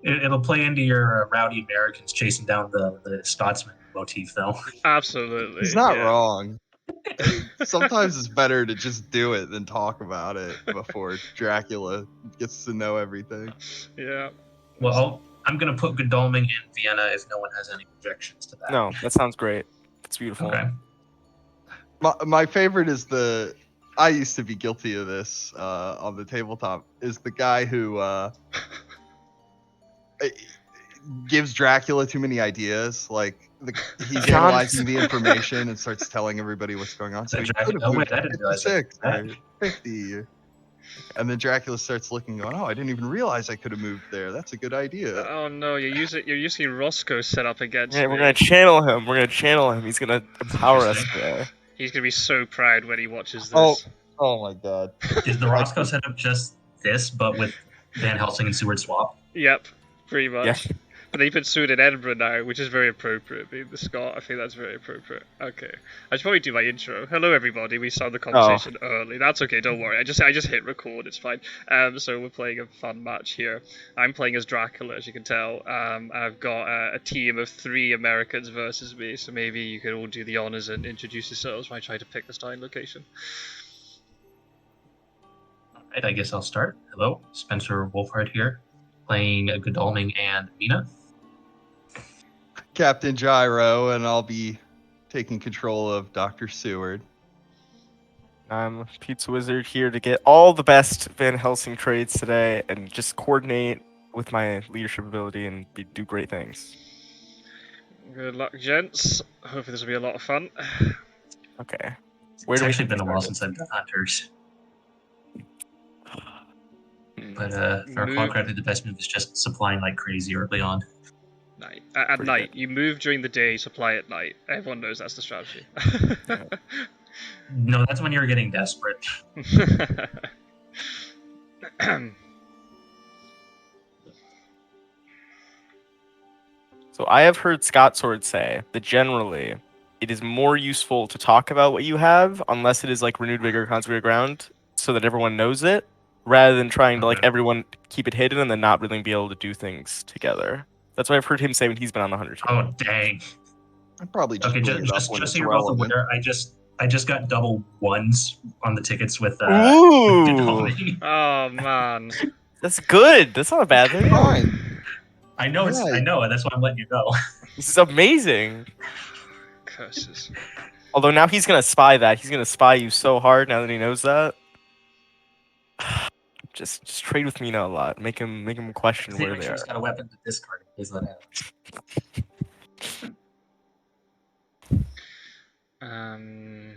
It'll play into your rowdy Americans chasing down the Scotsman motif, though. Absolutely. He's not yeah. wrong. Sometimes it's better to just do it than talk about it before Dracula gets to know everything. Yeah. Well, I'm going to put Godalming in Vienna if no one has any objections to that. No, that sounds great. It's beautiful. Okay. My favorite is I used to be guilty of this on the tabletop, is the guy who gives Dracula too many ideas. Like he's John- analyzing the information and starts telling everybody what's going on. So he could have Oh, wait, moved I didn't realize that. 56 or 50. And then Dracula starts looking, going, "Oh, I didn't even realize I could have moved there. That's a good idea." Oh no, you're using Roscoe's set up against Yeah, me. we're gonna channel him. He's gonna empower us today. He's gonna be so proud when he watches this. Oh my God. Is the Roscoe setup just this, but with Van Helsing and Seward swap? Yep, pretty much. Yeah. But they put Seward in Edinburgh now, which is very appropriate. Being the Scot, I think that's very appropriate. Okay, I should probably do my intro. Hello, everybody. We started the conversation early. That's okay. Don't worry. I just hit record. It's fine. So we're playing a fun match here. I'm playing as Dracula, as you can tell. I've got a team of 3 Americans versus me. So maybe you could all do the honors and introduce yourselves while I try to pick the starting location. All right, I guess I'll start. Hello, Spencer Wolfhard here, playing Godalming and Mina. Captain Gyro, and I'll be taking control of Dr. Seward. I'm Pizzawizard here to get all the best Van Helsing trades today and just coordinate with my leadership ability and do great things. Good luck, gents. Hopefully this will be a lot of fun. Okay. It's actually been a while since I've done hunters. But if I recall correctly, the best move is just supplying like crazy early on. Night. At Pretty night. good. You move during the day, supply at night. Everyone knows that's the strategy. No, that's when you're getting desperate. So I have heard Scot-sword say that generally it is more useful to talk about what you have unless it is like renewed vigor, consecrated ground, so that everyone knows it, rather than trying to like Okay. everyone keep it hidden and then not really be able to do things together. That's what I've heard him say when he's been on the 100 team. Oh dang! I'm probably just Okay, bring it up just when so it's you're both relevant. aware, I just got double ones on the tickets with Ooh, Godalming. Oh man. that's good. That's not a bad thing. Fine. I know Yeah. I know, that's why I'm letting you know. This is amazing. Curses. Although now he's gonna spy that. He's gonna spy you so hard now that he knows that. Just trade with Mina a lot. Make him question See, where make they sure are. he's got a weapon to discard in case that happens. Um.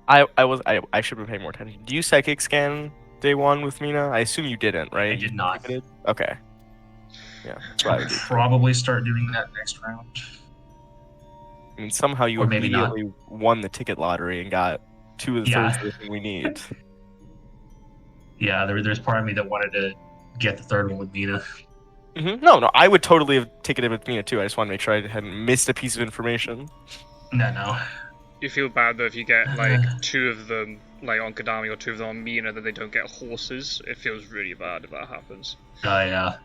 I should have paid more attention. Do you psychic scan day 1 with Mina? I assume you didn't, right? I did not. You did? Okay. Yeah, that's what I I'll would do. probably start doing that next round. I mean, somehow you Or maybe not. immediately won the ticket lottery and got 2 of the Yeah. thirds of the thing we need. Yeah, there's part of me that wanted to get the third one with Mina. No, I would totally have ticketed with Mina too. I just want to make sure I hadn't missed a piece of information. No. You feel bad though if you get like 2 of them like on Kodami or 2 of them on Mina, that they don't get horses. It feels really bad if that happens. Yeah.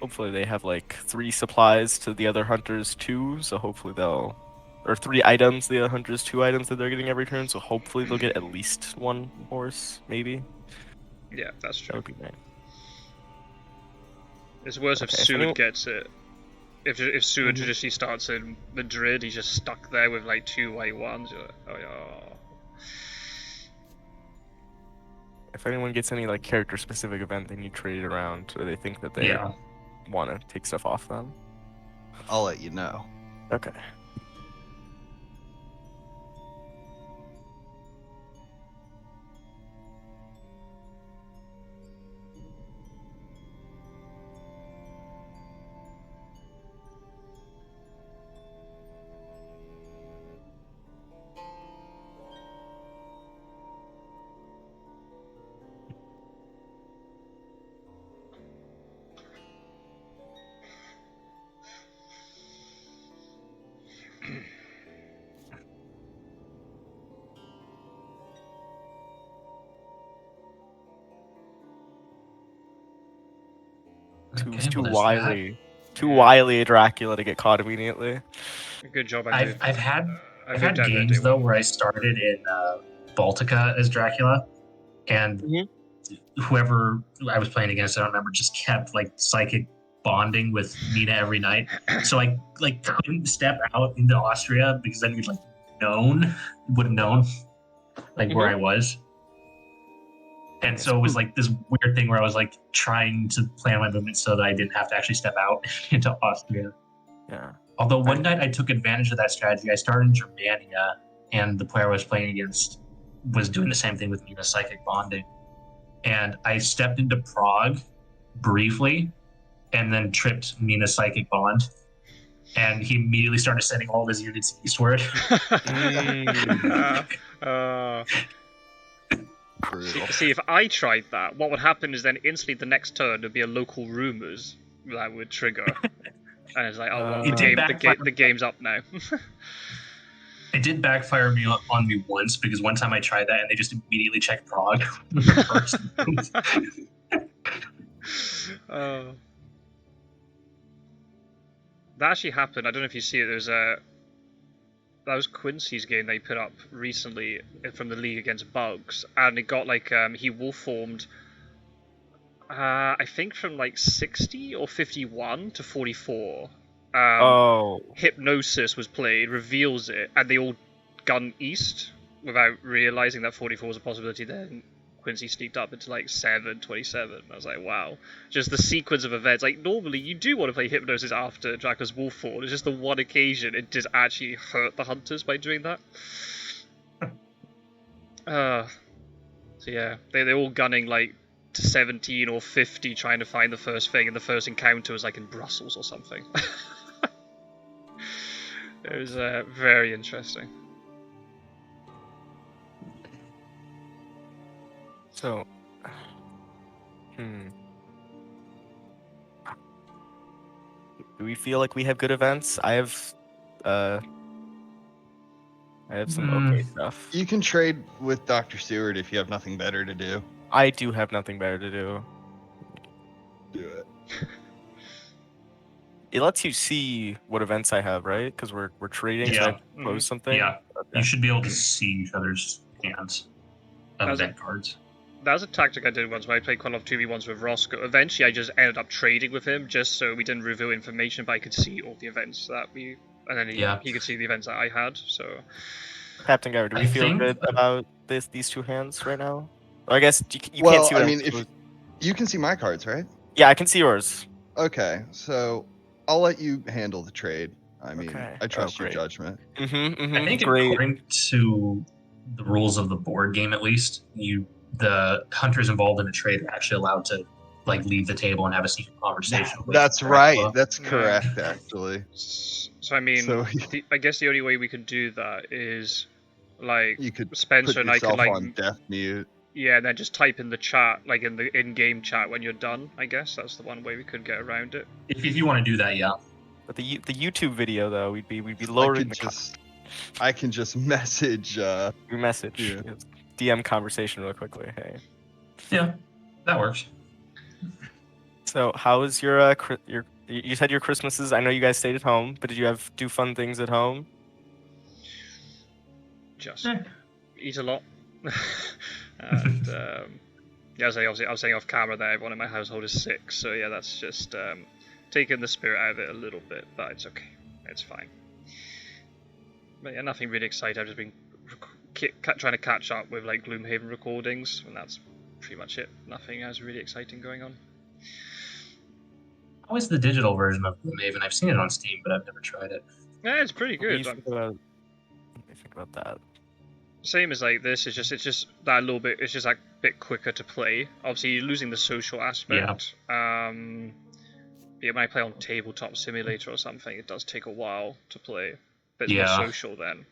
Hopefully they have like 3 supplies to the other hunters too, so hopefully they'll... Or 3 items, the other hunters 2 items that they're getting every turn, so hopefully they'll get at least 1 horse, maybe. Yeah, that's That true. would be nice. It's worse Okay, if if Seward anyone- gets it. If Seward traditionally starts in Madrid, he's just stuck there with like 2 white ones. You're like, oh yeah. If anyone gets any like character specific event they need traded around, or they think that they Yeah. want to take stuff off them. I'll let you know. Okay. Too Okay, too well, there's that. wily. Too wily a Dracula to get caught immediately. Good job. I've had I I've moved had out there games day though one. where I started in Baltica as Dracula, and Mhm. whoever I was playing against, I don't remember, just kept like psychic bonding with Mina every night. So I like couldn't step out into Austria because then you'd like would have known like where I was. And so it was like this weird thing where I was like trying to plan my movements so that I didn't have to actually step out into Austria. Yeah. Although one night I took advantage of that strategy. I started in Germania, and the player I was playing against was doing the same thing with me with psychic bonding. And I stepped into Prague briefly and then tripped Mina's psychic bond. And he immediately started sending all of his units eastward. Brutal. See, if I tried that, what would happen is then instantly the next turn there'd be a local rumors that would trigger, and it's like, oh well, It did backfire. the game's up now. It did backfire on me once because one time I tried that and they just immediately checked Prague. That actually happened. I don't know if you see it. That was Quincy's game they put up recently from the league against Bugs, and it got like he wolf formed. I think from like 60 or 51 to 44. Hypnosis was played, reveals it, and they all gun east without realizing that 44 was a possibility. Then Quincy sneaked up into like 7-27. I was like, wow. Just the sequence of events. Like, normally you do want to play Hypnosis after Dracula's Wolf Fall. It's just the one occasion it just actually hurt the hunters by doing that. So yeah, they're all gunning like to 17 or 50 trying to find the first thing, and the first encounter was like in Brussels or something. It was very interesting. So, do we feel like we have good events? I have some okay stuff. You can trade with Dr. Seward if you have nothing better to do. I do have nothing better to do. Do it. It lets you see what events I have, right? Because we're trading, so I close something. Yeah, okay. You should be able to see each other's hands of event cards. That was a tactic I did once where I played quite a lot of 2v1s with Roscoe. Eventually, I just ended up trading with him just so we didn't reveal information, but I could see all the events that we... And then he could see the events that I had, so... Captain Gyro, do we feel good about these two hands right now? Or I guess you can't see what if you can see my cards, right? Yeah, I can see yours. Okay, so I'll let you handle the trade. I mean, Okay. I trust your judgment. I think according to the rules of the board game, at least, the hunters involved in a trade are actually allowed to like leave the table and have a secret conversation. That's right. That's correct, actually. So I mean, I guess the only way we could do that is like you could Spencer and I could like on death mute. Yeah, and then just type in the chat, like in the in-game chat when you're done. I guess that's the one way we could get around it. If you want to do that, yeah. But the YouTube video though, we'd be lowering I can just message. Your message. Yeah. DM conversation real quickly. Hey. Yeah, that works. So how was your you said your Christmases? I know you guys stayed at home, but did you do fun things at home? Just eat a lot. And yeah, I was saying off camera that everyone in my household is sick, so yeah, that's just taking the spirit out of it a little bit, but it's okay, it's fine. But yeah, nothing really exciting. I've just been trying to catch up with like Gloomhaven recordings, and that's pretty much it. Nothing else really exciting going on. How is the digital version of Gloomhaven? I've seen it on Steam, but I've never tried it. Yeah, it's pretty good. Let me think about that. Same as like this, it's just that a little bit. It's just like a bit quicker to play. Obviously, you're losing the social aspect. Yeah. When I play on Tabletop Simulator or something, it does take a while to play. But it's more social then.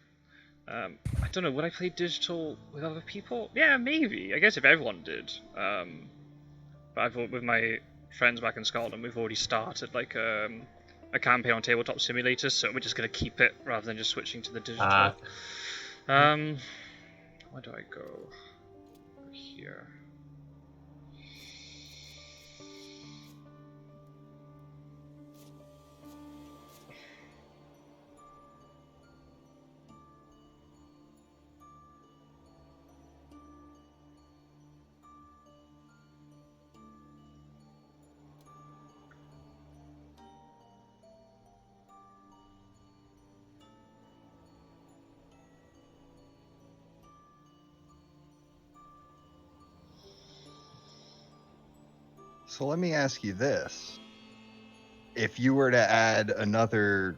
I don't know. Would I play digital with other people? Yeah, maybe. I guess if everyone did. But with my friends back in Scotland, we've already started like a campaign on Tabletop Simulator, so we're just gonna keep it rather than just switching to the digital. Where do I go? Here. So let me ask you this. If you were to add another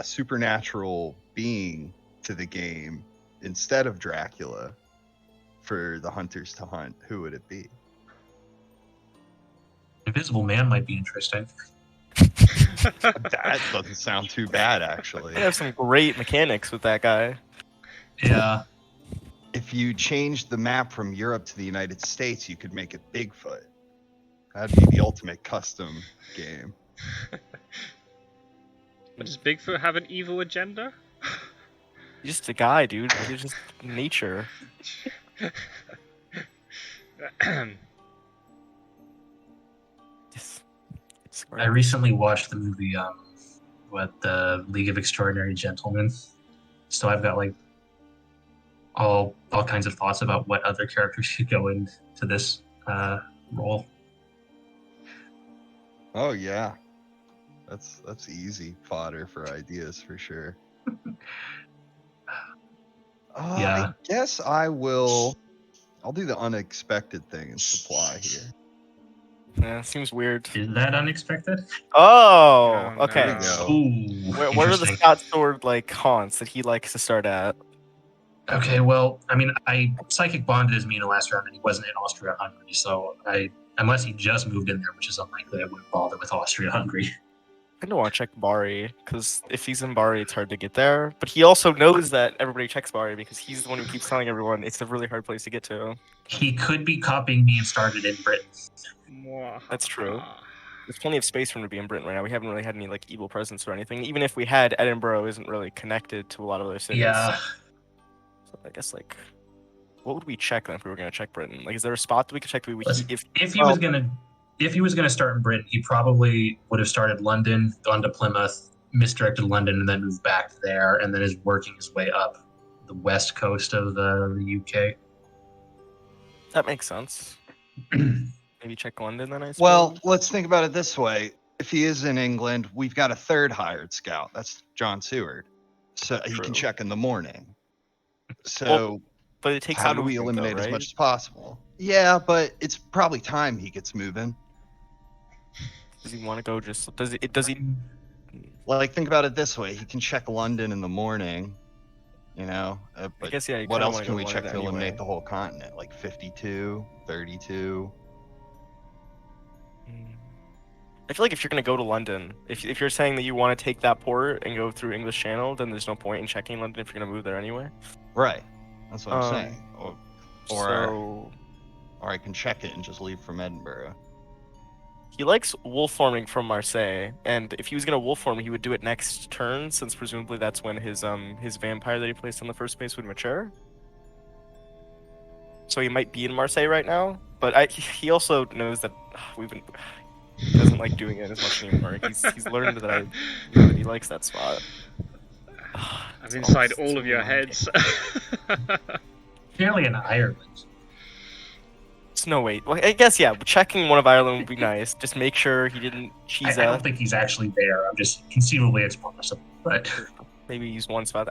supernatural being to the game instead of Dracula for the hunters to hunt, who would it be? Invisible Man might be interesting. That doesn't sound too bad, actually. I have some great mechanics with that guy. Yeah. If you changed the map from Europe to the United States, you could make it Bigfoot. That'd be the ultimate custom game. But does Bigfoot have an evil agenda? He's just a guy, dude. He's just nature. I recently watched the movie, the League of Extraordinary Gentlemen. So I've got like all kinds of thoughts about what other characters should go into this role. Oh yeah, that's easy fodder for ideas for sure. Yeah. I guess I'll do the unexpected thing and supply here. Yeah, seems weird. Is that unexpected? Oh, Oh, okay. no. There Ooh, Where are the interesting. Scot-sword like haunts that he likes to start at? Okay, well, I mean, I psychic bonded as Mina last round, and he wasn't in Austria-Hungary, so unless he just moved in there, which is unlikely, I wouldn't bother with Austria-Hungary. I don't want to check Bari, because if he's in Bari, it's hard to get there. But he also knows that everybody checks Bari, because he's the one who keeps telling everyone it's a really hard place to get to. He could be copying me and started in Britain. That's true. There's plenty of space for him to be in Britain right now. We haven't really had any like evil presence or anything. Even if we had, Edinburgh isn't really connected to a lot of other cities. Yeah. So I guess like, what would we check then if we were gonna check Britain? Like, is there a spot that we could check? If he was gonna start in Britain, he probably would have started London, gone to Plymouth, misdirected London, and then moved back there, and then is working his way up the west coast of the UK. That makes sense. Maybe check London then, I suppose. Well, let's think about it this way. If he is in England, we've got a third hired scout. That's John Seward. So he True. can check in the morning. So Well, but it takes how some do we movement, eliminate though, as right? much as possible? Yeah, but it's probably time he gets moving. Does he want to go? Does he? Like, think about it this way. He can check London in the morning, you know? I But guess yeah. you what kinda else wanna can go we to check London to eliminate anyway. the whole continent? Like 52, 32? I feel like if you're gonna go to London, if you're saying that you want to take that port and go through English Channel, then there's no point in checking London if you're gonna move there anyway. Right. That's what I'm saying. So Or I can check it and just leave from Edinburgh. he likes wolf forming from Marseille, and if he was gonna wolf form, he would do it next turn, since presumably that's when his vampire that he placed on the first base would mature. So he might be in Marseille right now, but he also knows that he doesn't like doing it as much anymore. He's learned that that he likes that spot. I'm inside all of your heads. Clearly in Ireland. It's no wait. Well, I guess yeah. Checking one of Ireland would be nice. Just make sure he didn't cheese I don't think he's actually there. I'm just conceivably it's possible, but maybe use one spot.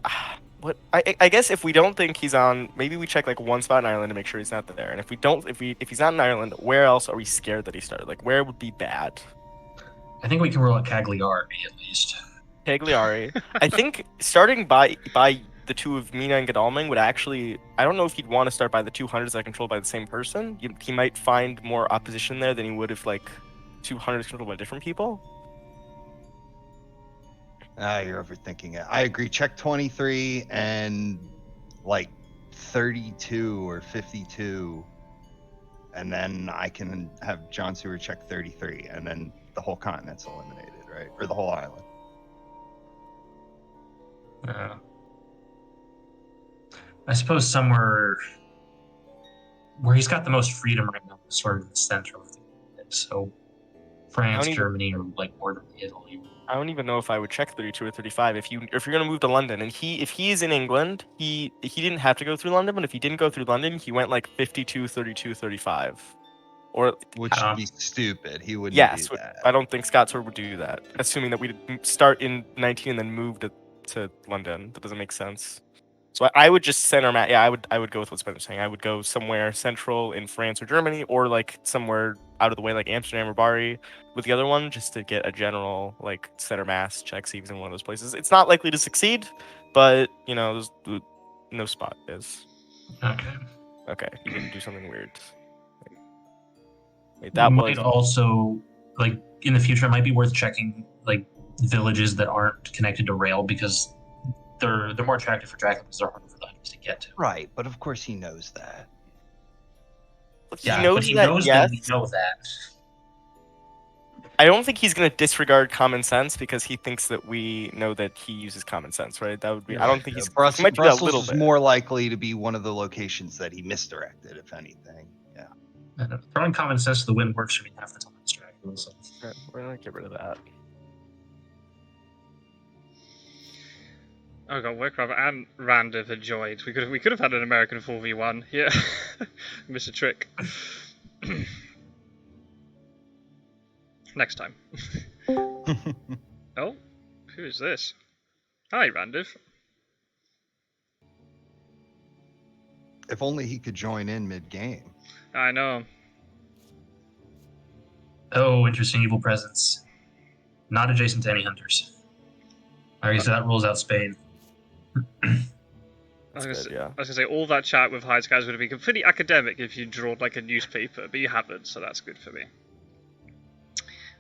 What? I guess if we don't think he's on, maybe we check like one spot in Ireland to make sure he's not there. And if we don't, if he's not in Ireland, where else are we scared that he started? Like where would be bad? I think we can rule out Cagliari at least. Cagliari. I think starting by the two of Mina and Godalming would actually. I don't know if he'd want to start by the 200s that are controlled by the same person. He might find more opposition there than he would if like 200s controlled by different people. You're overthinking it. I agree. Check 23 and like 32 or 52. And then I can have John Seward check 33. And then the whole continent's eliminated, right? Or the whole island. I suppose somewhere where he's got the most freedom right now is sort of the center of the continent. So France, Germany, or like northern Italy. I don't even know if I would check 32 or 35 if you're gonna move to London. And if he's in England, he didn't have to go through London, but if he didn't go through London, he went like 52, 32, 35. Or which would be stupid. He wouldn't do that. I don't think Scot-sword would do that. Assuming that we'd start in 19 and then move to London. That doesn't make sense. So I would just center I would go with what Spencer's saying. I would go somewhere central in France or Germany, or like somewhere out of the way, like Amsterdam or Bari, with the other one, just to get a general like center mass check, see if he's in one of those places. It's not likely to succeed, but you know, no spot is. Okay. Okay, he didn't do something weird. Wait, We that might was also, like, in the future, it might be worth checking like villages that aren't connected to rail because they're more attractive for Dracula because they're harder for the hunters to get to. Right, but of course he knows that. he Yeah, knows but he that. knows Yes, that we know that. I don't think he's gonna disregard common sense because he thinks that we know that he uses common sense, right? That would be. I don't think he's. He might do that a Brussels little is bit. more likely to be one of the locations that he misdirected, if anything. Yeah. And throwing common sense to the wind works for me half the time. It's Dracula, so. Right, we're gonna get rid of that. Oh god, Warcraft and Randiv had joined. We could have had an American 4v1. Yeah, miss a trick. Next time. Oh, who is this? Hi, Randiv. If only he could join in mid-game. I know. Oh, interesting evil presence. Not adjacent to any hunters. Alright, so that rules out Spain. I was Yeah. gonna say all that chat with Hyde's guys would have been completely academic if you drawn like a newspaper, but you haven't, so that's good for me.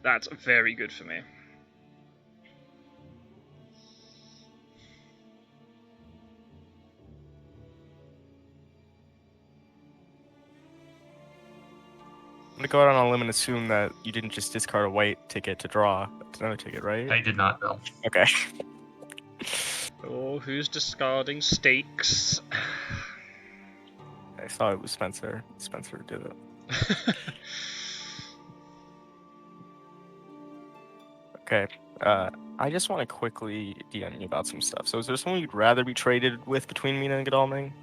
That's very good for me. I'm gonna go out on a limb and assume that you didn't just discard a white ticket to draw. It's another ticket, right? I did not know. Okay. Oh, who's discarding stakes? I thought it was Spencer. Spencer did it. Okay. I just want to quickly DM you about some stuff. So is there someone you'd rather be traded with between Mina and Godalming?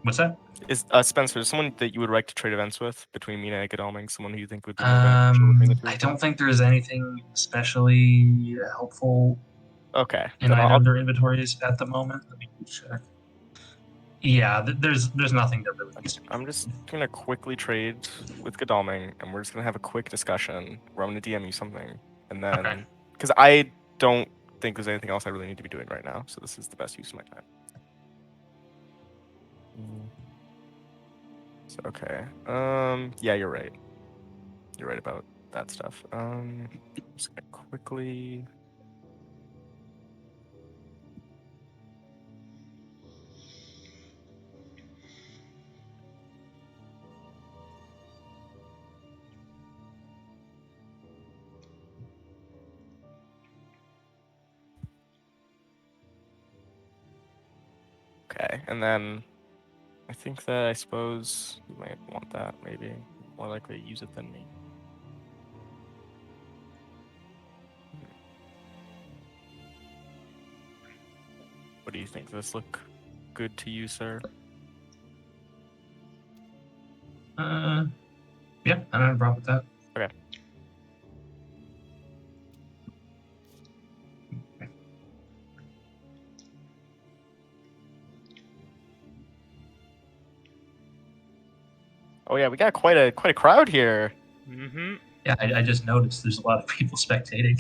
What's that? Is Spencer someone that you would like to trade events with between Mina and Godalming? Someone who you think would be more beneficial between the two? I don't think there's anything especially helpful Okay. in Then either I'll, of their inventories at the moment. Let me check. Yeah, there's nothing that really needs to be. I'm just gonna quickly trade with Godalming, and we're just gonna have a quick discussion where I'm gonna DM you something, and then Okay. because I don't think there's anything else I really need to be doing right now, so this is the best use of my time. So, okay. Yeah, you're right. You're right about that stuff. Just gonna quickly. Okay, and then I think that I suppose you might want that, maybe. More likely to use it than me. What do you think? Does this look good to you, sir? Yeah, I don't have a problem with that. Okay. Oh yeah, we got quite a crowd here. Mm-hmm. Yeah, I just noticed there's a lot of people spectating.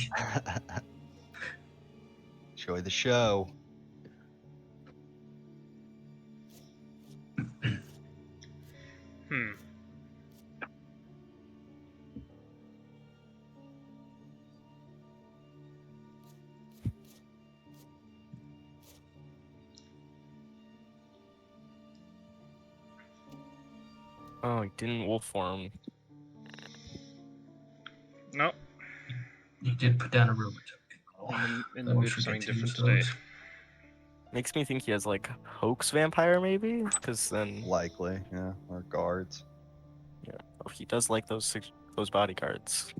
Enjoy the show. Hmm. Oh, he didn't wolf form. Nope. You did put down a rumor token. In the I won't mood for something forget to use different today. those. Makes me think he has like hoax vampire maybe, because then Likely, yeah. Or guards. oh, he does like those bodyguards.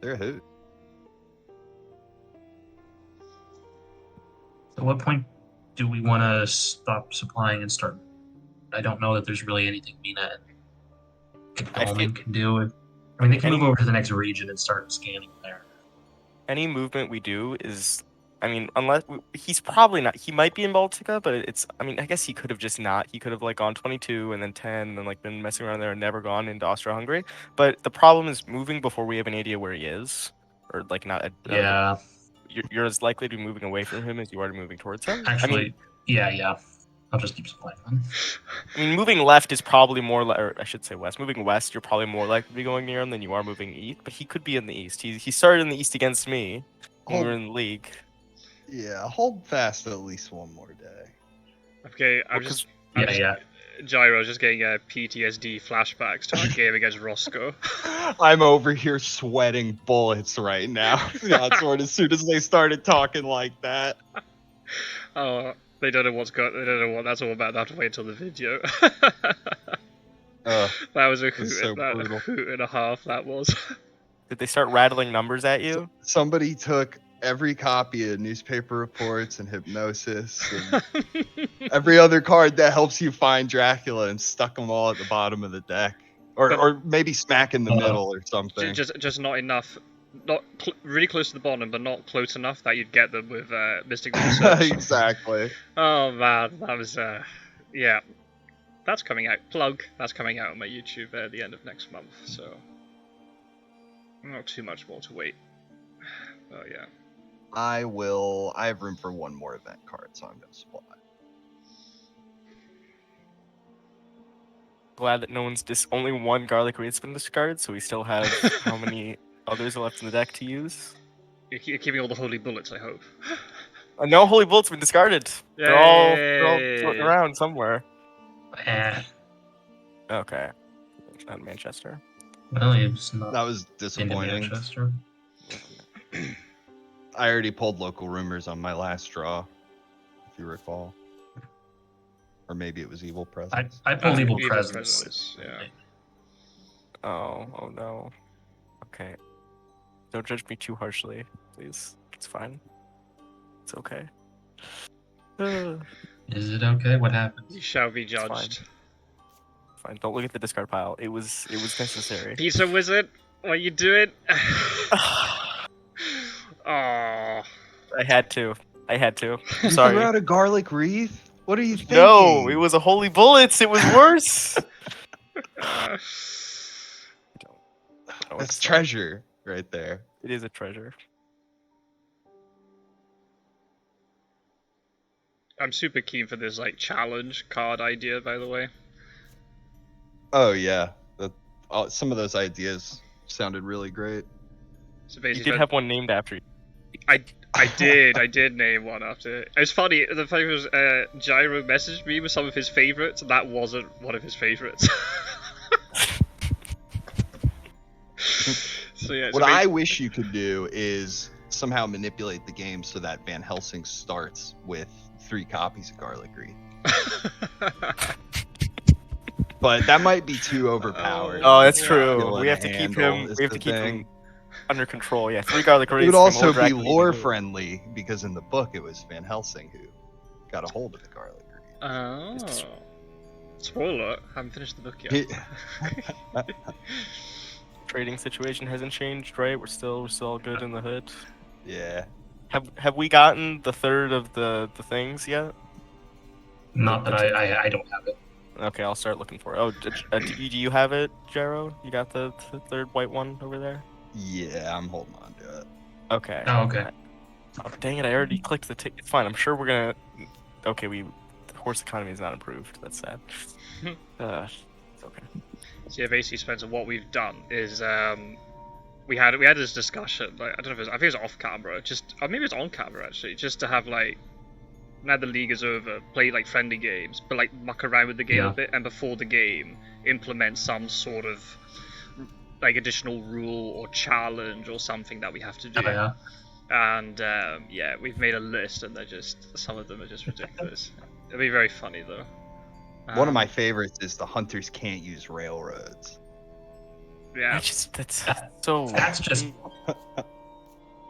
They're a hoot. So, what point do we want to stop supplying and start? I don't know that there's really anything Mina and Godalming can do. I mean, they can move over to the next region and start scanning there. Any movement we do is I mean, unless he's probably not. He might be in Baltica, but it's. I mean, I guess he could have just not. He could have like gone 22 and then 10 and like been messing around there and never gone into Austria-Hungary. But the problem is moving before we have an idea where he is, or like not. Yeah. You're as likely to be moving away from him as you are to moving towards him. Actually, yeah. I'll just keep playing then. I mean, moving left is probably more, or I should say west. Moving west, you're probably more likely to be going near him than you are moving east. But he could be in the east. He started in the east against me when we were in the league. Yeah, hold fast at least one more day. Okay, Yeah. Gyro, just getting PTSD flashbacks to our game against Roscoe. I'm over here sweating bullets right now. Scot-sword, as soon as they started talking like that. Oh, they don't know what's going. They don't know what that's all about. They have to wait until the video. That was a hoot, so brutal. hoot and a half. That was. Did they start rattling numbers at you? Somebody took every copy of newspaper reports and hypnosis and every other card that helps you find Dracula and stuck them all at the bottom of the deck, or maybe smack in the middle or something. Just not enough, not really close to the bottom, but not close enough that you'd get them with Mystic Research. Exactly. Oh man, that was yeah. That's coming out. Plug. That's coming out on my YouTube at the end of next month. So not too much more to wait. Oh yeah. I have room for one more event card, so I'm gonna supply. Glad that no one's only one garlic reed's been discarded, so we still have how many others are left in the deck to use? You're keeping all the holy bullets, I hope. No holy bullets have been discarded. They're all floating around somewhere. Okay. Not Manchester. Well, it's not That was into disappointing. Manchester. I already pulled local rumors on my last draw, if you recall. Or maybe it was Evil Presence. I pulled Evil Evil Presence. yeah. Oh no. Okay. Don't judge me too harshly, please. It's fine. It's okay. Is it okay? What happened? You shall be judged. Fine. Don't look at the discard pile. It was necessary. Pizzawizard, what are you doing? Oh. I had to. I'm You sorry. threw out a garlic wreath? What are you thinking? No, it was a holy bullets. It was worse. That's treasure right there. It is a treasure. I'm super keen for this like challenge card idea, by the way. Oh yeah, some of those ideas sounded really great. So You basically, did have one named after you. I did name one after it. It's funny. The funny was Gyro messaged me with some of his favorites, and that wasn't one of his favorites. So yeah. What I wish you could do is somehow manipulate the game so that Van Helsing starts with 3 copies of Garlic Reed. But that might be too overpowered. Oh, that's Yeah. true. We have to keep him. We have to keep him under control. Yeah, 3 garlic It reeds. would for also more be Dracula lore to do. friendly because in the book it was Van Helsing who got a hold of the Garlic Reed. Oh. Spoiler: haven't finished the book yet. He- Trading situation hasn't changed, right? We're still all good in the hood. Yeah. Have we gotten the third of the things yet? Not that I don't have it. Okay, I'll start looking for it. Oh, do you have it, Gyro? You got the third white one over there? Yeah, I'm holding on to it. Okay. Oh, okay. Oh, dang it, I already clicked the ticket. It's fine, I'm sure we're gonna... Okay, the horse economy is not improved. That's sad. It's okay. So yeah, basically, Spencer, what we've done is we had this discussion. Like, I don't know if it was, I think it was off camera, or maybe it's on camera actually, just to have like, now the league is over, play like friendly games, but like muck around with the game a bit, and before the game, implement some sort of like additional rule or challenge or something that we have to do. Oh, yeah. And yeah, we've made a list, and some of them are just ridiculous. It'll be very funny though. One of my favorites is the hunters can't use railroads. Yeah. That's so... That's just...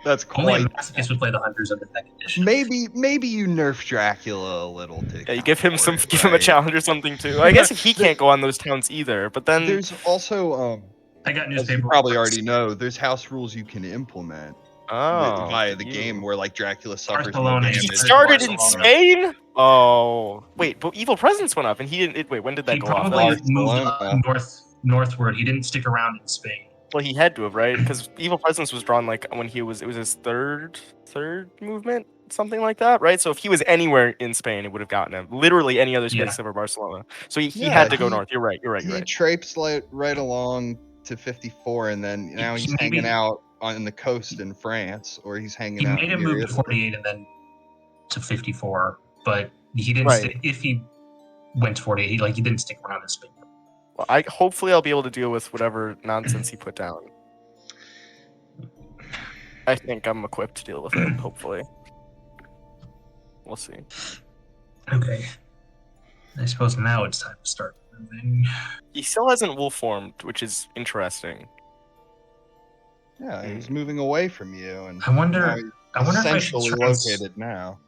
That's Only quite... Masochists would play the Hunters of the second edition. Maybe you nerf Dracula a little to Yeah, you give him account for it, give him a right? challenge or something too. I guess if he can't go on those towns either, but then... There's also, I got as newspaper you probably reports. already know, there's house rules you can implement via the you. game where like Dracula suffers more Barcelona. damage. He started in Barcelona. Spain. Oh wait, but Evil Presence went up, and he didn't. Wait, when did that He go off? probably That moved Barcelona. northward. He didn't stick around in Spain. Well, he had to have, right? Because Evil Presence was drawn like when it was his third movement, something like that, right? So if he was anywhere in Spain, it would have gotten him. Literally any other space Yeah. except for Barcelona. So he Yeah, had to go north. You're right. He traipsed right along to 54, and then now he's hanging out on the coast in France, or he's hanging out. He made him near move to Italy. 48 and then to 54, but he didn't. Right. If he went to 48, he didn't stick around in Spain. Well, hopefully I'll be able to deal with whatever nonsense he put down. I think I'm equipped to deal with it. Hopefully, we'll see. Okay. I suppose now it's time to start moving. He still hasn't wolf formed, which is interesting. Yeah, he's moving away from you, and I wonder. now he's I wonder if I should essentially try located now.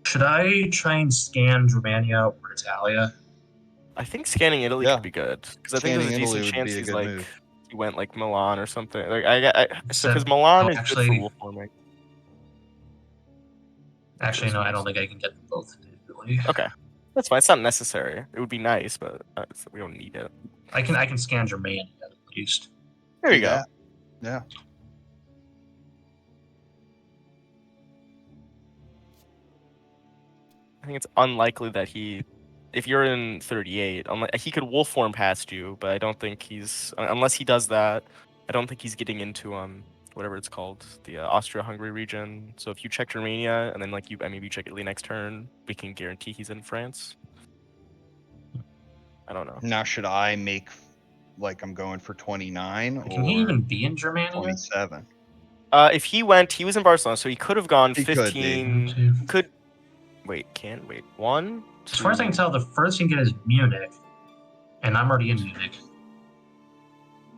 Should I try and scan Germania or Italia? I think scanning Italy Yeah. could be good because I think there's a Scanning decent Italy would chance be a he's good like move. he went like Milan or something. Like because So- Milan is good actually- for wolf forming. Actually, no. I don't think I can get them both individually. Okay, that's fine. It's not necessary. It would be nice, but we don't need it. I can scan Germania at least. There you go. Yeah. Yeah. I think it's unlikely that if you're in 38, he could wolf form past you, but I don't think unless he does that, I don't think he's getting into whatever it's called, the Austria-Hungary region. So if you check Germania and then maybe you check Italy next turn, we can guarantee he's in France. I don't know. Now, should I make like I'm going for 29 Can or he even be in Germania? 27? If he was in Barcelona, so he could have gone He could be. 15. Wait, one. As far as I can tell, the furthest he can get is Munich, and I'm already in Munich.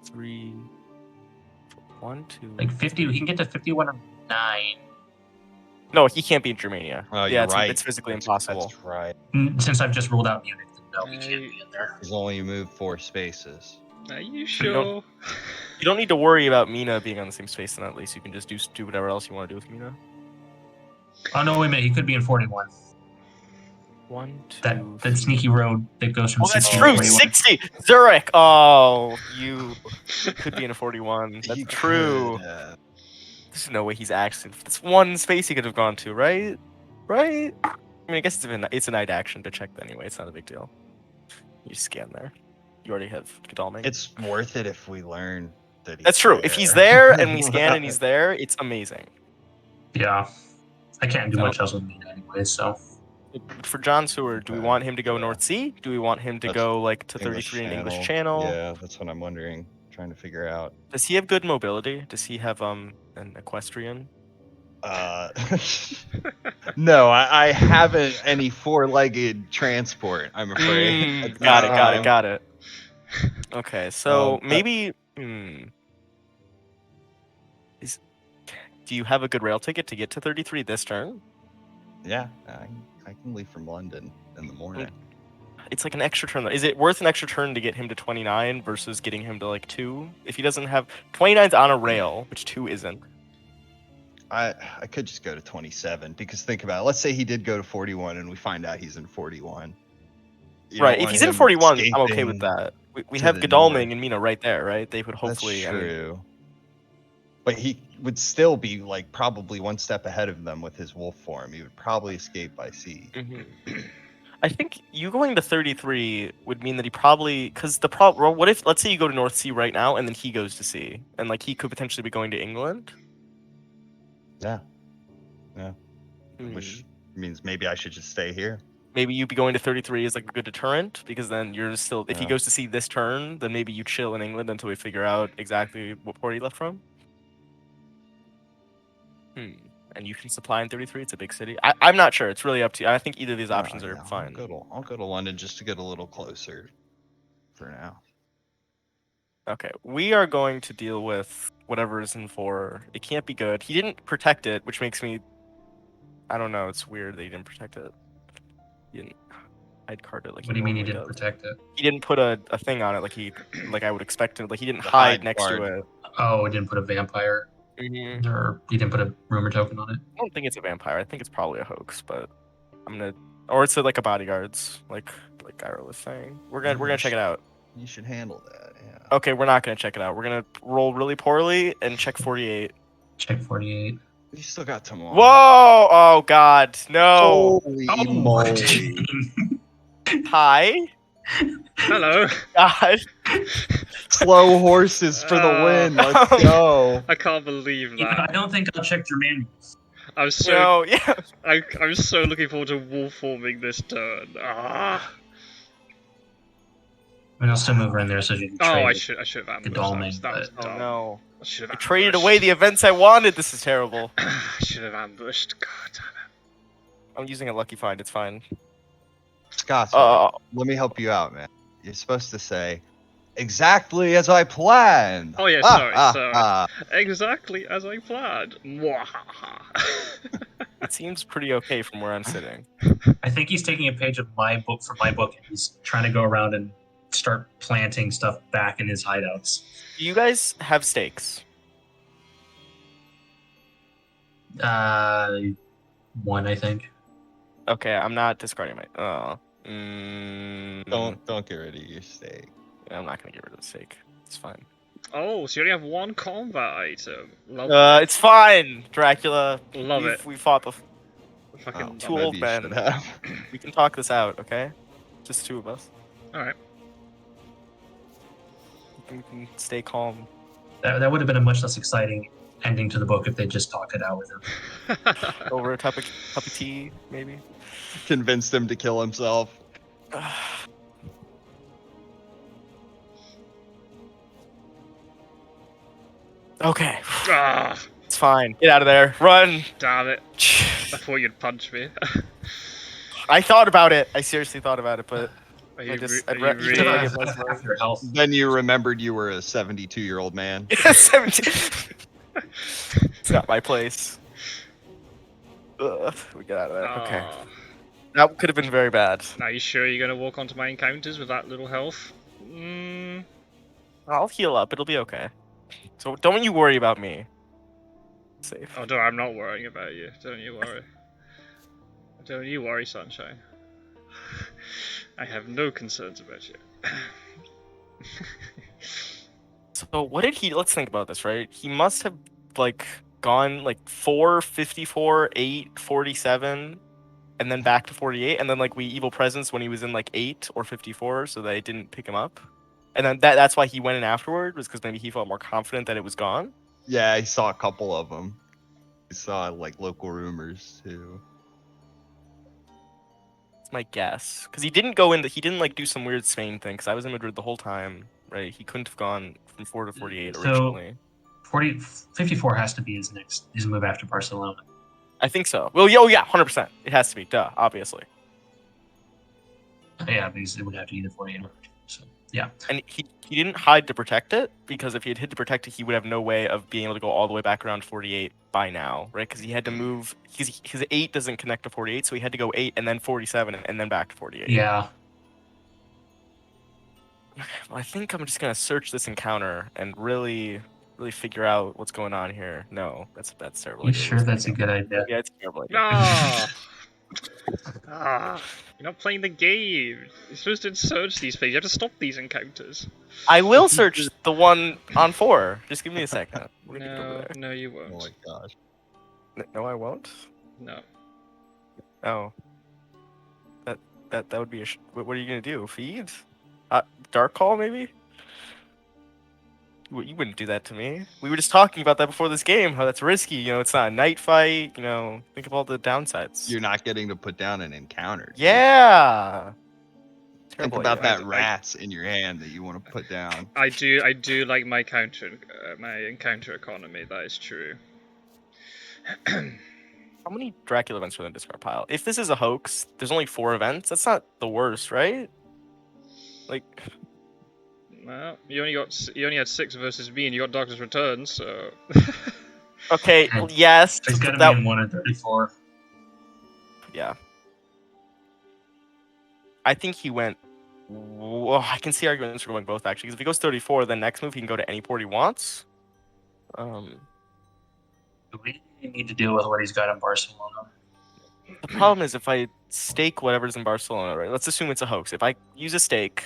3, 1, 2. Like 50, he can get to 51 or 9. No, he can't be in Germania. Oh, yeah, you're right. It's physically impossible. That's right. Since I've just ruled out Munich, then no, he can't be in there. He's only moved 4 spaces. Are you You sure? You don't need to worry about Mina being on the same space, then at least you can just do whatever else you want to do with Mina. Oh no, wait a minute, he could be in 41. 1, 2. That sneaky road that goes from Oh, that's 60 true. to 41. 60. Zurich. Oh, you could be in a 41. That's He true. could, There's no way he's actually. That's one space he could have gone to, right? Right. I mean, I guess it's a night action to check anyway. It's not a big deal. You scan there. You already have Godalming. It's worth it if we learn that he's That's true. If he's there and we scan and he's there, it's amazing. Yeah. I can't do much else with Mina anyway, so. For John Seward, do we Okay. want him to go Yeah. North Sea? Do we want him to That's go like to English 33 in English Channel? Yeah, that's what I'm wondering. Trying to figure out. Does he have good mobility? Does he have an equestrian? No, I haven't any 4-legged transport, I'm afraid. Got it. Okay, so But- maybe. Do you have a good rail ticket to get to 33 this turn? Yeah, I can leave from London in the morning. It's like an extra turn. Is it worth an extra turn to get him to 29 versus getting him to like 2? If he doesn't have 29's on a rail, which 2 isn't. I could just go to 27 because think about it. Let's say he did go to 41 and we find out he's in 41. You Right. don't If want he's in him 41, I'm okay with escaping. that. We to have the Godalming north. and Mina right there, right? They would hopefully. That's I mean, true. But he would still be like probably one step ahead of them with his wolf form. He would probably escape by sea. mhm. I think you going to 33 would mean that he probably because the problem. What if let's say you go to North Sea right now and then he goes to sea and like he could potentially be going to England. Yeah. Hmm. Which means maybe I should just stay here. Maybe you'd be going to 33 as like a good deterrent because then you're still if he Yeah. goes to sea this turn, then maybe you chill in England until we figure out exactly what port he left from. And you can supply in 33. It's a big city. I'm not sure. It's really up to you. I think either of these options are Yeah, fine. I'll go to London just to get a little closer for now. Okay, we are going to deal with whatever is in 4. It can't be good. He didn't protect it, which makes me. I don't know. It's weird that he didn't protect it. He didn't. I'd card it like. What do you mean he normally didn't does. protect it? He didn't put a thing on it like I would expect him. Like he didn't hide hide next card. to it. Oh, it didn't put a vampire. Or you didn't put a rumor token on it? I don't think it's a vampire. I think it's probably a hoax, but I'm gonna, or it's like a bodyguards, like Gyro was saying. We're gonna check it out. You should handle that. Yeah. Okay, we're not gonna check it out. We're gonna roll really poorly and check 48. Check 48. You still got tomorrow. Whoa! Oh God, no! Holy Oh, moly! Hi, Hello. God. Slow horses for the win. Let's go. I can't believe You know, I that. don't think I'll check your manuals. I'm so No, yeah. I'm so looking forward to wolf forming this turn. Ah. I mean, I'll still move her in there so you can Oh, trade I it. should have ambushed. Godalming, That was but- Oh dumb. no. I should have I traded away the events I wanted. This is terrible. I should have ambushed. God damn it. I'm using a lucky find. It's fine. Scott, let me help you out, man. You're supposed to say, exactly as I planned. Oh yeah, sorry. Exactly as I planned. Mwahaha. It seems pretty okay from where I'm sitting. I think he's taking a page of my book from my book, and he's trying to go around and start planting stuff back in his hideouts. Do you guys have stakes? One, I think. Okay, I'm not discarding my. Don't get rid of your steak. I'm not gonna get rid of the stake. It's fine. Oh, so you only have one combat item. Love It's fine, Dracula. Love it. We fought before. Fucking Two maybe old you men. should have. We can talk this out, okay? Just two of us. Alright. We can stay calm. That would have been a much less exciting ending to the book if they just talked it out with him. Over a cup of tea, maybe. Convinced him to kill himself. Okay, Ah, it's fine. Get out of there. Run. damn it. I thought you'd punch me. I thought about it. I seriously thought about it, but Are I you, just- are I'd you ra- You Really? still really... have half your health. Then you remembered you were a 72-year-old man. 17. It's not my place. Ugh, we got out of there. Okay. Ah. That could have been very bad. Now, you sure you're gonna walk onto my encounters with that little health? I'll heal up. It'll be okay. So don't you worry about me. Safe. Oh, no, I'm not worrying about you. Don't you worry. Don't you worry, sunshine. I have no concerns about you. So what did he? Let's think about this, right? He must have like gone like 4, 54, 8, 47, and then back to 48, and then like we evil presence when he was in like 8 or 54, so they didn't pick him up. And then that's why he went in afterward, was because maybe he felt more confident that it was gone. Yeah, I saw a couple of them. I saw like local rumors too. That's my guess. Because he didn't go in. He didn't like do some weird Spain thing. Because I was in Madrid the whole time, right? He couldn't have gone from 4 to 48 So- originally. 54 has to be his move after Barcelona. I think so. Well, oh yeah, 100%. It has to be. Duh, obviously. Yeah, because it would have to be either 48 or 42. So, yeah. And he didn't hide to protect it, because if he had hid to protect it, he would have no way of being able to go all the way back around 48 by now, right? Because he had to move. His 8 doesn't connect to 48, so he had to go 8 and then 47 and then back to 48. Yeah. Well, I think I'm just gonna search this encounter and really figure out what's going on here. No, that's terrible. You idea. sure that's a good idea? Yeah, it's a terrible idea. No! You're not playing the game. You're supposed to search these things. You have to stop these encounters. I will search the one on 4. Just give me a second. We're gonna get over No, there. no, you Oh won't. my gosh. No, I won't. No. Oh. That would be what are you gonna do? Feed? Dark call maybe? You wouldn't do that to me. We were just talking about that before this game. How that's risky. You know, it's not a night fight. You know, think of all the downsides. You're not getting to put down an encounter. dude. Yeah. Think Terrible about idea. that rats in your hand that you want to put down. I do like my encounter economy. That is true. How many Dracula events are in the discard pile? If this is a hoax, there's only 4 events. That's not the worst, right? Like, Well, you only had 6 versus me, and you got Doctor's Return, so. okay, Okay. yes. It's got to that- be in 1 and 34. Yeah. I think he went. Well, I can see arguments for going both actually. Because if he goes 34, then next move he can go to any port he wants. We need to deal with what he's got in Barcelona. The problem is if I stake whatever's in Barcelona, right? Let's assume it's a hoax. If I use a stake,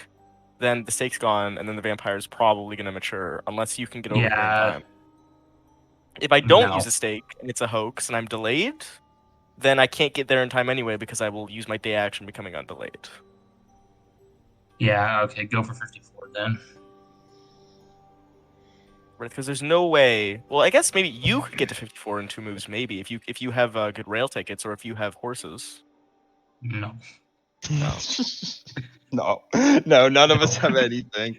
then the stake's gone, and then the vampire is probably going to mature, unless you can get over here in Yeah. time. If I don't No. use a stake, and it's a hoax, and I'm delayed, then I can't get there in time anyway, because I will use my day action becoming undelayed. Yeah, okay, go for 54 then. Right, because there's no way. Well, I guess maybe you could get to 54 in 2 moves, maybe if you have good rail tickets or if you have horses. No. No. No, none of us have anything.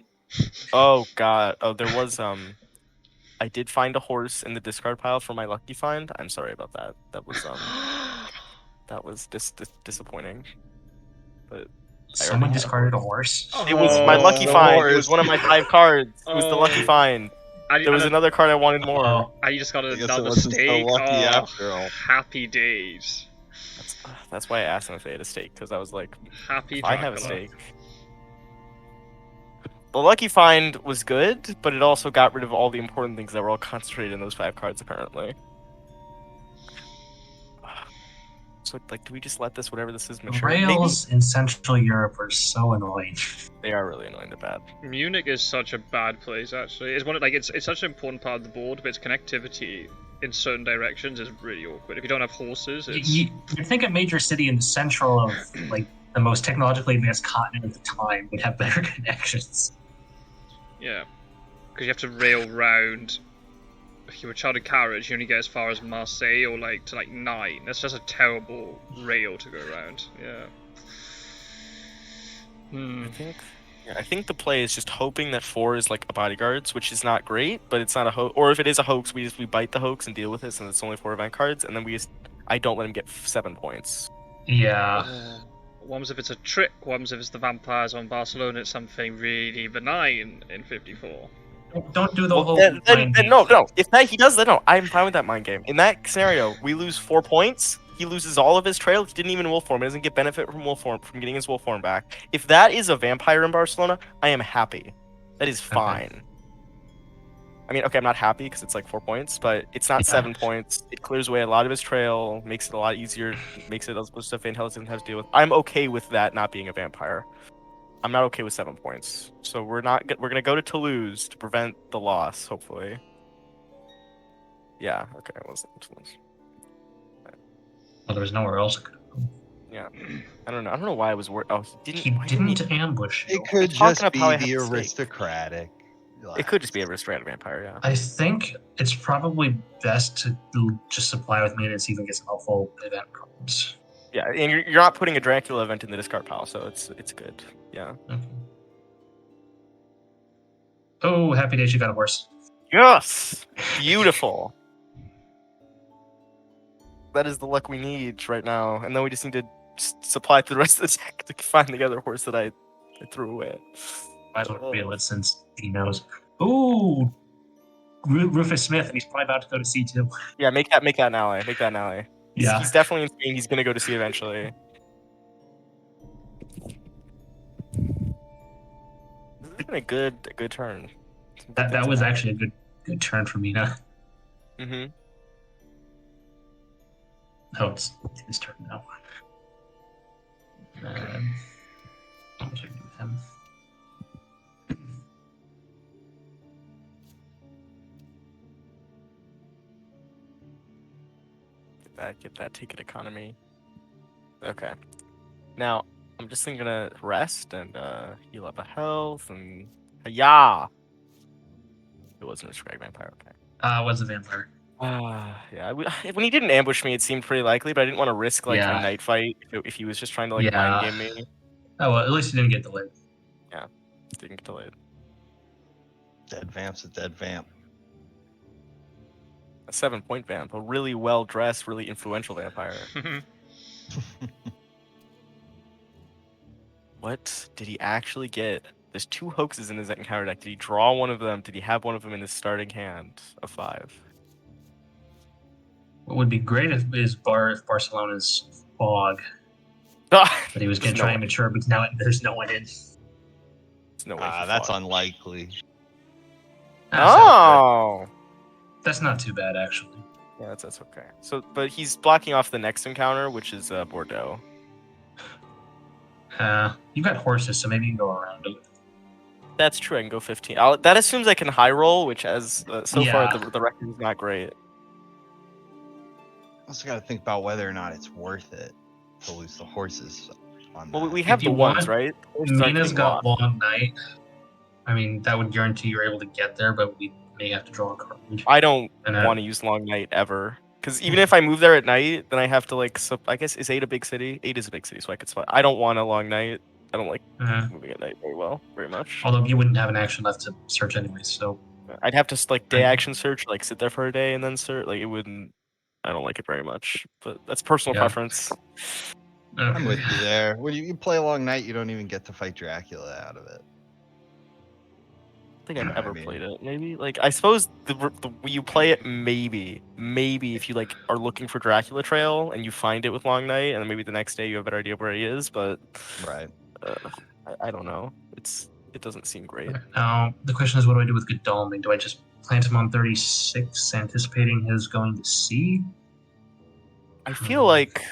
Oh god. Oh, there was I did find a horse in the discard pile for my lucky find. I'm sorry about that. That was disappointing. But Someone discarded a horse. it was my lucky the find. It horse. was one of my 5 cards. It was the lucky Oh. find. There was another card I wanted more. Oh, And you just got I guess it another wasn't so steak. lucky Oh, after all. happy days. That's why I asked him if they had a stake, because I was like, Happy I have a Dracula. stake. The lucky find was good, but it also got rid of all the important things that were all concentrated in those 5 cards, apparently. So, like, do we just let this, whatever this is, mature? rails in Central Europe are so annoying. Maybe? They are really annoying to bad. Munich is such a bad place, actually. It's one of, like it's such an important part of the board, but its connectivity in certain directions is really awkward. If you don't have horses, it's You think a major city in the central of like the most technologically advanced continent at the time would have better connections. yeah, because you have to rail round. If you're a chartered carriage, you only get as far as Marseille or like to like 9. That's just a terrible rail to go around. Yeah. I think the play is just hoping that 4 is like a bodyguards, which is not great, but it's not a hoax. Or if it is a hoax, we bite the hoax and deal with it, and it's only 4 event cards, and then I don't let him get 7 points. Yeah. What happens if it's a trick? What happens if it's the vampires on Barcelona? It's something really benign in 54. Don't do the Well, whole. then mind game no. thing. If he does that, no, I'm fine with that mind game. In that scenario, we lose 4 points. He loses all of his trail. He didn't even wolf form. He doesn't get benefit from wolf form, from getting his wolf form back. If that is a vampire in Barcelona, I am happy. That is fine. I mean, okay, I'm not happy because it's like 4 points, but it's not 7 points. It clears away a lot of his trail, makes it a lot easier, makes it other stuff Intel doesn't have to deal with. I'm okay with that not being a vampire. I'm not okay with 7 points. So we're gonna go to Toulouse to prevent the loss, hopefully. Yeah, okay, it wasn't Toulouse. Well, there was nowhere else. Yeah, I don't know why I was worried. Oh, He why didn't didn't ambush. It could talking just up be how I have the the stake. aristocratic. It could just be a aristocratic vampire, yeah. I think it's probably best to just supply with mana and see if we can get some helpful event cards. Yeah, and you're not putting a Dracula event in the discard pile, so it's good. Yeah. Okay. Oh, happy day! She got a horse. Yes! Beautiful. That is the luck we need right now, and then we just need to supply to the rest of the deck to find the other horse that I threw away. Might as well reveal it since he knows. Ooh, Rufus Smith, and he's probably about to go to C2. Yeah, make that an ally. Make that an ally. Yeah. He's definitely in Spain. He's gonna go to C eventually. This has been a good turn. That was actually a good turn for Mina. Mm-hmm. Oh, it's his turn now. What was I doing with him? Get that ticket economy. Okay. Now, I'm just gonna rest and heal up a health and yeah. It wasn't a Scrag Vampire, okay. Was a vampire. Yeah. When he didn't ambush me, it seemed pretty likely, but I didn't want to risk like a night fight if he was just trying to like mind game me. Oh well, at least he didn't get delayed. Yeah, didn't get delayed. Dead vamp's a dead vamp. A 7-point vamp, a really well dressed, really influential vampire. What did he actually get? There's 2 hoaxes in his encounter deck. Did he draw one of them? Did he have one of them in his starting hand of 5? What would be great is Barcelona's fog, But he was going to try and mature, but now there's no one in. There's no way. That's unlikely. Oh! That's not too bad, actually. Yeah, that's okay. So, but he's blocking off the next encounter, which is Bordeaux. You've got horses, so maybe you can go around it. That's true. I can go 15. That assumes I can high roll, which as so far the record is not great. Also got to think about whether or not it's worth it to lose the horses on Well, that. we have If the you ones, want, right? Horses aren't Mina's getting got lost. long night. I mean, that would guarantee you're able to get there, but we may have to draw a card. I don't And want to use long night ever. Because even if I move there at night, then I have to like. I guess is 8 a big city? 8 is a big city, so I could. I don't want a long night. I don't like moving at night very much. Although you wouldn't have an action left to search anyway, so I'd have to like day action search, like sit there for a day and then search. Like it wouldn't. I don't like it very much, but that's personal preference. I'm with you there. When you play a long night, you don't even get to fight Dracula out of it. I think I've ever played it. Maybe like I suppose the you play it maybe if you like are looking for Dracula Trail and you find it with Long Night and then maybe the next day you have a better idea of where he is. But right, I don't know. It doesn't seem great. Now the question is, what do I do with Godalming? Do I just plant him on 36, anticipating his going to C? I feel like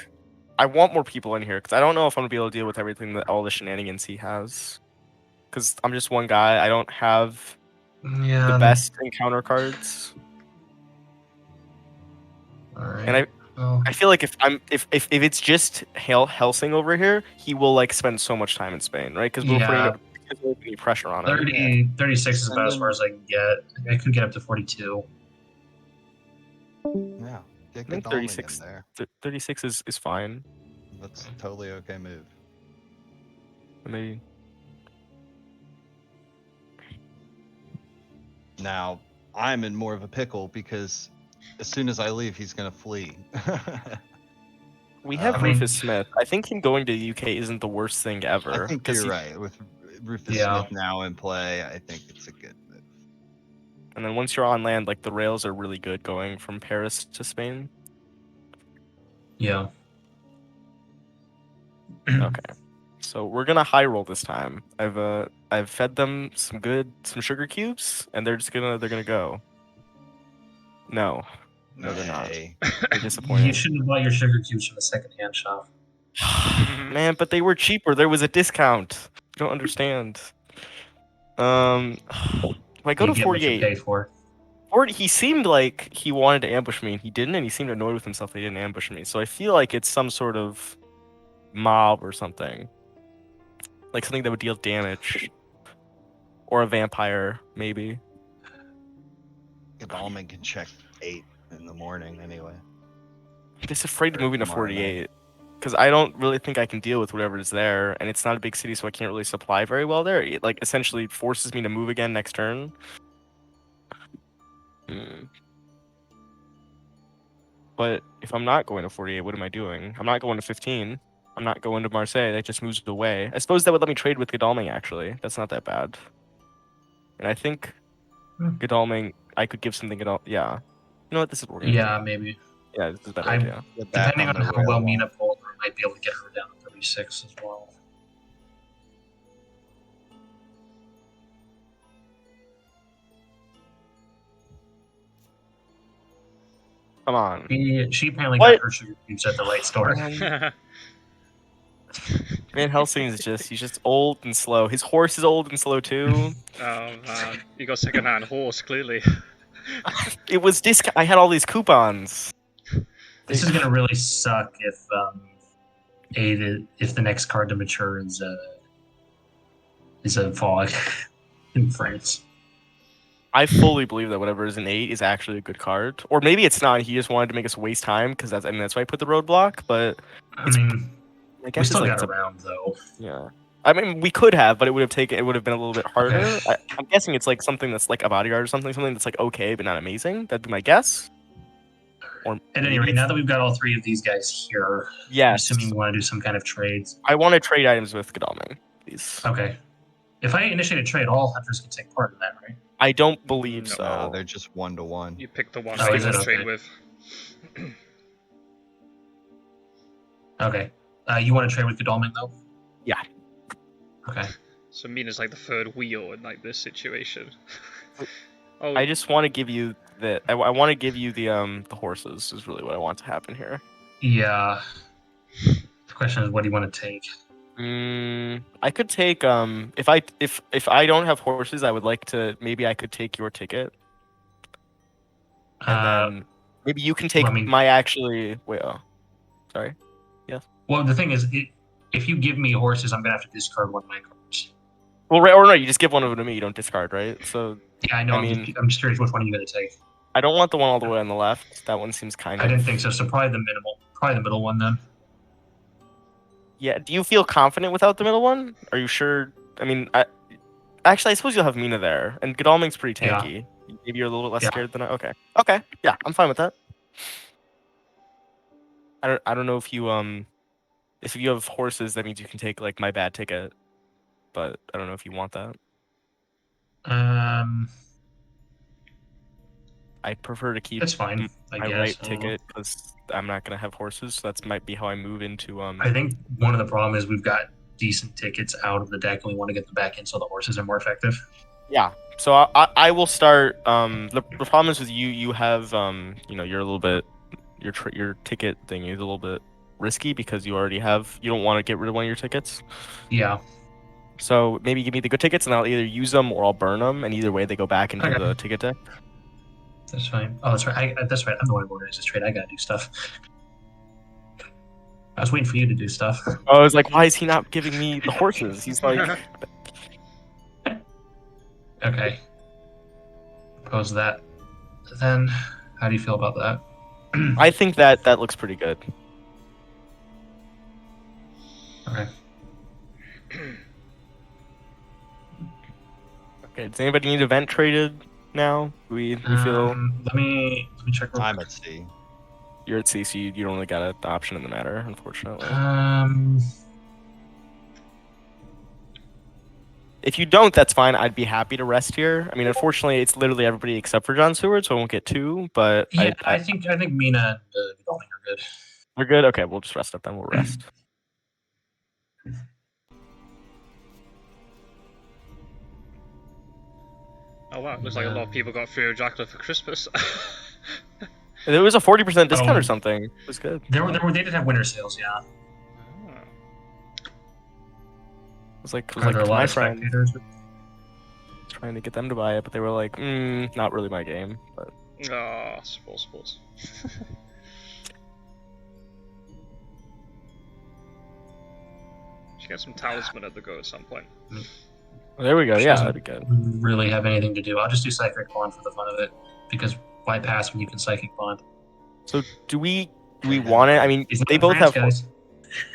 I want more people in here because I don't know if I'm gonna be able to deal with everything that all the shenanigans he has. Because I'm just one guy. I don't have the best encounter cards. All right. And I feel like if it's just Helsing over here, he will like spend so much time in Spain, right? Because we're putting any pressure on him. 36 is about as far as I can get. I could get up to 42. Yeah, I think 36. 36 is fine. That's a totally okay move. Maybe. Now, I'm in more of a pickle because as soon as I leave, he's going to flee. We have Rufus Smith. I think him going to the UK isn't the worst thing ever. I think you're right. With Rufus Smith now in play, I think it's a good move. And then once you're on land, like the rails are really good going from Paris to Spain. Yeah. Okay. So we're gonna high roll this time. I've fed them some sugar cubes, and they're gonna go. No, they're not. They're disappointed. You shouldn't have bought your sugar cubes from the secondhand shop. Man, but they were cheaper. There was a discount. You don't understand. If I go to 48. Pay for. 40, he seemed like he wanted to ambush me, and he didn't, and he seemed annoyed with himself that he didn't ambush me. So I feel like it's some sort of mob or something. Like something that would deal damage. Or a vampire, maybe. Godalming can check 8 in the morning anyway. I'm just afraid to move into 48. Because I don't really think I can deal with whatever is there. And it's not a big city, so I can't really supply very well there. It like essentially forces me to move again next turn. But if I'm not going to 48, what am I doing? I'm not going to 15. I'm not going to Marseille. That just moves it away. I suppose that would let me trade with Godalming, actually. That's not that bad. And I think Godalming, I could give something Yeah. You know what? This is working. Yeah, maybe. Yeah, this is a better idea. Depending on how well Mina pulled, I might be able to get her down to 36 as well. Come on. She apparently got her sugar cubes at the right store. Man, Helsing's he's just old and slow. His horse is old and slow too. Oh man, you got second-hand horse, clearly. It was I had all these coupons. This is gonna really suck if the next card to mature is a fog in France. I fully believe that whatever is an 8 is actually a good card, or maybe it's not. He just wanted to make us waste time because that's why I put the roadblock. But I mean, I guess we still got around though. Yeah, I mean we could have, but it would have been a little bit harder. Okay. I'm guessing it's like something that's like a bodyguard or something that's like okay but not amazing. That'd be my guess. Or at any rate, now that we've got all 3 of these guys here, I'm assuming you want to do some kind of trades. I want to trade items with Godalming, please. Okay. If I initiate a trade, all hunters can take part in that, right? I don't believe so. No, they're just 1-to-1. You pick the one you want to trade with. Okay. You want to trade with Godalming, though? Yeah. Okay. So Mina's like the third wheel in like this situation. I just want to give you that I want to give you the horses is really what I want to happen here. Yeah. The question is, what do you want to take? I could take if I don't have horses, I would like to maybe I could take your ticket, and then maybe you can take well, I mean- my actually wait. Oh, sorry. Well, the thing is, if you give me horses, I'm gonna have to discard one of my cards. Well, right, or no, you just give one of them to me. You don't discard, right? So Yeah, I know. I mean, I'm just curious which one are you gonna take. I don't want the one all the way on the left. That one seems kind of. I didn't think so. So probably the middle one then. Yeah. Do you feel confident without the middle one? Are you sure? I mean, I suppose you'll have Mina there, and Godalming's pretty Yeah. tanky. Maybe you're a little bit less Yeah. scared than I. Okay. Okay. Yeah, I'm fine with that. I don't know if you have horses, that means you can take like my bad ticket, but I don't know if you want that. I prefer to keep That's fine. I my guess. right I don't know. ticket because I'm not gonna have horses. So that might be how I move into I think one of the problems is we've got decent tickets out of the deck, and we want to get them back in so the horses are more effective. Yeah. So I will start. The problem is with you. You have you're a little bit your ticket thing is a little bit risky because you don't want to get rid of one of your tickets. Yeah. So maybe give me the good tickets and I'll either use them or I'll burn them, and either way they go back into Okay. the ticket deck. That's fine. Oh, that's right. That's right. I'm the one who organizes this trade. I gotta do stuff. I was waiting for you to do stuff. I was like, why is he not giving me the horses? He's like, Okay. Propose that. Then, how do you feel about that? I think that looks pretty good. Okay. Okay. Does anybody need event traded now? We feel Let me check. Real I'm quick. at C. you're at CC. You don't really got an option in the matter, unfortunately. If you don't, that's fine. I'd be happy to rest here. I mean, unfortunately, it's literally everybody except for Scots-word, so I won't get two. But Yeah, I think Mina and Godalming are good. we're good. Okay, we'll just rest up then. We'll rest. Oh wow, looks like a lot of people got Fear of Dracula for Christmas. There was a 40% discount Oh. or something. It was good. They did have winter sales, yeah. It was like Are there a lot my of friend spectators? trying to get them to buy it, but they were like, not really my game. But Ah, sports. Should get some talisman at the go at some point. there we go. Which Yeah, doesn't that'd be good. Really have anything to do. I'll just do Psychic Bond for the fun of it. Because why pass when you can Psychic Bond? So do we want it? I mean, It's not they both France, have guys.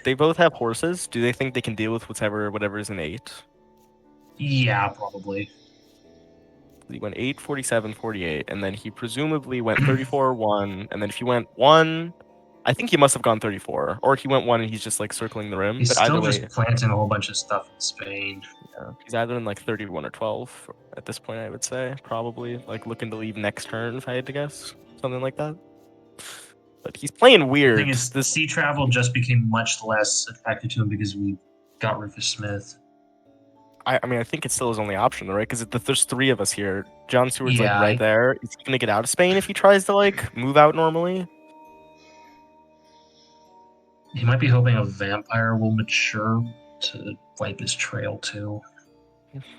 they both have horses. Do they think they can deal with whatever is an 8? Yeah, probably. He went 8, 47, 48, and then he presumably went 34, 1, and then if he went 1, I think he must have gone 34, or he went 1 and he's just like circling the rim. He's but either still way, just planting a whole bunch of stuff in Spain. yeah, he's either in like 31 or 12 at this point. I would say probably like looking to leave next turn if I had to guess, something like that. But he's playing The weird. thing is, the sea travel just became much less attractive to him because we got Rufus Smith. I mean, I think it still his only option, right? Because there's 3 of us here. Scots-word's Yeah, like right there. Is he gonna get out of Spain if he tries to like move out normally? He might be hoping a vampire will mature to wipe his trail too.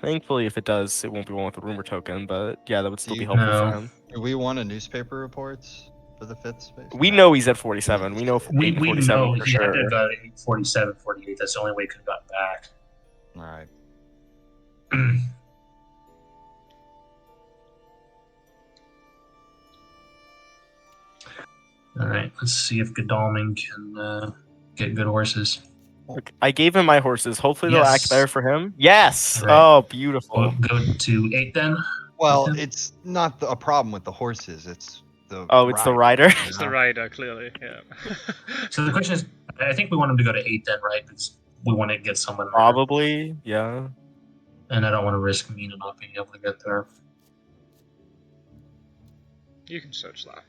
Thankfully, if it does, it won't be one with a rumor token. But yeah, that would still be You- helpful No. for him. Do we want a newspaper reports for the 5th space? We know he's at 47. We know We 8 and 47 know for he had to sure. have got 47, 48. That's the only way he could have gotten back. All right. All right, let's see if Godalming can get good horses. Look, I gave him my horses. Hopefully, they'll Yes. act better for him. Yes. All right. Oh, beautiful. We'll go to 8 then. Well, Okay. it's not a problem with the horses. It's the Oh, it's the ride, rider. you It's know? the rider, clearly, yeah. So the question is, I think we want him to go to 8 then, right? Because we want to get someone there. Probably. Yeah. And I don't want to risk Mina not being able to get there. You can search that.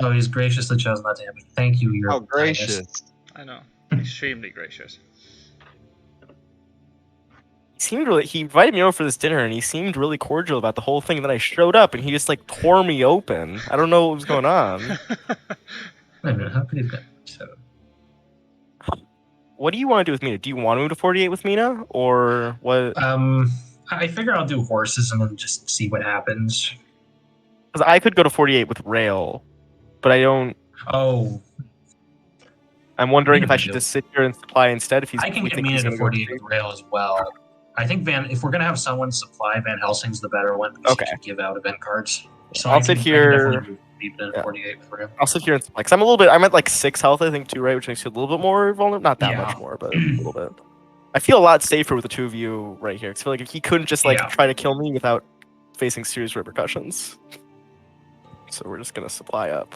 Oh, he's graciously chosen not to have me. Thank you, your How gracious. I know. Extremely gracious. he invited me over for this dinner, and he seemed really cordial about the whole thing. And then I showed up, and he just like tore me open. I don't know what was going on. Wait a minute, how could he have got 7? What do you want to do with Mina? Do you want to move to 48 with Mina, or what? I figure I'll do horses and then just see what happens. Because I could go to 48 with Rail, but I don't. Oh, I'm wondering Mina if I might should do. just sit here and supply instead. If he's, I can we get think Mina he's to gonna go 48 straight. with rail as well. I think if we're gonna have someone supply, Van Helsing's the better one because Okay. he can give out event cards. So I'll sit I here- can definitely leave it in yeah. 48 for him. I'll sit here and supply. Because I'm a little bit. I'm at like 6 health, I think, too, right? Which makes you a little bit more vulnerable. Not that Yeah. much more, but a little bit. I feel a lot safer with the two of you right here. 'Cause I feel like if he couldn't just like Yeah. try to kill me without facing serious repercussions. So we're just gonna supply up.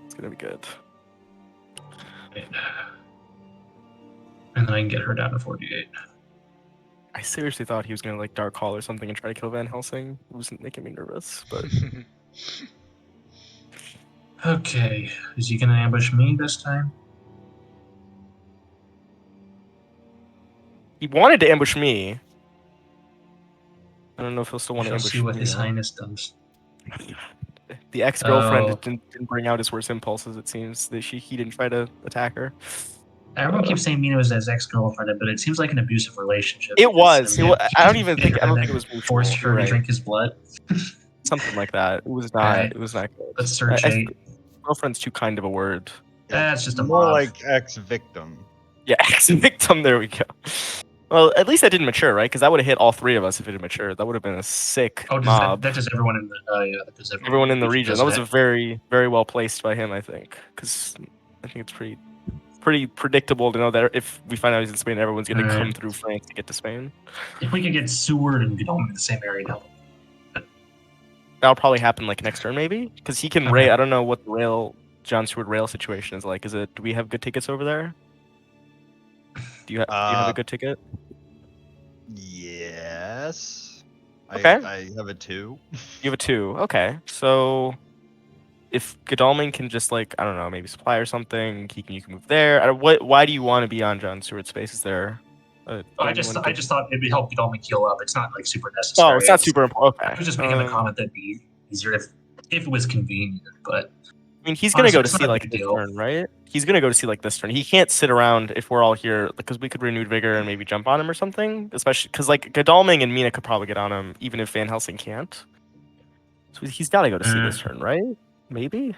It's gonna be good. And then I can get her down to 48. I seriously thought he was gonna like Dark Hall or something and try to kill Van Helsing. It was making me nervous, but Okay, is he gonna ambush me this time? he wanted to ambush me. I don't know if he'll still want to We'll ambush see what me. His Highness does. The ex-girlfriend Oh. didn't bring out his worst impulses. It seems that he didn't try to attack her. Everyone keeps saying Mina was his ex-girlfriend, but it seems like an abusive relationship. It was. because, I don't even think. I don't that think it was mutual. forced her You're to right. drink his blood. Something like that. It was not. Alright. It was not good. Let's search 8. Girlfriend's too kind of a word. That's just a More mod. like ex-victim. Yeah, ex-victim. There we go. Well, at least that didn't mature, right? Because that would have hit all 3 of us if it had matured. That would have been a sick Oh, mob. that does everyone in the yeah, that does Everyone in the region. That was a doesn't very, very well placed by him, I think. Because I think it's pretty predictable to know that if we find out he's in Spain, everyone's going to Alright. come through France to get to Spain. it? If we could get Seward and Godalming in the same area now. That'll probably happen like next turn, maybe. Because he can Okay. rail. I don't know what the John Stewart rail situation is like. Do we have good tickets over there? Do you have a good ticket? Yes. Okay. I have a 2. You have a 2. Okay. So if Godalming can just like, I don't know, maybe supply or something, you can move there. Why do you want to be on John Stewart's space? Is there I just thought it'd help Godalming heal up. It's not like super necessary. Oh, it's not super important. Okay. I was just making the comment that'd be easier if it was convenient, but I mean, he's gonna go to Honestly, it's see not a like big this deal. turn, right? He's gonna go to see like this turn. He can't sit around if we're all here because we could renewed vigor and maybe jump on him or something. Especially because like Godalming and Mina could probably get on him even if Van Helsing can't. So he's got to go to see this turn, right? Maybe.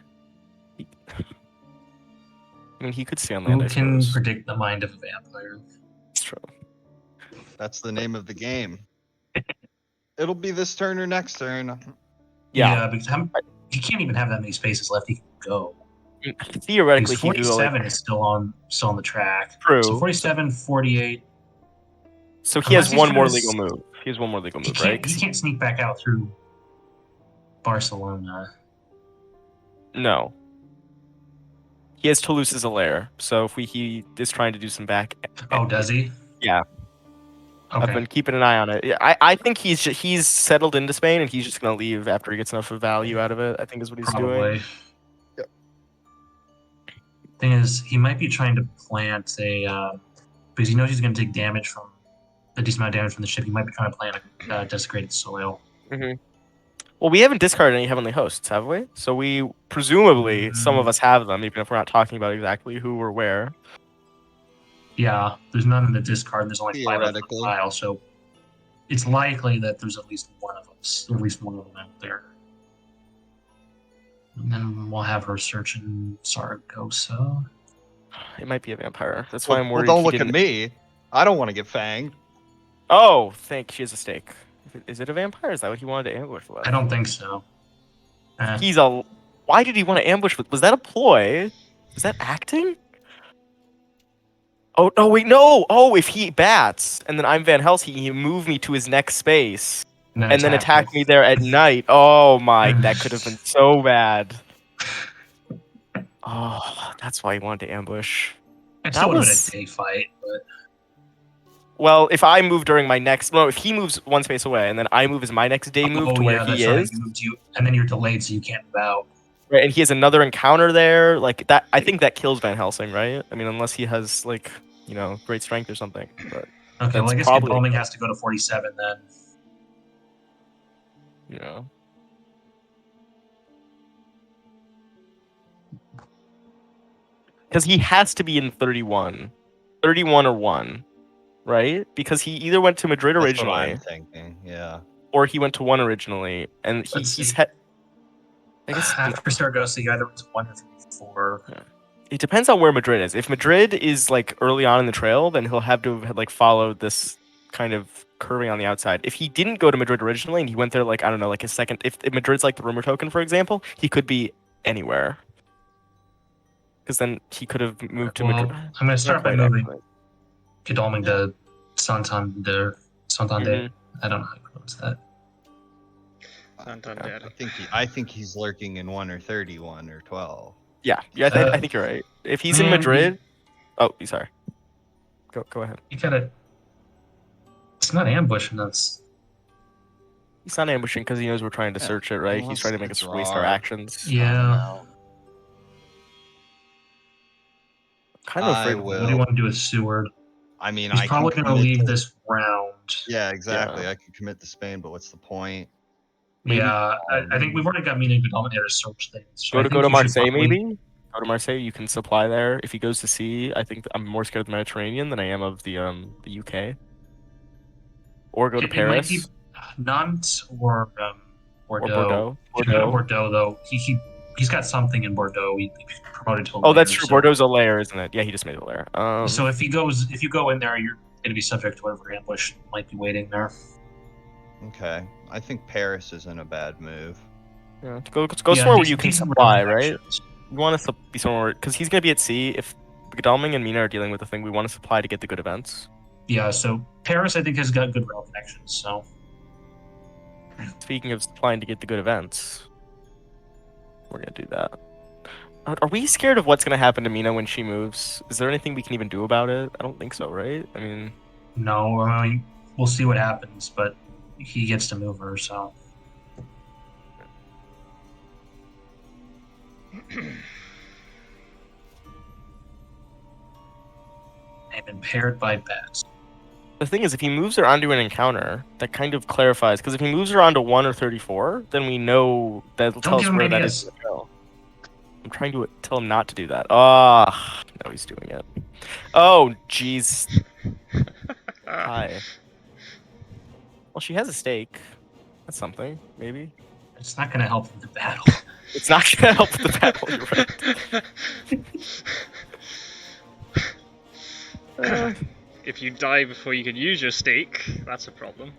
I mean, he could stay on land. who I can suppose. predict the mind of a vampire? It's true. That's the name of the game. It'll be this turn or next turn. Yeah. because he can't even have that many spaces left. He can go. Theoretically, Because he could go 47 like is still on the track. true. So 47, 48. So he has Unless he's one more gonna legal move. He has one more legal move, right? 'Cause He can't sneak back out through Barcelona. No. He has Toulouse as a lair, so if he is trying to do some back. Oh, does he? Yeah. Okay. I've been keeping an eye on it. I think he's settled into Spain and he's just gonna leave after he gets enough of value out of it. I think is what he's doing. Probably. Yep. Thing is, he might be trying to plant because he knows he's going to take damage from a decent amount of damage from the ship. He might be trying to plant a desecrated soil. Mm-hmm. Well, we haven't discarded any heavenly hosts, have we? So we presumably some of us have them, even if we're not talking about exactly who or where. Yeah, there's none in the discard. There's only 5 of them in the Theoretically. pile, so it's likely that there's at least one of us, at least one of them out there. And then we'll have her searching Saragossa. It might be a vampire. That's why I'm Well, worried. don't he look at didn't- me. I don't want to get fanged. Oh, she has a stake. Is it a vampire? Is that what he wanted to ambush with? I don't think so. Why did he want to ambush with? Was that a ploy? Was that acting? Oh no! Wait, no! Oh, if he bats and then I'm Van Helsing, he move me to his next space and then attack me there at night. Oh my! That could have been so bad. Oh, that's why he wanted to ambush. It still would have was- been a day fight, but Well, if I move during my next, no, if he moves one space away and then I move as my next day move to where he that's right. is, He moved you, and then you're delayed, so you can't move out. right, and he has another encounter there, like that. I think that kills Van Helsing, right? I mean, unless he has like great strength or something. But Okay, well, That's I guess probably- embalming has to go to 47 then. Yeah. Because he has to be in 31. 31 or 1, right? Because he either went to Madrid That's what originally, I'm thinking. Yeah. or he went to 1 originally, and Let's he's see. I guess After Saragossa, you either went to 1 or 4. it depends on where Madrid is. If Madrid is like early on in the trail, then he'll have to have like followed this kind of curving on the outside. If he didn't go to Madrid originally and he went there like I don't know, like his second, if Madrid's like the rumor token, for example, he could be anywhere. Because then he could have moved to Well, Madrid. I'm going to start by quite, moving actually. Godalming to Santander. Santander. Mhm. I don't know how to pronounce that. Santander. I think he's lurking in 1 or 31 or 12. Yeah, I think you're right. If he's in man, Madrid, sorry. Go ahead. You gotta. It's not ambushing us. He's not ambushing because he knows we're trying to Yeah, search it, right? he He's wants trying to to make us draw waste our our- actions. Yeah. Kind of I afraid. will. What do you want to do with Seward? I mean, He's I probably can going to commit leave this round. Yeah, exactly. Yeah. I can commit to Spain, but what's the point? Maybe- Yeah, I think we've already got Mina and Godalming there to search things. So I Go think to you should Marseille, probably- maybe. Go to Marseille. You can supply there. If he goes to sea, I think I'm more scared of the Mediterranean than I am of the UK. Or go to It might Paris be Nantes or Bordeaux. or Bordeaux. Should go to Bordeaux though. He's got something in Bordeaux. He promoted to a Oh, that's layer, true. so- Bordeaux's a layer, isn't it? Yeah, he just made a layer. So if you go in there, you're going to be subject to whatever ambush might be waiting there. Okay. I think Paris isn't a bad move. yeah, go Yeah, somewhere where decent- you can decent supply, amount of right? actions. We want to be somewhere because he's gonna be at sea. If Godalming and Mina are dealing with the thing, we want to supply to get the good events. Yeah, so Paris I think has got good rail connections. So Speaking of supplying to get the good events, we're gonna do that. Are we scared of what's gonna happen to Mina when she moves? Is there anything we can even do about it? I don't think so, right? I mean, no, I mean we'll see what happens, but he gets to move her. So I'm impaired by bats. the thing is, if he moves her onto an encounter, that kind of clarifies. Because if he moves her onto 1 or 34, then we know that'll tell us give him where that ideas. is in the trail. I'm trying to tell him not to do that. Ah, no, he's doing it. Oh, jeez. Hi. Well, she has a stake. That's something, maybe. It's not going to help in the battle. It's not gonna help with the battle. You're right. If you die before you can use your stake, that's a problem.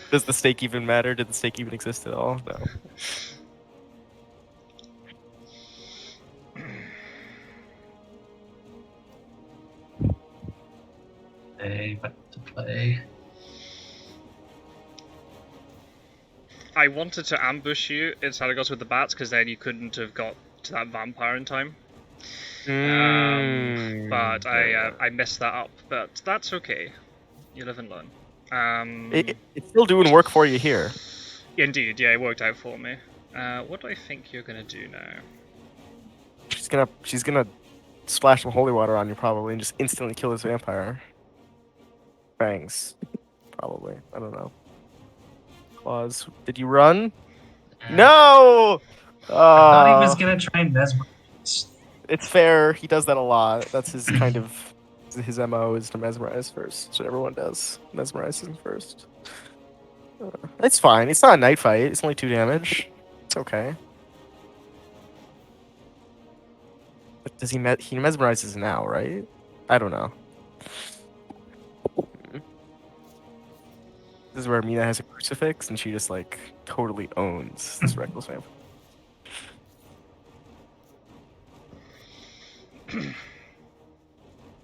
Does the stake even matter? Did the stake even exist at all? No. What to play? I wanted to ambush you in Saragossa with the bats, because then you couldn't have got to that vampire in time. But I messed that up. But that's okay. You live and learn. It's still doing work for you here. Indeed, yeah, it worked out for me. What do I think you're gonna do now? She's gonna splash some holy water on you probably and just instantly kill this vampire. Bangs. Probably. I don't know. Claws. Did you run? No! I thought he was going to try and mesmerize. It's fair. He does that a lot. That's his kind of his MO is to mesmerize first. That's what everyone does. Mesmerizes first. It's fine. It's not a night fight. It's only 2 damage. It's okay. But does he mesmerizes now, right? I don't know. This is where Mina has a crucifix and she just like totally owns this reckless vampire.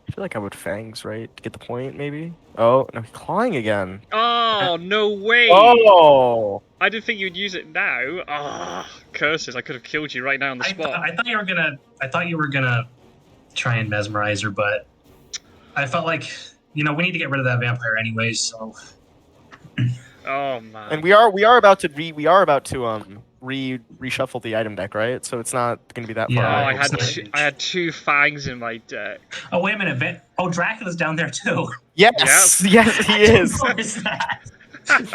I feel like I would fangs, right? To get the point, maybe? Oh, no, he's clawing again. Oh, no way! Oh! I didn't think you'd use it now. Ah, curses! I could have killed you right now on the spot. I thought you were gonna try and mesmerize her, but I felt like we need to get rid of that vampire anyways. So Oh man! And we are about to reshuffle the item deck, right? So it's not going to be that Yeah, Oh, far I away. had it's- I had 2 fangs in my deck. Oh, wait a minute. Oh, Dracula's down there too. Yes, yes, he is. What is that? This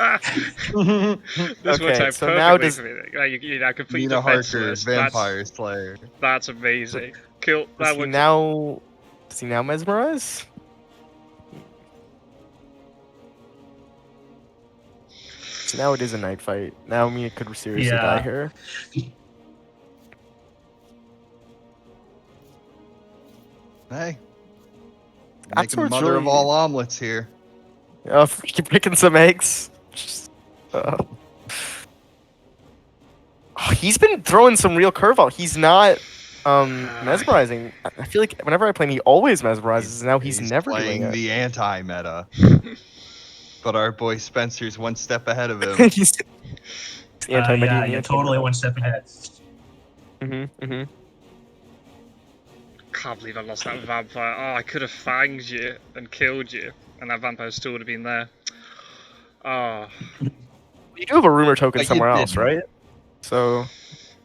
works Okay, out so now perfectly does for me. You're now completely Mina Harker, defenseless. Vampire Slayer. That's amazing. Cool. does That he works. now does he now mesmerize? So now it is a night fight. Now Mina could seriously die Yeah. here. Hey. That's Making where it's mother of really- all omelets here. Keep picking some eggs. He's been throwing some real curveball. He's not mesmerizing. I feel like whenever I play him, he always mesmerizes. And now he's never playing doing it. the anti-meta. But our boy Spencer's one step ahead of him. He's Yeah, you're totally one step ahead. Mm-hmm. Can't believe I lost that vampire. Oh, I could have fanged you and killed you, and that vampire still would have been there. Oh. You do have a rumor token But you somewhere else, didn't. right? So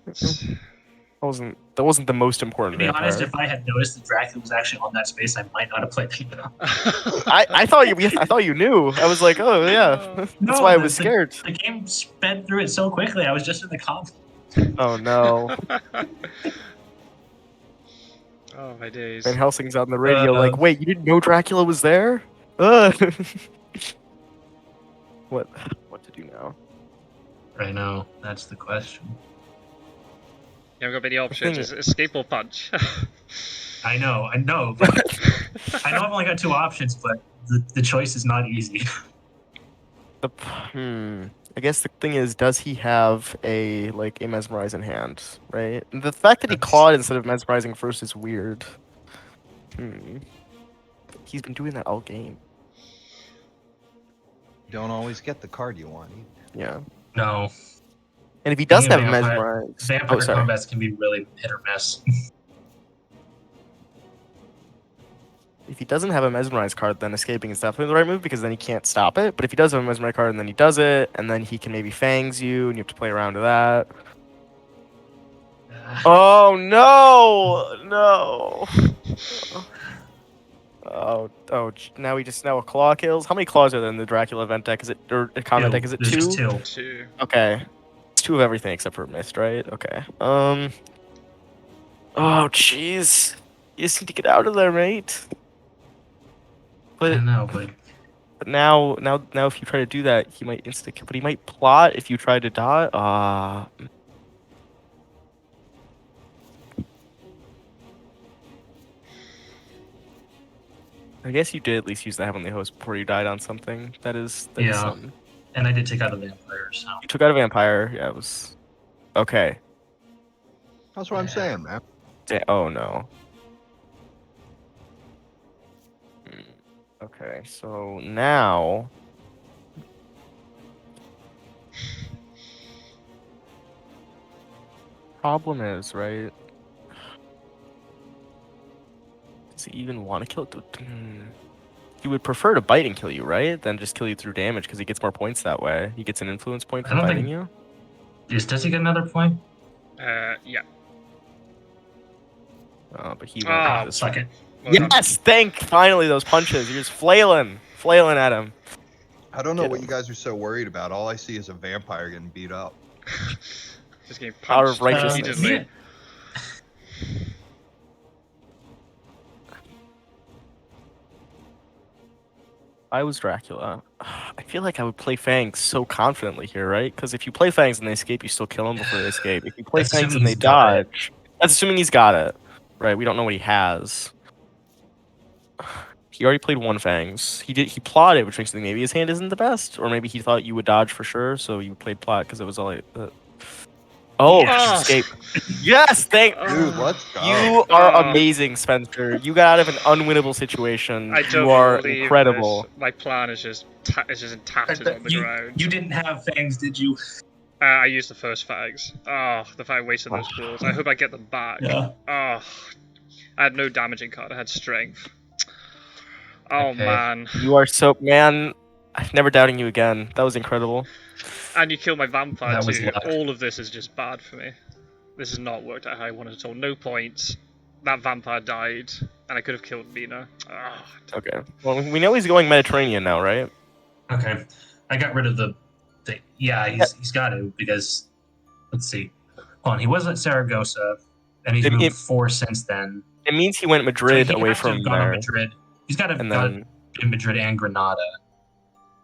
that wasn't the most To important. be honest, vampire. if I had noticed that Dracula was actually on that space, I might not have played that. I thought you knew. I was like, oh yeah, that's No, why I the- was scared. The game sped through it so quickly. I was just in the comp. Oh no, Oh my days. Van Helsing's on the radio. Uh, Like, wait, you didn't know Dracula was there? What to do now? I know. That's the question. You haven't got many options. thing It's escape or punch. I know. But I know I've only got 2 options, but the choice is not easy. I guess the thing is, does he have a mesmerize in hand, right? The fact that he That's- clawed instead of mesmerizing first is weird. He's been doing that all game. You don't always get the card you want. Yeah. No. And if he doesn't have a Vampire- mesmerize, Vampire oh sorry. combats can be really hit or miss. If he doesn't have a mesmerize card, then escaping is definitely the right move because then he can't stop it. But if he does have a mesmerize card and then he does it, and then he can maybe fangs you, and you have to play around to that. Oh no! Now a claw kills. How many claws are there in the Dracula event deck? Is it or a combat deck? Is it There's 2? just 2. 2. Okay, it's 2 of everything except for mist, right? Okay. Oh jeez, you just need to get out of there, mate. I But know, but now, if you try to do that, he might but he might plot if you try to dodge. I guess you did at least use the Heavenly Host before you died on something. That is Yeah. something. and I did take out a vampire, so You took out a vampire. Yeah, it was okay. That's what I'm saying, man. Oh no. Okay, so now. Problem is, right? Does he even want to kill it? He would prefer to bite and kill you, right? Than just kill you through damage because he gets more points that way. He gets an influence point I for don't biting think- you. does he get another point? Yeah. But he Ah, went Suck it. Well, Yes, finally those punches. You're just flailing at him. I don't know Get what him. you guys are so worried about. All I see is a vampire getting beat up. Just getting Power of punched righteousness. repeatedly. I was Dracula. I feel like I would play Fangs so confidently here, right? Because if you play Fangs and they escape, you still kill them before they escape. If you play That's Fangs assuming and they he's got it. dodge, that's assuming he's got it, right? We don't know what he has. He already played 1 Fangs. He plotted, which makes me think maybe his hand isn't the best, or maybe he thought you would dodge for sure, so you played plot because it was all. Oh, Yes. escape! Yes, thank. Dude, let's go. You are amazing, Spencer. You got out of an unwinnable situation. I don't You are believe incredible. this. My plan is just tattered on the ground. You didn't have fangs, did you? I used the first fags. Oh, the fact I wasted those balls. I hope I get them back. Yeah. Oh, I had no damaging card. I had strength. Oh Okay. man. You are so man. I'm never doubting you again. That was incredible. And you kill my vampire That was too. luck. All of this is just bad for me. This has not worked out how I wanted at all. No points. That vampire died, and I could have killed Mina. Ah, Okay. Well, we know he's going Mediterranean now, right? Okay, I got rid of the thing. Yeah, he's got to because let's see. Hold on, he was at Saragossa, and he's moved 4 since then. It means he went So Madrid he away has to have from gone to there. Madrid. He's got to And have then, in Madrid and Granada.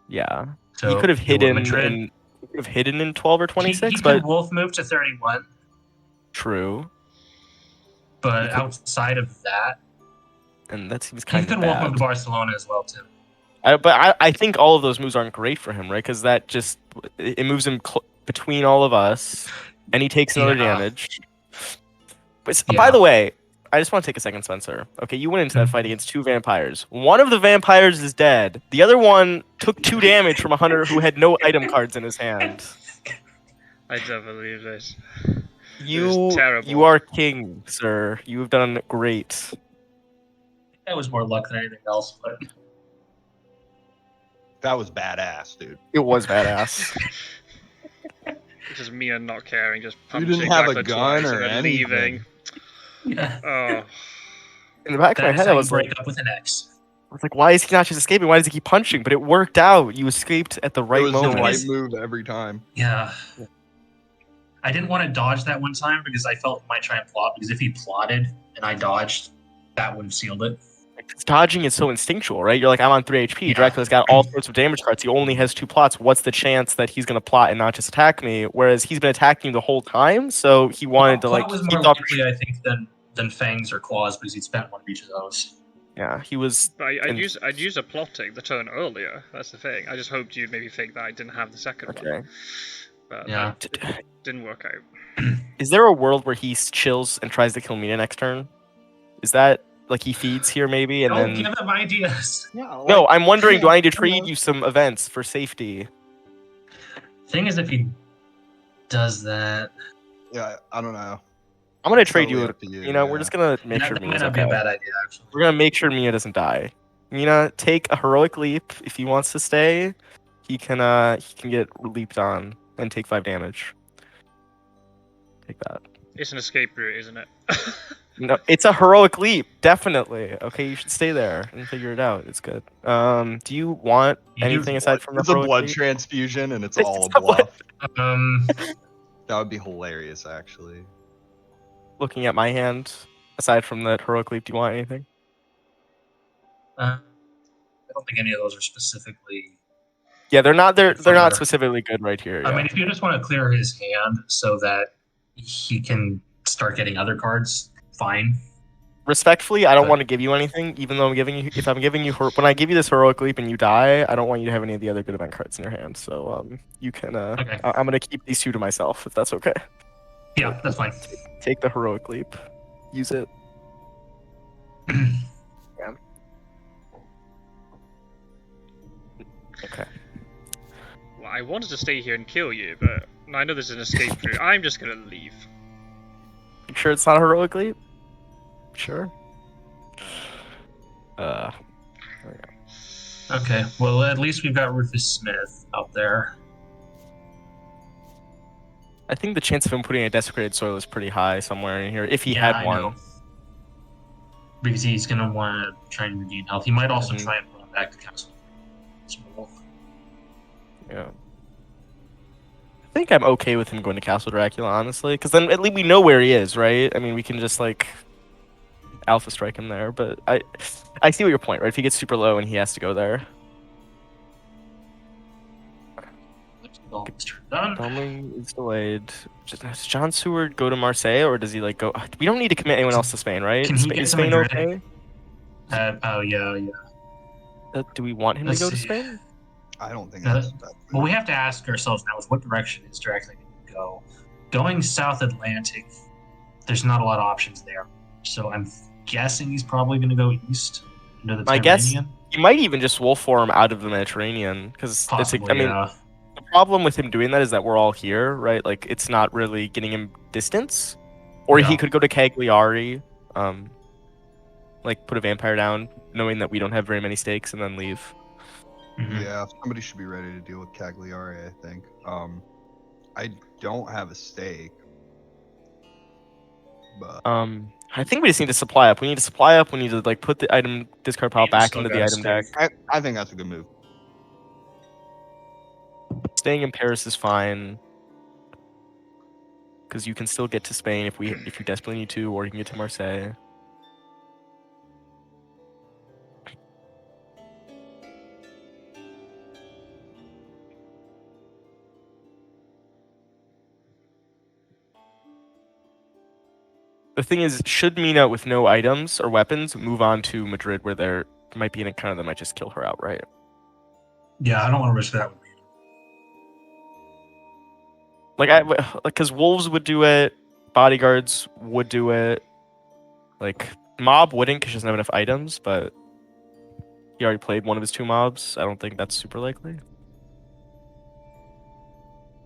yeah. So He could have yeah, well, hidden Madrid. in 12 or 26, He but could wolf move to 31, true. but He could- outside of that, And that seems he kind could of wolf move bad. to Barcelona as well too. I think all of those moves aren't great for him, right? Because that just it moves him between all of us, and he takes another Yeah. damage. But Yeah. by the way, I just want to take a second, Spencer. Okay, you went into that fight against 2 vampires. One of the vampires is dead. The other one took 2 damage from a hunter who had no item cards in his hand. I don't believe this. You terrible. are king, sir. You have done great. That was more luck than anything else, but That was badass, dude. It was badass. Just Mina not caring, just You punching didn't have a Dracula gun twice or and then anything. leaving. yeah, Oh, In the back of my that is head, how I you was break like, up with an ex. why is he not just escaping? Why does he keep punching? But it worked out. You escaped at the It right was moment. the right Is- move every time. Yeah. I didn't want to dodge that one time because I felt he might try and plot. Because if he plotted and I dodged, that would have sealed it. Dodging is so instinctual, right? You're like, I'm on 3 HP. Yeah. Dracula's got all sorts of damage cards. He only has 2 plots. What's the chance that he's going to plot and not just attack me? Whereas he's been attacking the whole time, so he wanted to Plot was he more thought, likely, I think, than fangs or claws because he'd spent one of each of those. yeah, he was. but And- I'd use a plotting the turn earlier. That's the thing. I just hoped you'd maybe think that I didn't have the second one. Okay. But Yeah. that didn't work out. Is there a world where he chills and tries to kill Mina next turn? Is that like he feeds here maybe and Don't then? give him ideas. Yeah. No, I'm wondering. Do I need to yeah. trade you some events for safety? Thing is, if he does that, Yeah, I don't know. I'm gonna trade Totally you. up to you, You know, we're yeah. just gonna make that sure might Mina's not be okay. a bad idea, actually. We're gonna make sure Mina doesn't die. Mina, take a heroic leap if he wants to stay. He can get leaped on and take 5 damage. Take that. It's an escape route, isn't it? No, it's a heroic leap, definitely. Okay, you should stay there and figure it out. It's good. Do you want You do anything aside from the It's a heroic blood leap? transfusion and it's It's all a a blood- bluff. That would be hilarious, actually. Looking at my hand, aside from that heroic leap, do you want anything? I don't think any of those are specifically. Yeah, they're not. They're Fire. not specifically good right here. I yeah. mean, if you just want to clear his hand so that he can start getting other cards, fine. Respectfully, I don't But- want to give you anything, even though I'm giving you. If I'm giving you, when I give you this heroic leap and you die, I don't want you to have any of the other good event cards in your hand. So, you can. Okay. I'm gonna keep these 2 to myself, if that's okay. Yeah, that's fine. Take the heroic leap, use it. Okay. Well, I wanted to stay here and kill you, but I know there's an escape route. I'm just gonna leave. You sure it's not a heroic leap? Sure. Okay, well, at least we've got Rufus Smith out there. I think the chance of him putting a desecrated soil is pretty high somewhere in here, if he Yeah, had I one. know. Because he's going to want to try and regain health. He might also Mhm. try and run back to Castle. as well. Yeah. I think I'm okay with him going to Castle Dracula, honestly, because then at least we know where he is, right? I mean, we can just like alpha strike him there. But I see what your point, right? If he gets super low and he has to go there, Done. Donnelly is delayed. Does John Seward go to Marseille, or does he like go? We don't need to commit anyone else to Spain, right? Can he Spain, get is to Spain Madrid? okay? Oh, yeah. Do we want him Let's to go to see. Spain? I don't think No, that's. What we have to ask ourselves now is what direction is Dracula going to go? Going South Atlantic, there's not a lot of options there. So I'm guessing he's probably going to go east into the My guess- Mediterranean. He might even just wolf form out of the Mediterranean, because Possibly, I mean, yeah. the problem with him doing that is that we're all here, right? Like, it's not really getting him distance. Or he No. could go to Cagliari, like put a vampire down, knowing that we don't have very many stakes, and then leave. Mhm. Yeah, somebody should be ready to deal with Cagliari, I think. I don't have a stake. But I think we just need to supply up. We need to supply up. We need to like put the item discard pile Mina back still into got the a item deck. I think that's a good move. Staying in Paris is fine. Because you can still get to Spain if you desperately need to, or you can get to Marseille. The thing is, should Mina with no items or weapons move on to Madrid, where there might be an encounter that might just kill her outright? Yeah, I don't want to risk that with Mina. Because wolves would do it, bodyguards would do it. Like mob wouldn't because she doesn't have enough items, but he already played one of his 2 mobs. I don't think that's super likely.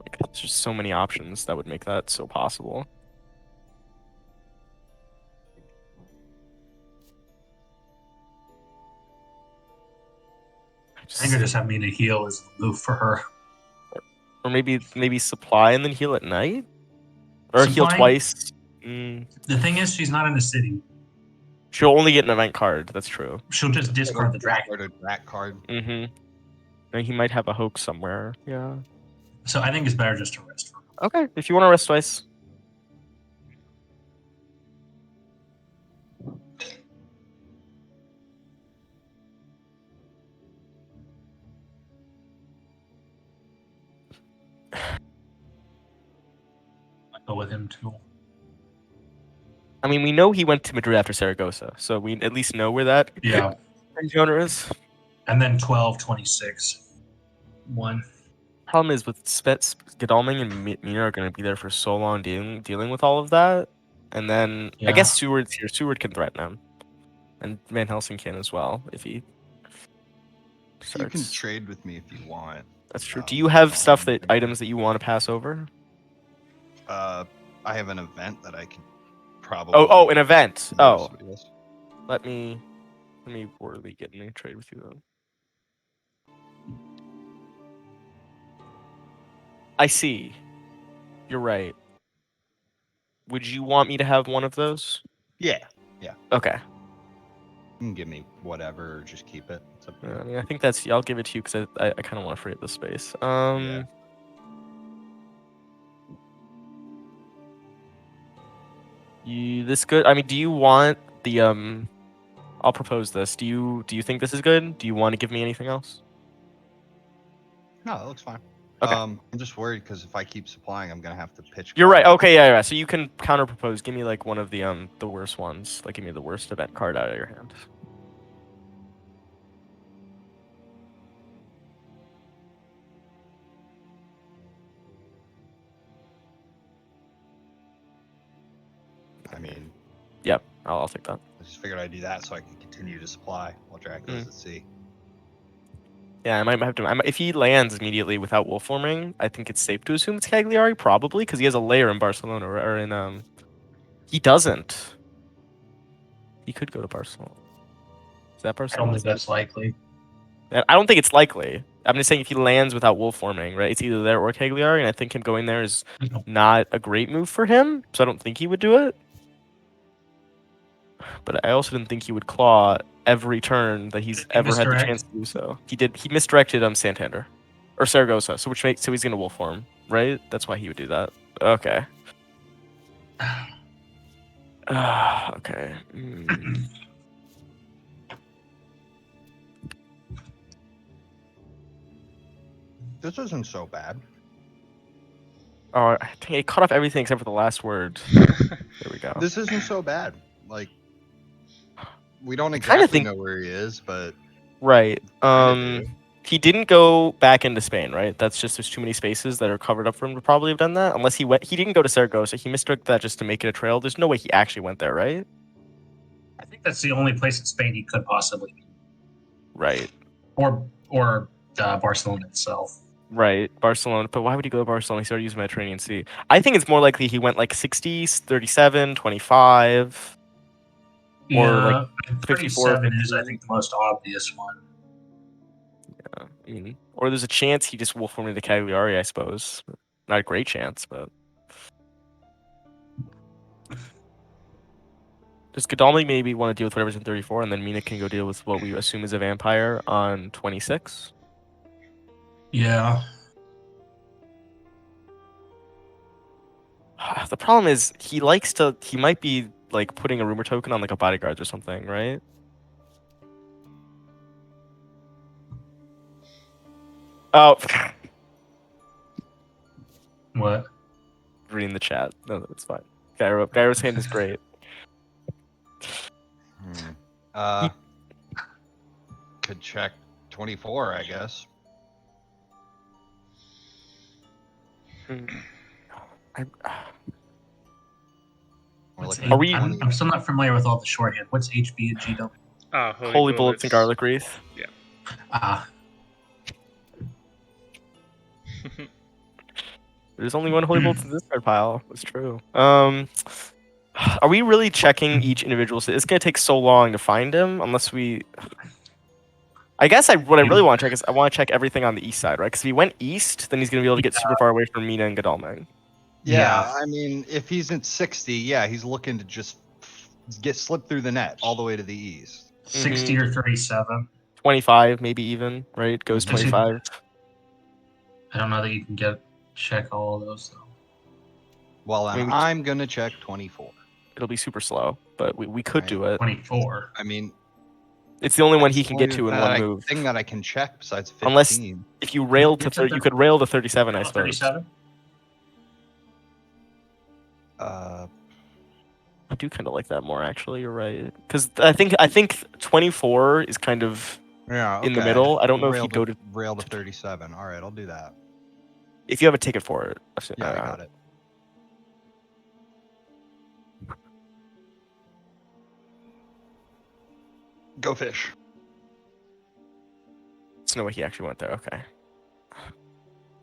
Like, there's just so many options that would make that so possible. I think I just have Mina heal as the move for her. Or maybe supply and then heal at night, or heal Supply? twice. The thing is, she's not in the city. She'll only get an event card. That's true. She'll just discard the Dracula. Or the Drac card. And he might have a hoax somewhere. Yeah. So I think it's better just to rest her. Okay, if you want to rest twice. I'll go with him too. I mean, we know he went to Madrid after Saragossa, so we at least know where that Yeah. genre is. And then 12, 26. 1. Problem is with Godalming and Mina are going to be there for so long dealing with all of that, and then I Yeah. guess Seward's here. Seward can threaten him, and Van Helsing can as well if he starts. You can trade with me if you want. That's true. Do you have items that you want to pass over? I have an event that I can probably. Oh, an event. Oh, Yes. let me worthily get in a trade with you then. I see. You're right. Would you want me to have one of those? Yeah. Okay. You can give me whatever, or just keep it. It's up to you. I mean, I think I'll give it to you because I kind of want to free up the space. Yeah. This good? I mean, do you want the I'll propose this. Do you think this is good? Do you want to give me anything else? No, that looks fine. Okay. I'm just worried because if I keep supplying, I'm gonna have to pitch. You're right. cards. Okay, yeah. So you can counter propose. Give me like one of the worst ones. Like give me the worst event card out of your hand. I mean, Yep, I'll take that. I just figured I'd do that so I can continue to supply while Dracula's at sea. Yeah, I might have to. If he lands immediately without wolf forming, I think it's safe to assume it's Cagliari, probably, because he has a layer in Barcelona or in He doesn't. He could go to Barcelona. Is that I Barcelona? don't think that's likely. I don't think it's likely. I'm just saying if he lands without wolf forming, right? It's either there or Cagliari, and I think him going there is not a great move for him. So I don't think he would do it. But I also didn't think he would claw every turn that he's ever had the chance to do so. He did. He misdirected Santander or Saragossa, so he's gonna wolf form, right? That's why he would do that. Okay. Okay. This isn't so bad. Oh, I think he cut off everything except for the last word. There we go. This isn't so bad. Like, we don't I kinda exactly think- know where he is, but Right. kinda do. He didn't go back into Spain, right? That's just there's too many spaces that are covered up for him to probably have done that. Unless he didn't go to Saragossa. He mistook that just to make it a trail. There's no way he actually went there, right? I think that's the only place in Spain he could possibly be. Right. Or Barcelona itself. Right. Barcelona. But why would he go to Barcelona? He started using Mediterranean Sea. I think it's more likely he went like 60, 37, 25. Or, Yeah, like, 37 is, I 50. think, the most obvious one. Yeah. I mean, or there's a chance he just wolf formed into Cagliari, I suppose. Not a great chance, but. Does Godalming maybe want to deal with whatever's in 34, and then Mina can go deal with what we assume is a vampire on 26? Yeah. The problem is he might be like putting a rumor token on like a bodyguard or something, right? Oh, What? reading the chat. No, that's fine. Gyro's hand is great. Could check 24, I guess. Are we- I'm still not familiar with all the shorthand. What's HB and GW? Holy bullets and garlic wreath. Ah, There's only one holy bolt in this card pile. That's true. Are we really checking each individual? It's gonna take so long to find him unless we. I guess what I really want to check is I want to check everything on the east side, right? Because if he went east, then he's gonna be able to get super far away from Mina and Godalming. Yeah, I mean, if he's at 60, yeah, he's looking to just slip through the net all the way to the east. 60 or 37. 25, maybe even, right? Goes 25. I don't know that you can check all of those though. Well, I'm gonna check 24. It'll be super slow, but we could do it. 24. I mean, it's the only one he can get to in one the move. thing that I can check besides 15. Unless if you rail to 30, you could rail to 37, I suppose. 37? I do kind of like that more, actually. You're right, because I think 24 is kind of in the middle. I don't know if you go to rail to 37. All right, I'll do that. If you have a ticket for it. Yeah, I got it. Go fish. There's no way he actually went there. Okay.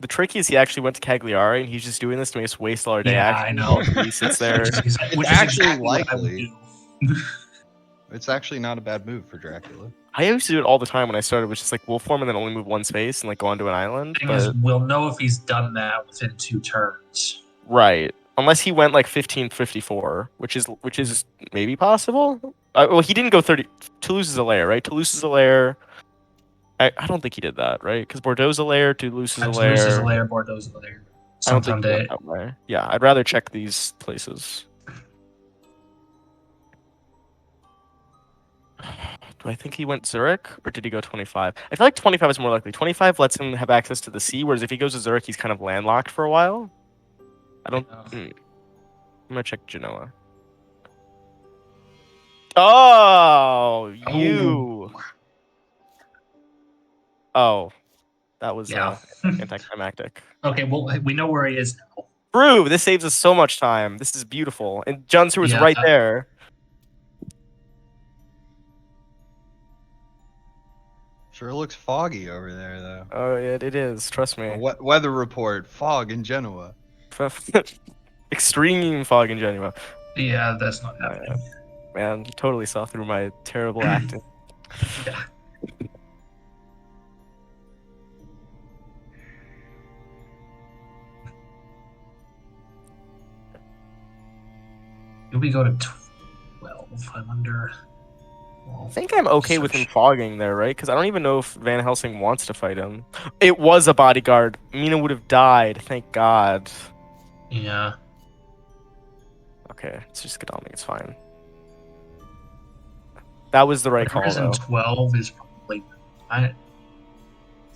The trick is he actually went to Cagliari, and he's just doing this to make us waste all our day. Yeah, action. I know. He sits there. It's actually likely. It's actually not a bad move for Dracula. I used to do it all the time when I started, which is like wolf form and then only move one space and like go onto an island. Thing is, we'll know if he's done that within 2 turns. Right. Unless he went like 15-54, which is maybe possible. Well, he didn't go 30. Toulouse is a lair, right? Toulouse is a lair. I don't think he did that, right? Because Bordeaux's a lair, Toulouse is a lair. Toulouse is a lair, Bordeaux is a lair. I don't think he went that way. Yeah, I'd rather check these places. Do I think he went Zurich, or did he go 25? I feel like 25 is more likely. 25 lets him have access to the sea, whereas if he goes to Zurich, he's kind of landlocked for a while. I don't... I'm gonna check Genoa. Oh, you... Oh, that was anticlimactic. Okay, well, we know where he is now. True, this saves us so much time. This is beautiful. And John Stewart's right there. Sure looks foggy over there, though. Oh, yeah, it is. Trust me. Weather report, fog in Genoa. Extreme fog in Genoa. Yeah, that's not happening. Man, you totally saw through my terrible acting. Yeah. Did we go to 12? I wonder. I think I'm okay with him fogging there, right? Because I don't even know if Van Helsing wants to fight him. It was a bodyguard. Mina would have died. Thank God. Yeah. Okay, it's just Godalming. It's fine. That was the right call, though. 12 is probably... I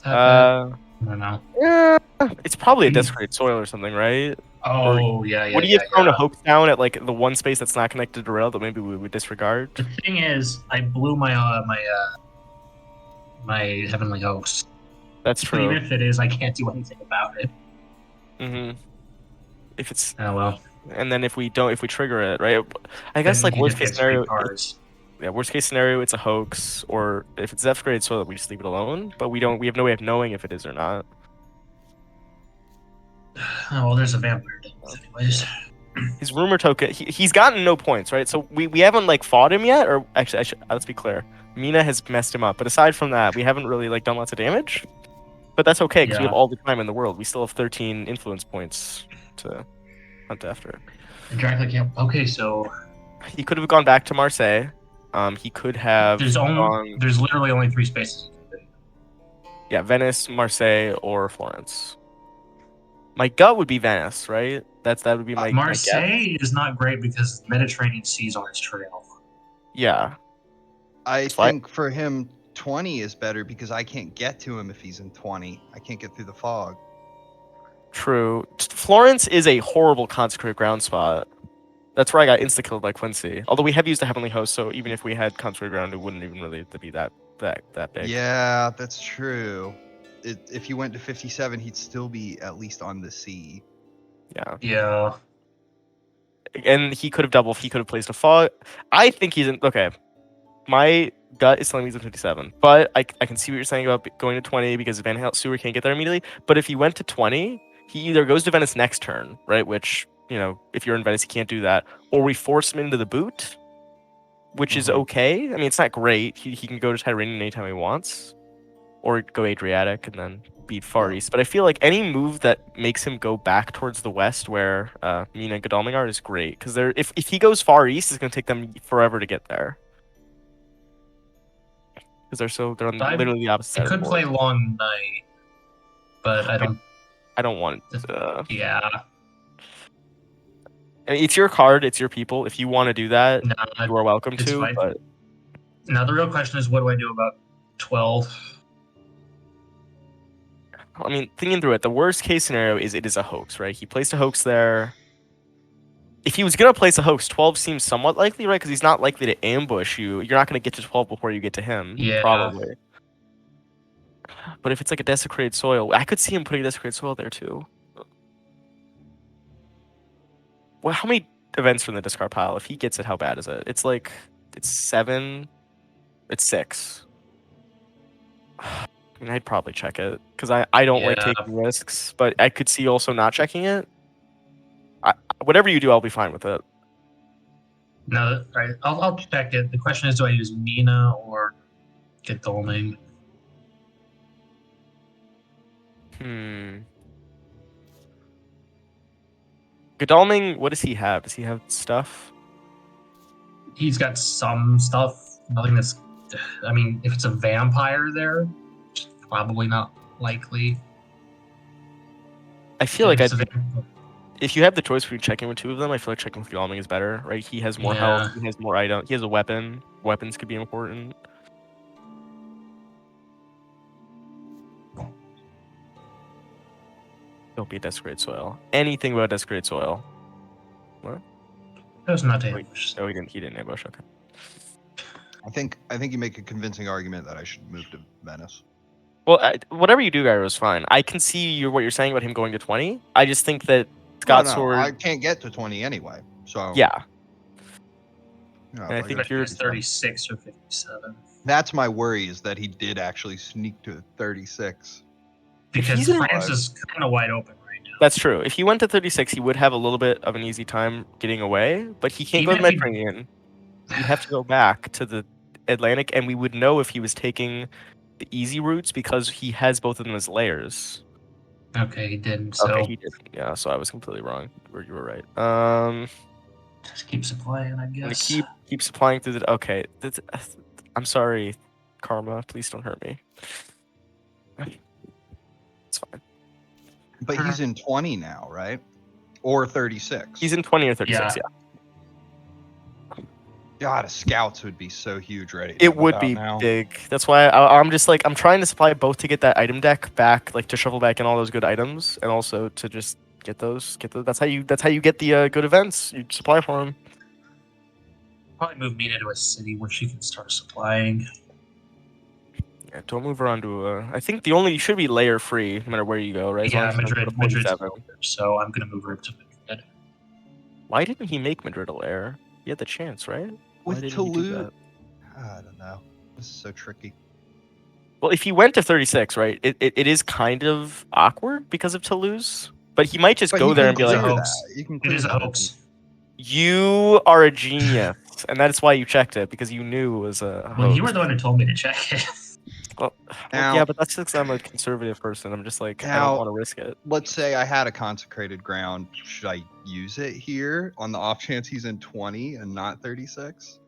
don't know. Yeah, it's probably a desecrated soil or something, right? Oh, yeah. Would he have thrown a hoax down at like the one space that's not connected to rail that maybe we would disregard? The thing is, I blew my heavenly hoax. That's true. Even if it is, I can't do anything about it. If it's well. And then if we trigger it, right? I guess like worst case scenario. Worst case scenario, it's a hoax, or if it's desecrated soil, we just leave it alone. But we have no way of knowing if it is or not. Oh, well, there's a vampire anyways. His rumor token, he's gotten no points, right? So we haven't like fought him yet, or actually, let's be clear. Mina has messed him up, but aside from that, we haven't really like done lots of damage. But that's okay because we Yeah. have all the time in the world. We still have 13 influence points to hunt after. And Dracula can't. Okay, so He could have gone back to Marseille. He could have gone. there's literally only 3 spaces. Yeah, Venice, Marseille, or Florence. My gut would be Venice, right? That would be my guess. Marseille is not great because Mediterranean Sea's on his trail. Yeah. I think for him, 20 is better because I can't get to him if he's in 20. I can't get through the fog. True. Florence is a horrible consecrated ground spot. That's where I got insta-killed by Quincy. Although we have used a Heavenly Host, so even if we had consecrated ground, it wouldn't even really be that big. Yeah, that's true. If he went to 57, he'd still be at least on the sea. Yeah. Yeah. And he could have placed a fog. I think he's in. Okay. My gut is telling me he's in 57. But I can see what you're saying about going to 20 because Van Helsing can't get there immediately. But if he went to 20, he either goes to Venice next turn, right? Which, if you're in Venice, he can't do that. Or we force him into the boot, which is okay. I mean, it's not great. He can go to Tyrrhenian anytime he wants. Or go Adriatic and then beat Far East. But I feel like any move that makes him go back towards the west where Mina and Godalming are is great. Because if he goes Far East, it's going to take them forever to get there. Because they're on literally the opposite side of the Could board. play Long Night, but I don't want. Yeah. I mean, it's your card. It's your people. If you want to do that, you are welcome to. Fine. But now the real question is, what do I do about 12? I mean, thinking through it, the worst case scenario is it is a hoax, right? He placed a hoax there. If he was going to place a hoax, 12 seems somewhat likely, right? Because he's not likely to ambush you. You're not going to get to 12 before you get to him, probably. But if it's like a desecrated soil, I could see him putting desecrated soil there too. Well, how many events from the discard pile? If he gets it, how bad is it? It's 7. It's 6. I mean, I'd probably check it because I don't like taking risks, but I could see also not checking it. Whatever you do, I'll be fine with it. No, right. I'll check it. The question is, do I use Mina or Godalming? Godalming, what does he have? Does he have stuff? He's got some stuff. Nothing that's. I mean, if it's a vampire there, probably not likely. I feel like if you have the choice between checking with 2 of them, I feel like checking with Godalming is better, right? He has more health. He has more item. He has a weapon. Weapons could be important. Don't be a desecrated soil. Anything about desecrated soil. What? That was not ambush. Oh, he didn't ambush. Okay. I think you make a convincing argument that I should move to Venice. Well, whatever you do, Gyro, is fine. I can see what you're saying about him going to 20. I just think that Scot-sword. No, I can't get to 20 anyway. So yeah. And I think you're 36 or 57. That's my worry, is that he did actually sneak to 36. Because France is kind of wide open right now. That's true. If he went to 36, he would have a little bit of an easy time getting away, but he can't go to the Mediterranean. He'd have to go back to the Atlantic, and we would know if he was taking the easy routes because he has both of them as layers. Okay, he didn't. So. Okay, he did. Yeah, so I was completely wrong. You were right. Just keep supplying, I guess. Keep supplying through the. Okay, I'm sorry, Karma. Please don't hurt me. It's fine. But he's in 20 now, right? Or 36. He's in 20 or 36. Yeah. God, a scouts would be so huge right It would be big. That's why I'm just I'm trying to supply both to get that item deck back, to shuffle back in all those good items, and also to just get those. That's how you get the good events. You supply for them. Probably move Mina to a city where she can start supplying. Yeah, don't move around to. I think you should be layer free no matter where you go, right? Yeah, Madrid's so I'm gonna move her to Madrid. Why didn't he make Madrid a layer? He had the chance, right? With Toulouse, I don't know. This is so tricky. Well, if he went to 36, right, it is kind of awkward because of Toulouse, but he might just go there and be like, it is a hoax. You are a genius, and that's why you checked it, because you knew it was a hoax. Well, you were the one who told me to check it. Well, Now- yeah, but that's because I'm a conservative person. I'm just like, I don't Now- want to risk it. Let's say I had a consecrated ground. Should I use it here on the off chance he's in 20 and not 36?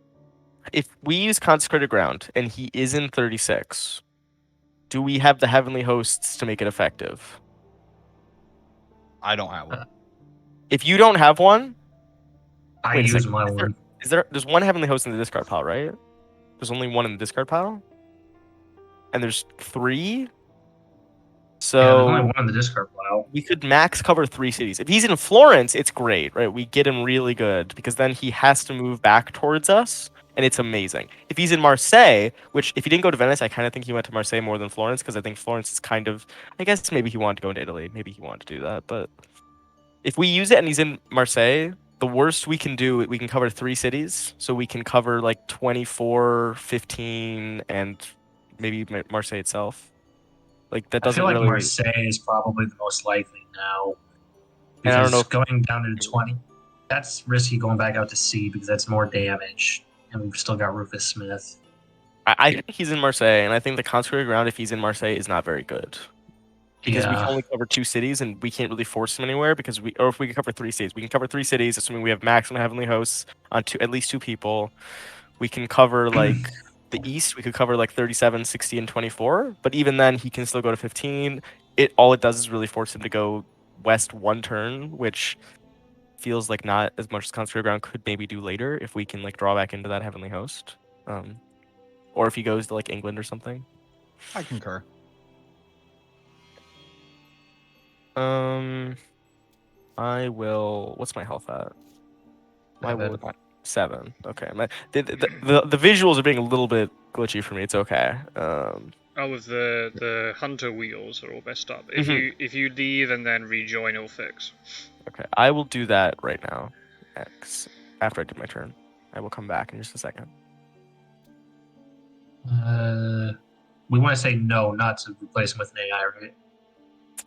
If we use consecrated ground and he is in 36, do we have the heavenly hosts to make it effective? I don't have one. If you don't have one, I Wait a use second, my is there- one. there's one heavenly host in the discard pile, right? There's only one in the discard pile, and there's 3. Yeah, So there's only one in the discard pile. we could max cover 3 cities. If he's in Florence, it's great, right? We get him really good because then he has to move back towards us, and it's amazing. If he's in Marseille, which if he didn't go to Venice, I kind of think he went to Marseille more than Florence because I think Florence is kind of, I guess maybe he wanted to go into Italy. Maybe he wanted to do that. But if we use it and he's in Marseille, the worst we can do, we can cover 3 cities. So we can cover like 24, 15, and maybe Marseille itself. Like that I doesn't feel like really. Marseille is probably the most likely now. And I don't Because know going down to 20, that's risky going back out to sea because that's more damage. And we've still got Rufus Smith. I think he's in Marseille, and I think the consecrated ground, if he's in Marseille, is not very good. Because we can Yeah. only cover 2 cities, and we can't really force him anywhere. Because or if we can cover 3 cities, we can cover 3 cities, assuming we have maximum heavenly hosts on at least 2 people. We can cover like the east. We could cover like 37, 60, and 24. But even then, he can still go to 15. All it does is really force him to go west 1 turn, which feels like not as much as consecrated ground could maybe do later if we can like draw back into that heavenly host. Or if he goes to like England or something. I concur. I will. What's my health at? My 7. will 7. Okay. The visuals are being a little bit glitchy for me. It's okay. With the hunter wheels are all messed up. If you leave and then rejoin, it'll fix. Okay. I will do that right now. After I do my turn, I will come back in just a second. We want to say no, not to replace him with an AI, right?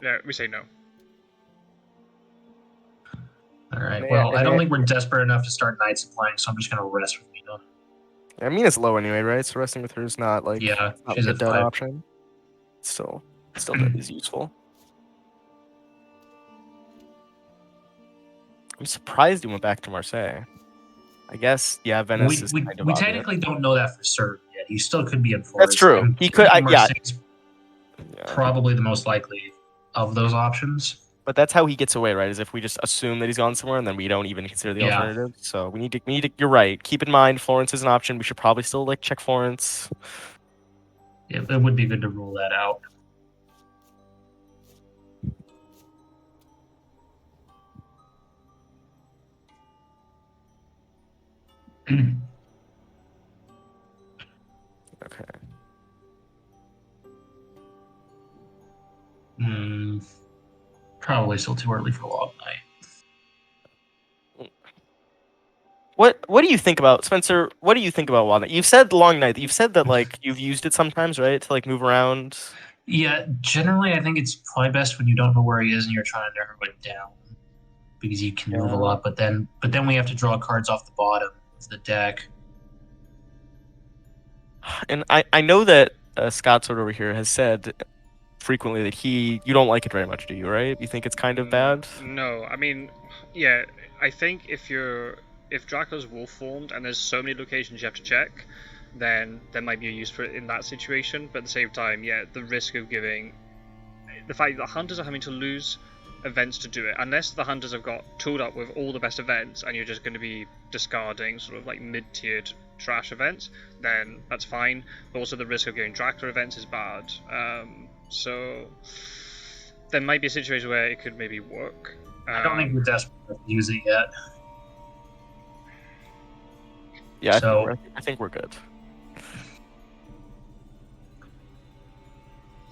Yeah, we say no. All right. An Well, AI I don't think we're desperate enough to start night supplying, so I'm just going to rest with Mina. I mean, it's low anyway, right? So resting with her is not like Yeah, not she's like a at dead 5. option. Still is useful. I'm surprised he went back to Marseille. I guess, yeah, Venice is kind of we obvious. technically don't know that for certain yet. He still could be in Florence. That's true. And He could. Marseille's Yeah. probably the most likely of those options. But that's how he gets away, right? Is if we just assume that he's gone somewhere and then we don't even consider the Yeah. alternative. So we need to. You're right. Keep in mind, Florence is an option. We should probably still like check Florence. It would be good to rule that out. Okay. Probably still too early for a long night. What do you think about Spencer? What do you think about Walnut? You've said long night. You've said that like you've used it sometimes, right? To like move around. Yeah, generally I think it's probably best when you don't know where he is and you're trying to narrow it down. Because you can move a lot, but then we have to draw cards off the bottom of the deck. And I know that Scot-sword over here has said frequently that you don't like it very much, do you? Right? You think it's kind of bad? No, I mean, yeah, I think if Dracula's wolf formed and there's so many locations you have to check, then there might be a use for it in that situation. But at the same time, yeah, the risk of giving the fact that hunters are having to lose events to do it, unless the hunters have got tooled up with all the best events and you're just going to be discarding sort of like mid-tiered trash events, then that's fine. But also the risk of getting Dracula events is bad. So there might be a situation where it could maybe work. I don't think we're desperate to use it yet. Yeah, So- I think we're good.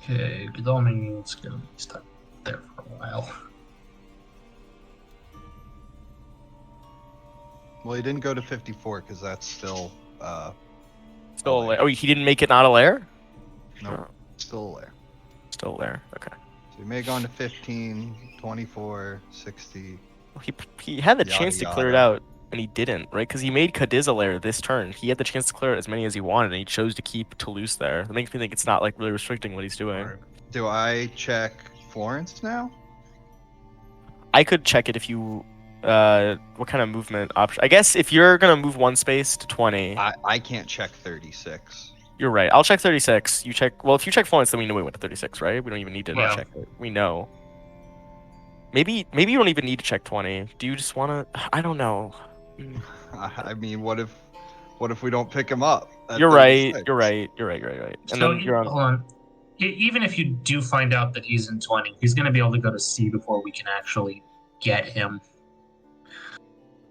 Okay, Godalming's going to be stuck there for a while. Well, he didn't go to 54 because that's still Still a lair. Oh, he didn't make it not a lair? no, still there. Still there. Okay. So he may have gone to 15, 24, 60. He had the Yada, chance to clear it yada. out and he didn't, right? Because he made Cadiz a lair this turn. He had the chance to clear as many as he wanted, and he chose to keep Toulouse there. That makes me think it's not like really restricting what he's doing. Alright. Do I check Florence now? I could check it if you. What kind of movement option? I guess if you're gonna move one space to 20, I can't check 36. you're right. I'll check 36. You check. Well, if you check Florence, then we know we went to 36, right? We don't even need to Yeah. check it. We know. Maybe you don't even need to check 20. Do you just wanna? I don't know. I mean, what if we don't pick him up? at You're right. 36? You're right. And So then you're on. hold on. Even if you do find out that he's in 20, he's going to be able to go to C before we can actually get him.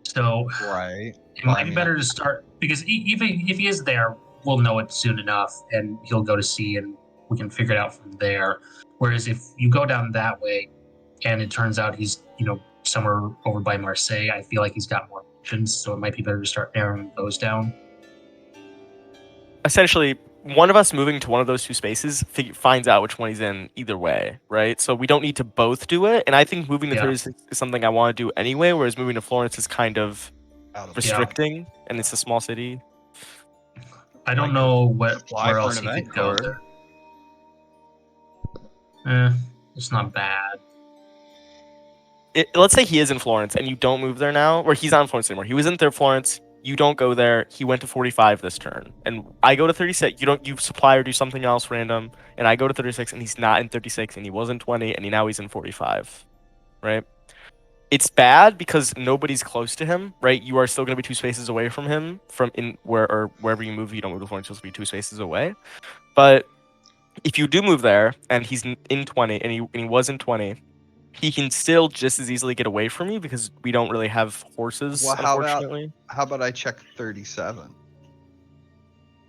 So Right. it might be better to start, because even if he is there, we'll know it soon enough, and he'll go to C, and we can figure it out from there. Whereas if you go down that way, and it turns out he's somewhere over by Marseille, I feel like he's got more options. So it might be better to start narrowing those down. Essentially, one of us moving to one of those two spaces finds out which one he's in either way, right? So we don't need to both do it. And I think moving to 36 is something I want to do anyway, whereas moving to Florence is kind of Out of restricting, and it's a small city. I don't know where apply for else an he event could go card. there. It's not bad. Let's say he is in Florence and you don't move there now, or he's not in Florence anymore. He was in Florence. You don't go there. He went to 45 this turn, and I go to 36. You supply or do something else random, and I go to 36, and he's not in 36, and he was in 20, and now he's in 45, right? It's bad because nobody's close to him, right? You are still going to be 2 spaces away from him wherever you move. You don't move to Florence, you'll be 2 spaces away. But if you do move there and he's in 20 and he was in 20, he can still just as easily get away from you because we don't really have horses, Well, unfortunately. How about I check 37?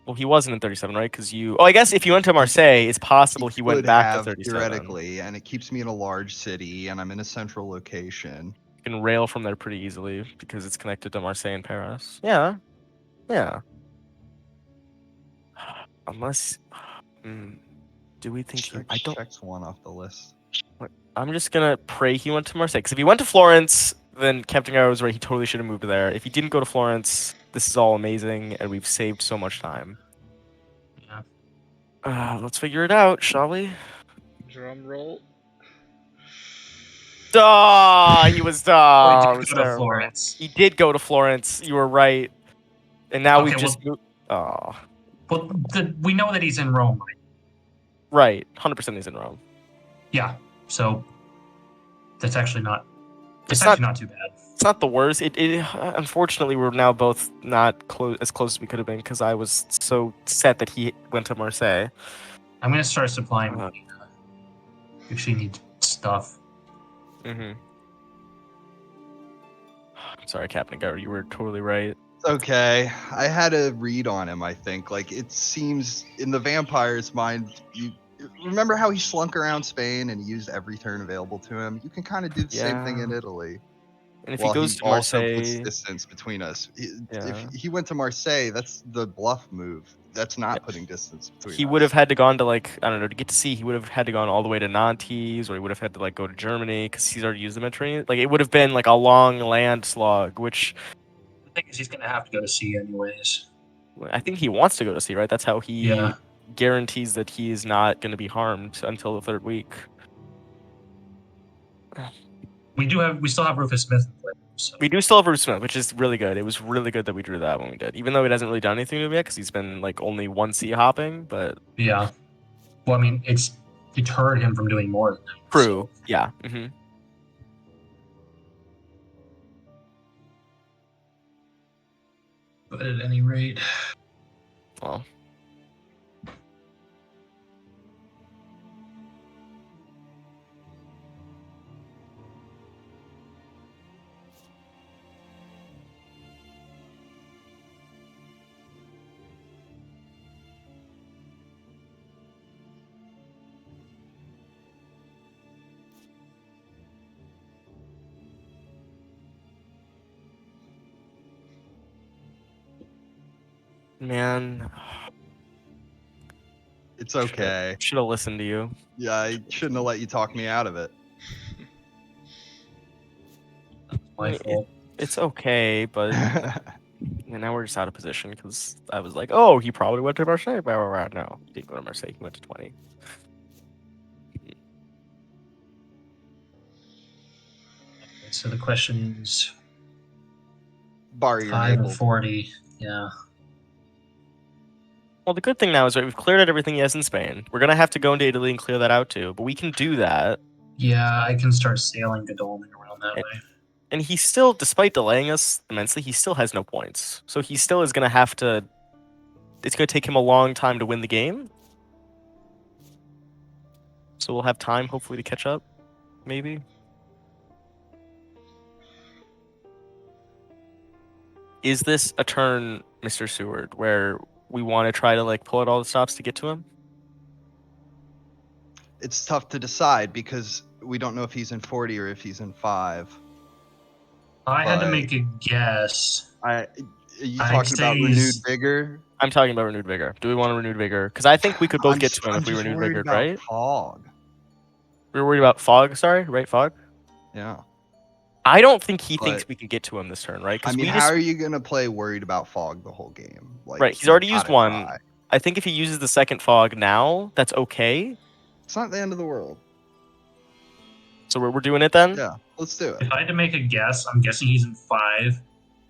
Well, he wasn't in 37, right? Because I guess if you went to Marseille, it's possible he went could back have, to 37. theoretically, and it keeps me in a large city, and I'm in a central location. You can rail from there pretty easily because it's connected to Marseille and Paris. Yeah. Unless, do we think I don't? Checks one off the list. I'm just gonna pray he went to Marseille. Because if he went to Florence, then Captain Gyro was right. He totally should have moved there. If he didn't go to Florence, this is all amazing, and we've saved so much time. Yeah. Let's figure it out, shall we? Drum roll. He was Well, he did was go to terrible. Florence. He did go to Florence. You were right. And now Okay, we've just moved. Well, we know that he's in Rome, right? Right. 100% he's in Rome. Yeah. So that's actually not. It's actually not too bad. It's not the worst. Unfortunately, we're now both not as close as we could have been because I was so set that he went to Marseille. I'm gonna start supplying Mina if she needs stuff. I'm sorry, Captain Gyro. You were totally right. Okay, I had a read on him, I think. Like, it seems in the vampire's mind, you remember how he slunk around Spain and he used every turn available to him? You can kind of do the same thing in Italy. And if he goes to Marseille, also puts distance between us. Yeah. If he went to Marseille, that's the bluff move. That's not putting distance between he us. would have had to gone to, like, I don't know, to get to sea, he would have had to gone all the way to Nantes, or he would have had to, like, go to Germany because he's already used the Mediterranean. Like, it would have been like a long land slog, which The thing is, he's gonna have to go to sea anyways. I think he wants to go to sea, right? That's how he guarantees that he is not going to be harmed until the 3rd week. We still have Rufus Smith in play. So. We do still have Bruce Smith, which is really good. It was really good that we drew that when we did, even though it hasn't really done anything to him yet because he's been like only 1 sea hopping. But yeah, well, I mean, it's deterred him from doing more than that. True. So. Yeah. But at any rate, Well. Man, It's okay. should have listened to you. Yeah, I shouldn't have let you talk me out of it. my fault. It's okay, but now we're just out of position because I was like, oh, he probably went to Marseille. No, he didn't go to Marseille. He went to 20. So the question is Bar your 5 and Naples. 40. Yeah. Well, the good thing now is that we've cleared out everything he has in Spain. We're gonna have to go into Italy and clear that out too, but we can do that. Yeah, I can start sailing Godalming around that way. And he still, despite delaying us immensely, he still has no points. So he still is gonna have to. It's gonna take him a long time to win the game. So we'll have time, hopefully, to catch up. Maybe. Is this a turn, Mr. Seward, where we want to try to like pull out all the stops to get to him? It's tough to decide because we don't know if he's in 40 or if he's in 5. I had to But- make a guess. Are you I'd talking say about renewed he's- vigor? I'm talking about renewed vigor. Do we want a renewed vigor? Because I think we could both get to him if we renewed vigor, right? Fog. We were worried about fog. Sorry, right? Fog. Yeah. I don't think he thinks But- we can get to him this turn, right? I Because mean, we how just are you gonna play worried about fog the whole game? Like, Right, he's you already used gotta one. try. I think if he uses the second fog now, that's okay. It's not the end of the world. So we're doing it then. Yeah, let's do it. If I had to make a guess, I'm guessing he's in 5.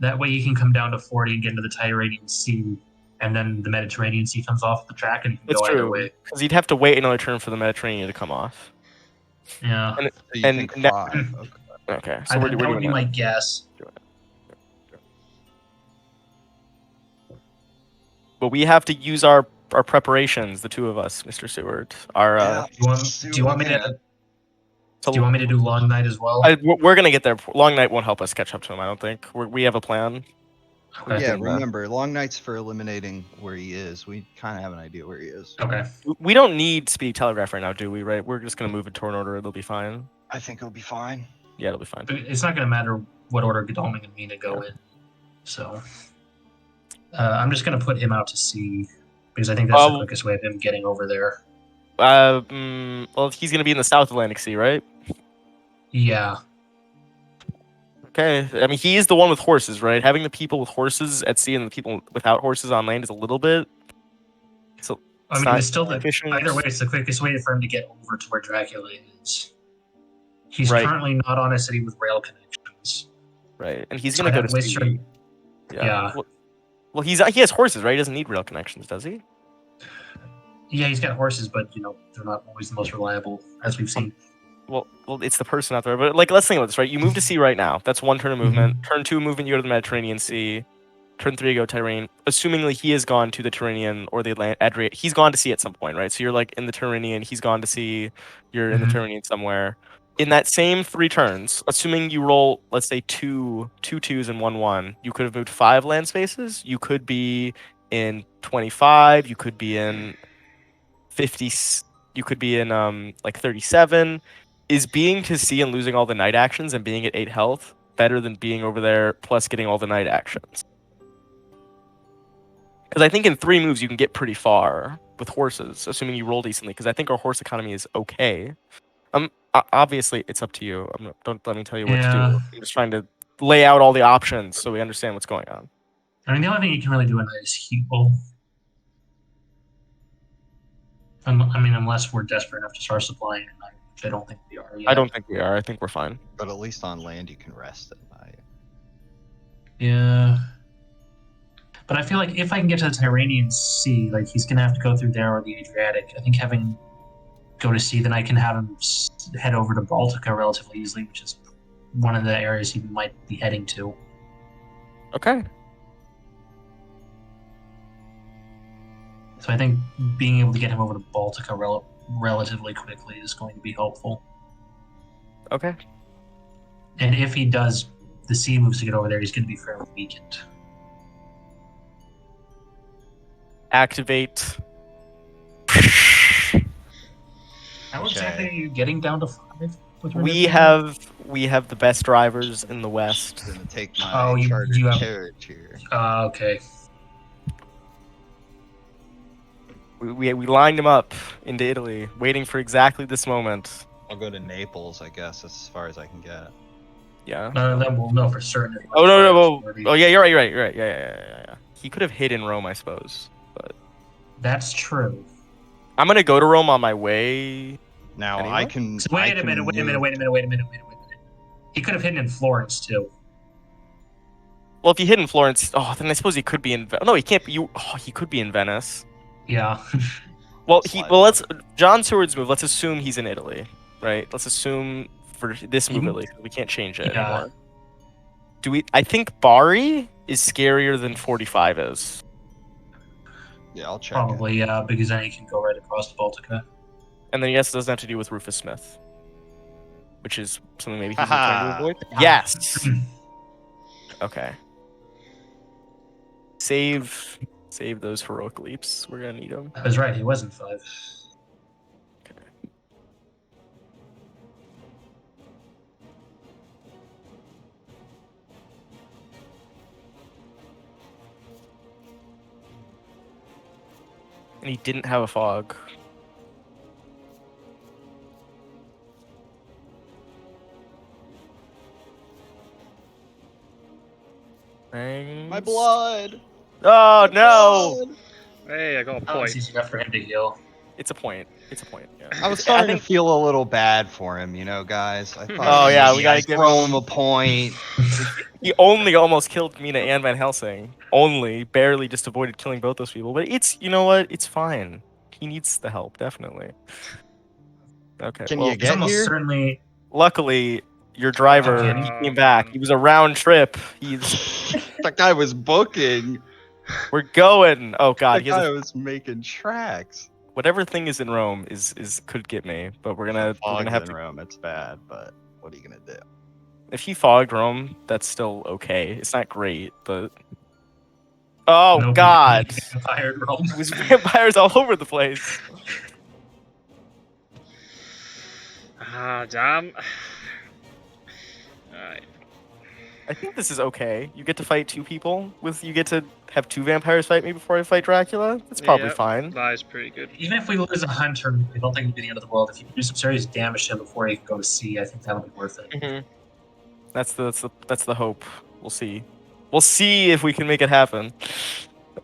That way he can come down to 40 and get into the Tyrrhenian Sea, and then the Mediterranean Sea comes off the track and he can That's go either true. way. Because he'd have to wait another turn for the Mediterranean to come off. Yeah. So you and think ne- 5? Okay. Okay, so I, we're that doing would be that. my guess. But we have to use our preparations, the two of us, Mr. Seward. Our Yeah. Do you want me to? so Do you want me to do long night as well? we're gonna get there. Long night won't help us catch up to him. I don't think. We have a plan. Okay. Yeah, can, remember, long nights for eliminating where he is. We kind of have an idea where he is. Okay. We don't need speed telegraph right now, do we? Right? We're just gonna move in turn order. It'll be fine. I think it'll be fine. Yeah, it'll be fine. But it's not going to matter what order Godalming and Mina go in. So I'm just going to put him out to sea because I think that's the quickest way of him getting over there. Well, he's gonna be in the South Atlantic Sea, right? Yeah. Okay. I mean, he is the one with horses, right? Having the people with horses at sea and the people without horses on land is a little bit. So I mean, not it's still efficient. either way. It's the quickest way for him to get over to where Dracula is. He's Right. currently not on a city with rail connections. right, and he's So gonna I'd go have to wasted- sea. Yeah. Well, he has horses, right? He doesn't need rail connections, does he? Yeah, he's got horses, but they're not always the most reliable, as we've seen. Well, it's the person out there. But like, let's think about this, right? You move to sea right now. That's one turn of movement. Mm-hmm. Turn 2 movement, you go to the Mediterranean Sea. Turn 3, you go Tyrrhenian. Assumingly, he has gone to the Tyrrhenian or the Adriatic. He's gone to sea at some point, right? So you're like in the Tyrrhenian. He's gone to sea. You're in the Mhm. Tyrrhenian somewhere. In that same 3 turns, assuming you roll, let's say two twos and 1-1, you could have moved 5 land spaces. You could be in 25. You could be in 50. You could be in like 37. Is being to sea and losing all the night actions and being at 8 health better than being over there plus getting all the night actions? Because I think in 3 moves you can get pretty far with horses, assuming you roll decently. Because I think our horse economy is okay. Obviously it's up to you. Don't let me tell you what to Yeah. do. I'm just trying to lay out all the options so we understand what's going on. I mean, the only thing you can really do in that is heat bowl. I mean, unless we're desperate enough to start supplying at night, which I don't think we are yet. I don't think we are. I think we're fine. But at least on land, you can rest at night. Yeah. But I feel like if I can get to the Tyrrhenian Sea, like he's gonna have to go through there or the Adriatic. I think having go to sea, then I can have him head over to Baltica relatively easily, which is one of the areas he might be heading to. Okay. So I think being able to get him over to Baltica relatively quickly is going to be helpful. Okay. And if he does the sea moves to get over there, he's going to be fairly weakened. Activate. How exactly are you getting down to 5? We have the best drivers in the West. I'm gonna take my Oh, you chartered have- carriage here. Okay. We lined him up into Italy, waiting for exactly this moment. I'll go to Naples, I guess, as far as I can get. Yeah. Then we'll know for certain. If, like, Oh no, Harker's already- oh yeah, you're right. Yeah. He could have hid in Rome, I suppose. But That's true. I'm gonna go to Rome on my way. Now Anyway? I can. So wait a minute. He could have hidden in Florence too. Well, if he hid in Florence, then I suppose he could be in. No, he can't be. He could be in Venice. Yeah. Well, Slide let's John Seward's move. Let's assume he's in Italy, right? Let's assume for this move at least, we can't change it Yeah. anymore. Do we? I think Bari is scarier than 45 is. Yeah, I'll check. Probably, yeah, because then he can go right across the Baltica. And then yes, it doesn't have to do with Rufus Smith, which is something maybe he's Haha. trying to avoid. Yes. Okay. Save those heroic leaps. We're gonna need them. I was right. He wasn't 5. And he didn't have a fog. My blood. Oh no! Blood. Hey, I got a It's point. easy enough for him to heal. It's a point. Yeah. I was starting to feel a little bad for him, guys. I thought, Oh, yeah, we gotta guys give throw him- him a point. He only almost killed Mina and Van Helsing. Only, barely just avoided killing both those people. But you know what? It's fine. He needs the help, definitely. Okay. Can well, you He's get almost here? certainly. luckily, your driver Okay. he came back. He was a round trip. That guy was booking. We're going. Oh God, That he has guy was making tracks. whatever thing is in Rome is could get me. But we're gonna have in to. Rome. It's bad, but what are you gonna do? If he fogged Rome, that's still okay. It's not great, but. Oh nobody God! Fired Rome. It was vampires all over the place. Ah, damn. Alright. I think this is okay. You get to fight 2 people. You get to have 2 vampires fight me before I fight Dracula. That's probably Yeah, fine. That is pretty good. Even if we lose a hunter, I don't think it'd be the end of the world. If you can do some serious damage to him before he can go to sea, I think that'll be worth it. Mm-hmm. That's the hope. We'll see. We'll see if we can make it happen.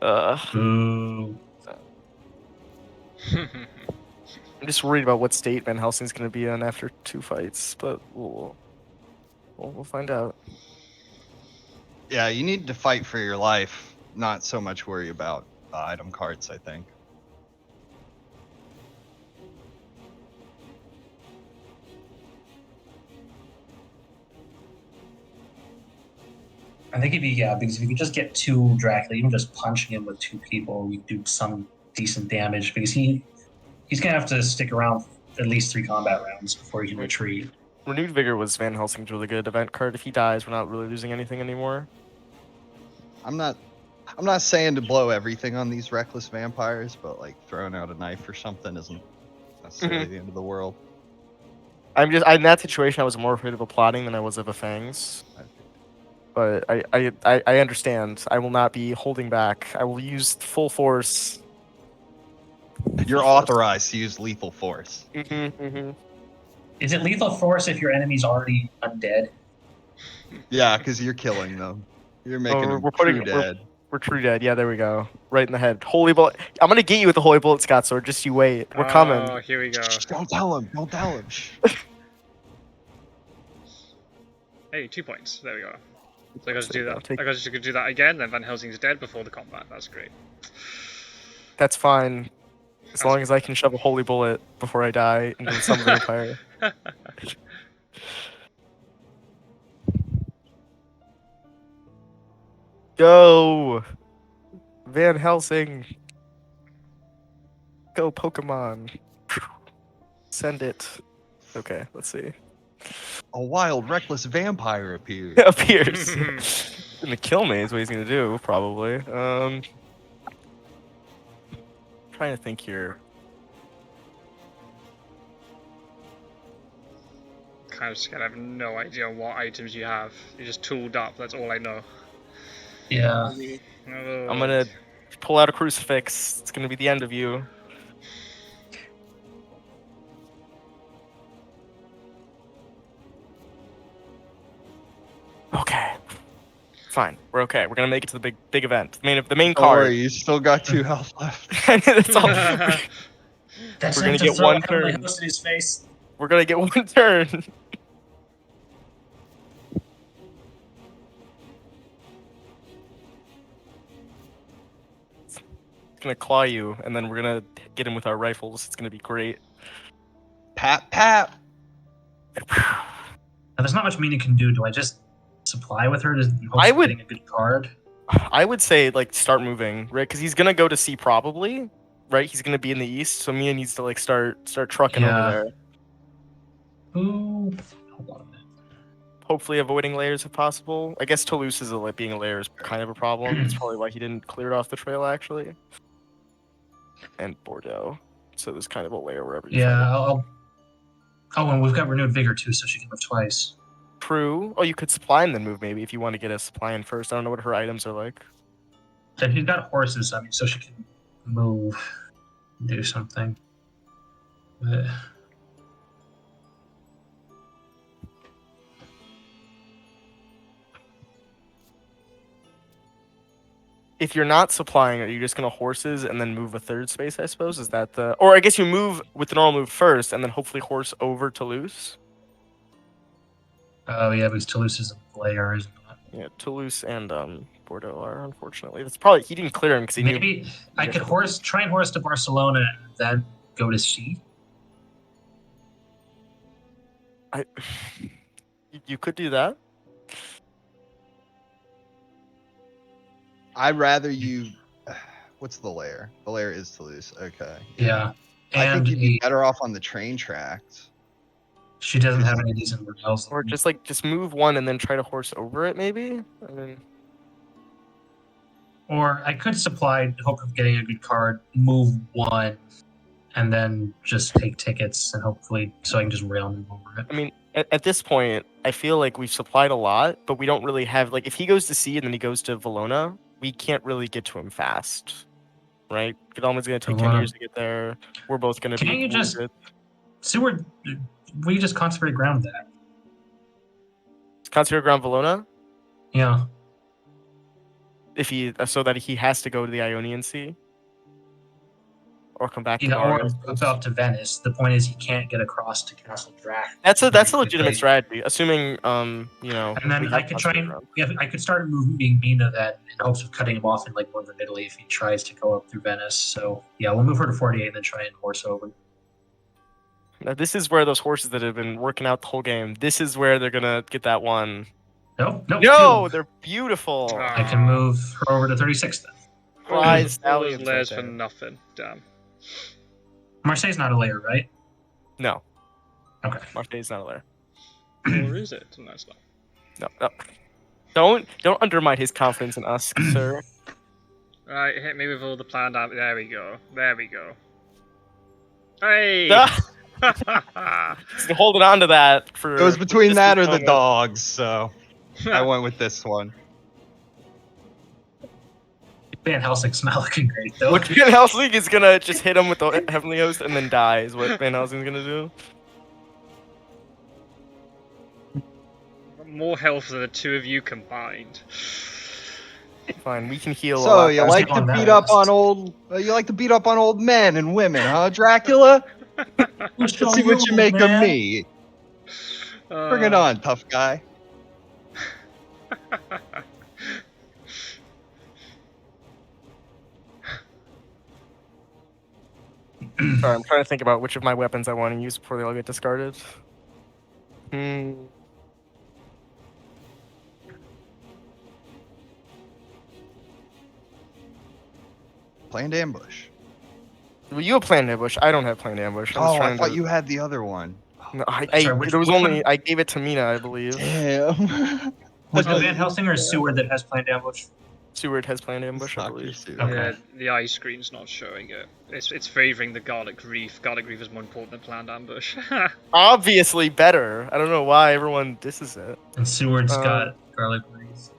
Boo. I'm just worried about what state Van Helsing's going to be in after 2 fights, but we'll find out. Yeah, you need to fight for your life, not so much worry about item cards, I think. I think it'd be, yeah, because if you could just get 2 Dracula, even just punching him with 2 people, you do some decent damage, because he's gonna have to stick around at least 3 combat rounds before he can retreat. Renewed Vigor was Van Helsing's really good event card. If he dies, we're not really losing anything anymore. I'm not saying to blow everything on these reckless vampires, but like throwing out a knife or something isn't necessarily the end of the world. I'm just in that situation. I was more afraid of a plotting than I was of a fangs. But I understand. I will not be holding back. I will use full force. You're authorized to use lethal force. Is it lethal force if your enemy's already undead? Yeah, because you're killing them. You're making them true dead. We're true dead. Yeah, there we go. Right in the head. Holy bullet. I'm gonna get you with the holy bullet, Scot-sword. Just you wait. We're coming. Oh, here we go. Shh, don't tell him. Don't tell him. Shh. Hey, 2 points. There we go. So I got to do There you that. go. I got to do that again. Then Van Helsing's dead before the combat. That's great. That's fine. As long as I can shove a holy bullet before I die into some vampire. Go! Van Helsing! Go, Pokemon! Send it. Okay, let's see. A wild, reckless vampire appears. Appears. Gonna kill me is what he's gonna do, probably. Trying to think here. Kind of scared. I have no idea what items you have. You're just tooled up. That's all I know. Yeah. Oh. I'm gonna pull out a crucifix. It's gonna be the end of you. fine. We're okay. We're gonna make it to the big event. The main Don't worry, card. you still got 2 health left. That's all. That's We're enough gonna to get throw one a heavenly turn. host in his face. We're gonna get one turn. It's gonna claw you, and then we're gonna get him with our rifles. It's gonna be great. Pat, pat. Now, there's not much Mina can do. Do I just supply with her to in hopes I of would- getting a good card? I would say like start moving, right? Because he's gonna go to C probably, right? He's gonna be in the east, so Mina needs to like start trucking over Yeah. there. Ooh, hold on a minute. Hopefully avoiding layers if possible. I guess Toulouse is like being a layer is kind of a problem. It's probably why he didn't clear it off the trail actually. And Bordeaux, so there's kind of a layer wherever you Yeah, find it. I'll. Oh, and we've got renewed vigor too, so she can move twice. True. Oh, you could supply and then move maybe if you want to get a supply in first. I don't know what her items are like. Then he's got horses. I mean, so she can move, do something. But If you're not supplying, are you just gonna horses and then move a third space? I suppose is that the, or I guess you move with the normal move first and then hopefully horse over Toulouse. oh yeah, because Toulouse is a layer, isn't it? Yeah, Toulouse and Bordeaux are unfortunately. That's probably he didn't clear him because he knew. Maybe I could try and horse to Barcelona and then go to C. You could do that. I'd rather you. What's the layer? The layer is Toulouse. Okay. Yeah, I and think you'd be better off on the train tracks. she doesn't have any decent rails. Or just move one and then try to horse over it maybe. I mean, Or I could supply in hope of getting a good card, move one, and then just take tickets and hopefully so I can just rail move over it. I mean, at this point, I feel like we've supplied a lot, but we don't really have like if he goes to C and then he goes to Valona, we can't really get to him fast, right? Godalman's gonna take 10 years to get there. We're both gonna Can't be. you just wounded. Seward? We just concentrate ground that. Consider ground Valona Yeah. if he so that he has to go to the Ionian Sea or come back to Yeah, or Mars. up to Venice. The point is he can't get across to Castle Drac. That's a legitimate strategy, assuming you know. And then we I have could try and consider I could start moving Mina then in hopes of cutting him off in like northern Italy if he tries to go up through Venice. So yeah, we'll move her to 48 and then try and horse over. Now, this is where those horses that have been working out the whole game. This is where they're gonna get that one. Nope. No, two. they're beautiful. I can move her over to 36 then. Prize All those stallions layers right for there. nothing. Damn. Marseille's not a layer, right? No, Okay. Marseille's not a layer. Or is it? No, it's not. No. Don't undermine his confidence in us, sir. Right, hit me with all the planned out. There we go. There we go. Hey! He's holding on to that for. It was between this that or the moment. dogs, so I went with this one. Van Helsing's not looking great though. Look, Van Helsing is gonna just hit him with the Heavenly Host and then die. Is what Van Helsing's gonna do. More health than the two of you combined. Fine, we can heal. a So lot you faster. like to beat up on old men and women, huh, Dracula? Let's see what you make of me. Bring it on, tough guy. Sorry, I'm trying to think about which of my weapons I want to use before they all get discarded. Planned ambush. Well, you have planned ambush. I don't have planned ambush. I'm just Oh, I trying thought to... you had the other one. No, Sorry, which- there was which only one? I gave it to Mina, I believe. Damn. Was it Van Helsing or Seward that has planned ambush? Seward has planned ambush, I Suck your believe. suit. Okay. Yeah, the eye screen's not showing it. It's favouring the Garlic Reef. Garlic Reef is more important than planned ambush. Obviously better. I don't know why everyone disses it. And Seward's got garlic breeze.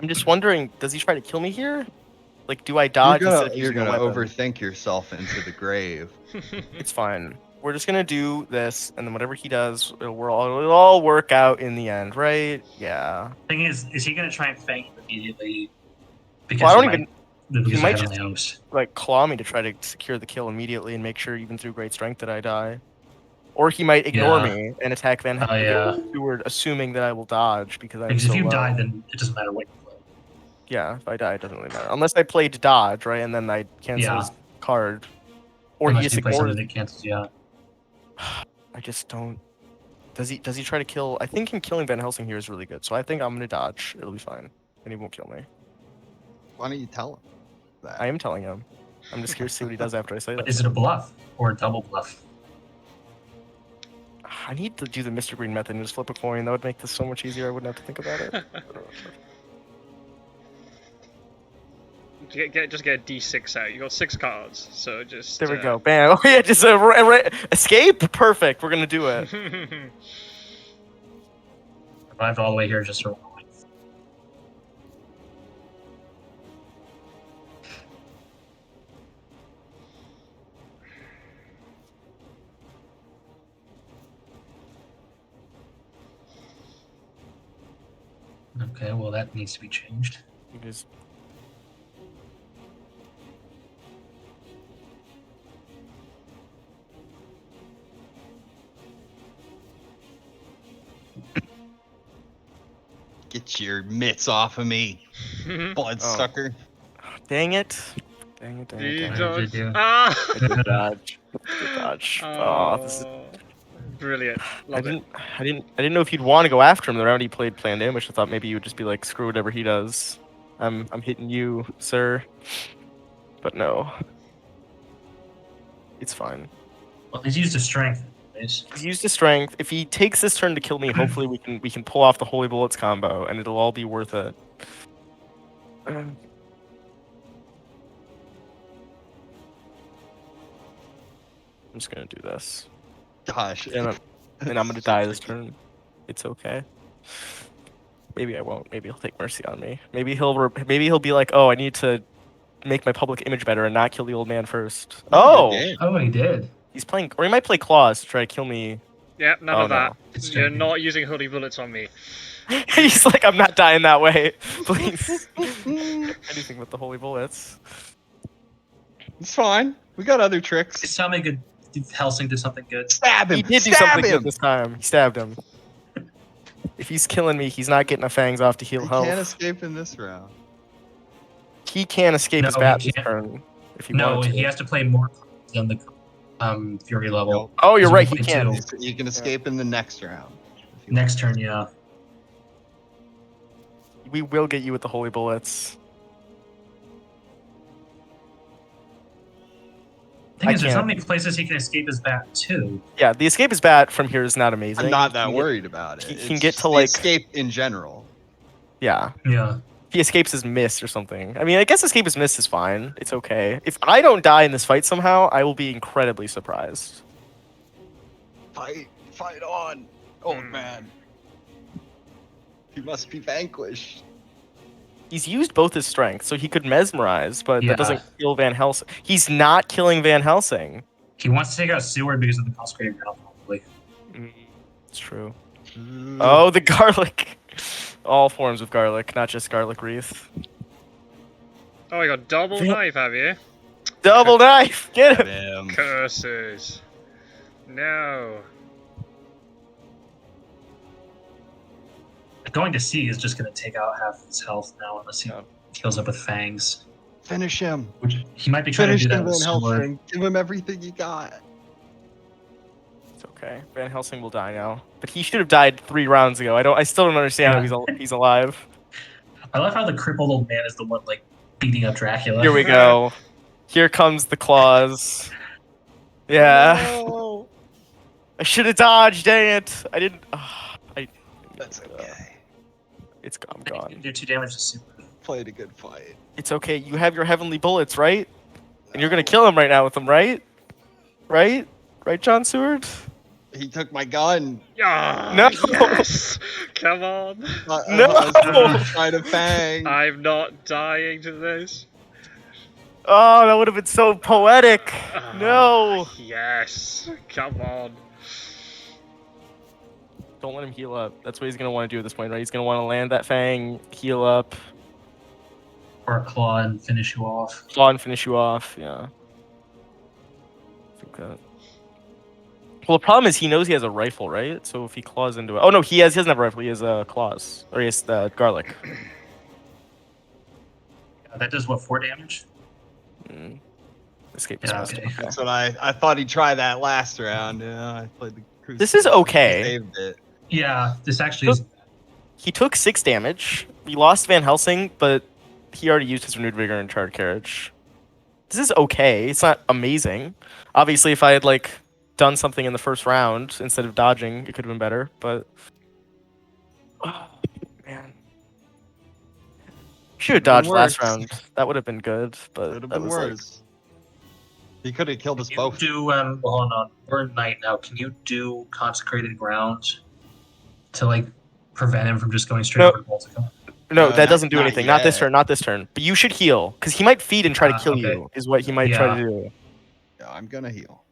I'm just wondering, does he try to kill me here? Like, do I dodge instead of You're using a gonna weapon? overthink yourself into the grave. It's fine. we're just gonna do this, and then whatever he does, it'll all work out in the end, right? Yeah. Thing is he gonna try and fang you immediately? Because Well, I don't of even. because He of might Heavenly just Host. like claw me to try to secure the kill immediately and make sure even through great strength that I die. Or he might ignore Yeah. me and attack Van Oh yeah. Stewart, assuming that I will dodge because I'm Because so if you low. die, then it doesn't matter what you play. Yeah, if I die, it doesn't really matter. Unless I played dodge, right, and then I cancel Yeah. his card. Or he Unless just you play ignores. something that cancels you out. I just don't. Does he try to kill? I think him killing Van Helsing here is really good. So I think I'm gonna dodge. It'll be fine, and he won't kill me. Why don't you tell him that? I am telling him. I'm just curious to see what he does after I say But that. is it a bluff or a double bluff? I need to do the Mr. Green method and just flip a coin. That would make this so much easier. I wouldn't have to think about it. Just get a D6 out. You got 6 cards, so just. There we go. Bam. Oh yeah, just escape. Perfect. We're gonna do it. Survived all the way here just for one. Okay, well that needs to be changed. It is. Get your mitts off of me, bloodsucker. Dang it. Dang it. Dang it. You Dang it. dodge. do? Ah! I did dodge. I did dodge. Oh, this is. Brilliant. Love it. I didn't know if you'd want to go after him the round he played planned ambush. I thought maybe you would just be like, screw whatever he does. I'm hitting you, sir. But no. It's fine. Well, he's used his strength. Anyways. He's used his strength. If he takes this turn to kill me, hopefully we can pull off the Holy Bullets combo, and it'll all be worth it. I'm just gonna do this, Gosh. and I'm gonna die this turn. It's okay. Maybe I won't. Maybe he'll take mercy on me. Maybe he'll be like, oh, I need to make my public image better and not kill the old man first. Oh, Oh, he did. he's playing, or he might play claws to try to kill me. Yeah, none Oh, of that. no. It's You're tricky. not using holy bullets on me. He's like, I'm not dying that way. Please. Anything with the holy bullets. It's fine. We got other tricks. It's something good. Helsing did something good. Stab him. He did do Stab something him. good this time. He stabbed him. If he's killing me, he's not getting the fangs off to heal He health. can't escape in this round. He can't escape No, his he bat this can't. turn. If he No, wanted to. he has to play more cards than the Fury level. Nope. Oh, you're He's right. He only can. two. You can escape in the next round. if you Next want. turn, yeah. We will get you with the holy bullets. Thing I is, there's can't. not many places he can escape his bat too. Yeah, the escape his bat from here is not amazing. I'm not He that can get- worried about it. he It's can get just to, the like- escape in general. Yeah. Yeah. If he escapes his miss or something. I mean, I guess escape his miss is fine. It's okay. If I don't die in this fight somehow, I will be incredibly surprised. Fight on, old man. He must be vanquished. He's used both his strengths, so he could mesmerize, but Yeah. that doesn't kill Van Helsing. He's not killing Van Helsing. He wants to take out Seward because of the consecrated ground, probably. It's true. Oh, the garlic. All forms of garlic, not just garlic wreath. Oh, you got double Yeah. knife, have you? Double knife! Get him! Damn. Curses. No. Going to sea is just going to take out half his health now, unless he Yeah. heals up with fangs. Finish him. Which he might be trying Finish to do him, that with Van Sword. Helsing. Give him everything you got. It's okay. Van Helsing will die now. But he should have died 3 rounds ago. I still don't understand how he's alive. I love how the crippled old man is the one like beating up Dracula. Here we go. Here comes the claws. Yeah. No. I should have dodged, dang it. I didn't. That's okay. I'm gone. Do 2 damage to Seward. Played a good fight. It's okay. You have your heavenly bullets, right? And you're gonna kill him right now with them, right? Right? Right, John Seward? He took my gun. Yeah. No. Yes. Come on. No. I was gonna try to fang. I'm not dying to this. Oh, that would have been so poetic. No. Yes. Come on. Don't let him heal up. That's what he's gonna want to do at this point, right? He's gonna want to land that fang, heal up, Or a claw and finish you off. claw and finish you off. Yeah. I think that. Well, the problem is he knows he has a rifle, right? So if he claws into it, oh no, he doesn't have a rifle. He has claws, or he has garlic. That does what, 4 damage? Mm. Escape Yeah, dismissed. okay. Okay. That's what I thought he'd try that last round. Yeah, I played the cruise. This is okay. Saved it. Yeah, this actually is. He took 6 damage. We lost Van Helsing, but he already used his renewed vigor and charred carriage. This is okay. It's not amazing. Obviously, if I had like done something in the first round instead of dodging, it could have been better. But oh, man, should have dodged last worse. round. That would have been good. But Could have that been was like, worse. He could have killed us Can you both. do, hold on, we're in night now. Can you do consecrated ground to like prevent him from just going straight Nope. over to Baltica? no, that not- doesn't do not anything. Not this yet. turn. Not this turn. But you should heal because he might feed and try to kill Okay. you. Is what he might try Yeah. to do. Yeah, I'm gonna heal.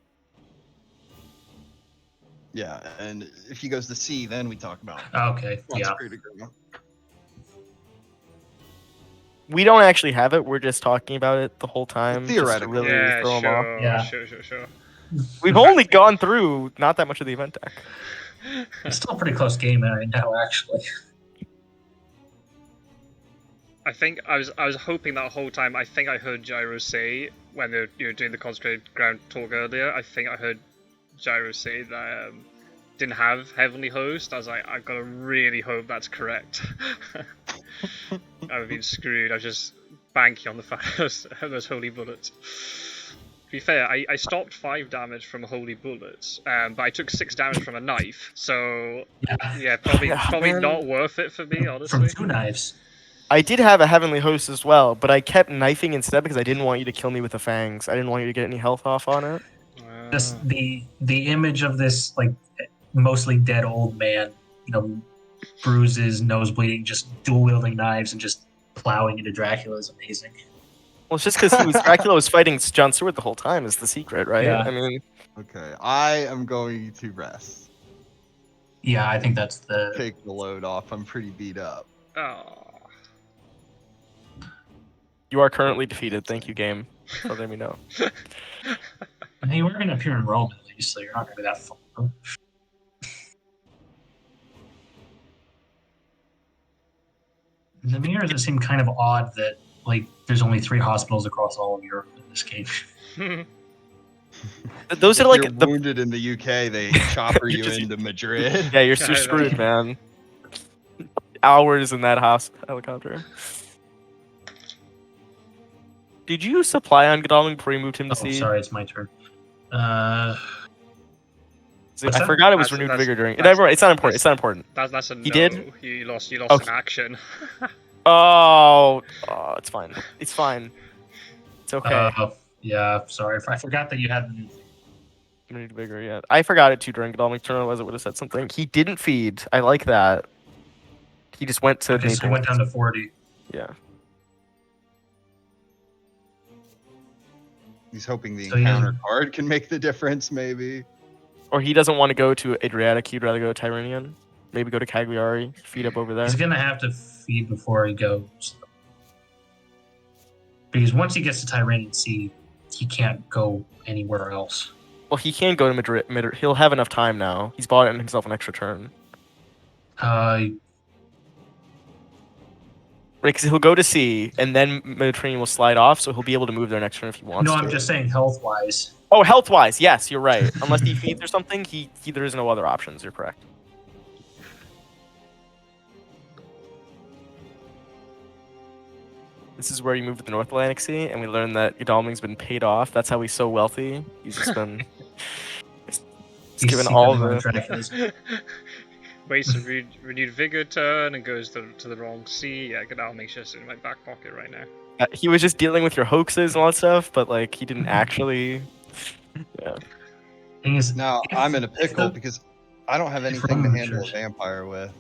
Yeah, and if he goes to C, then we talk about Okay, yeah. consecrated ground. We don't actually have it. We're just talking about it the whole time. just to Theoretically. really Yeah, throw him off. sure, Yeah. sure. We've only gone through not that much of the event deck. It's still a pretty close game right now, actually. I think I was hoping that whole time. I think I heard Gyro say when they were doing the concentrated ground talk earlier. I think I heard Gyro say that didn't have Heavenly Host. I was like, I've got to really hope that's correct. I've been screwed. I was just banking on the fact those holy bullets. To be fair, I stopped 5 damage from holy bullets, but I took 6 damage from a knife. So yeah, probably Man. not worth it for me, From honestly. 2 knives. I did have a Heavenly Host as well, but I kept knifing instead because I didn't want you to kill me with the fangs. I didn't want you to get any health off on it. Just the image of this like mostly dead old man, bruises, nose bleeding, just dual wielding knives and just plowing into Dracula is amazing. Well, it's just because Dracula was fighting Scots-word the whole time is the secret, right? Yeah. I mean, Okay, I am going to rest. Yeah, I think that's the. Take the load off. I'm pretty beat up. Oh. you are currently defeated. Thank you, game, for letting me know. I mean, we're gonna appear in Rome at least, so you're not gonna be that far. To me, does it seem kind of odd that like there's only 3 hospitals across all of Europe in this game? Those If are like you're the wounded in the UK, they chopper you Just- into Madrid. yeah, you're Yeah, screwed, man. Hours in that helicopter. Did you supply on Godalming before you moved him to Oh, C? sorry, it's my turn. What's I that? forgot it was That's- renewed that's- vigor during. that's- It's not important. It's not important. That's a no. He did? You lost Okay. an action. Oh, it's fine. It's fine. It's okay. Yeah, sorry. I forgot that you had. Renewed vigor, yeah. I forgot it too during Godalming's turn, otherwise it would have said something. He didn't feed. I like that. He just went to Okay, so it went Naples. down to 40. Yeah. He's hoping the So he encounter doesn't- card can make the difference, maybe. Or he doesn't want to go to Adriatic. He'd rather go to Tyrrhenian. Maybe go to Cagliari. Feed up over there. He's gonna have to feed before he goes. Because once he gets to Tyranian Sea, he can't go anywhere else. Well, he can go to Madrid. He'll have enough time now. He's bought himself an extra turn. Uh, Right, because he'll go to C, and then Mediterranean will slide off, so he'll be able to move there next turn if he wants no, to. I'm just saying health-wise. Oh, health-wise, yes, you're right. Unless he feeds or something, there is no other options. You're correct. This is where you move to the North Atlantic Sea, and we learn that Godalming's been paid off. That's how he's so wealthy. He's just been He's given all secretly one of the. Dracula's. Wastes a renewed vigor turn and goes to the wrong sea. Yeah, Godalming's just in my back pocket right now. He was just dealing with your hoaxes and all that stuff, but like he didn't actually. Yeah. Thing is, Now if- I'm in a if pickle the- because I don't have anything to Roman handle a Church- vampire with.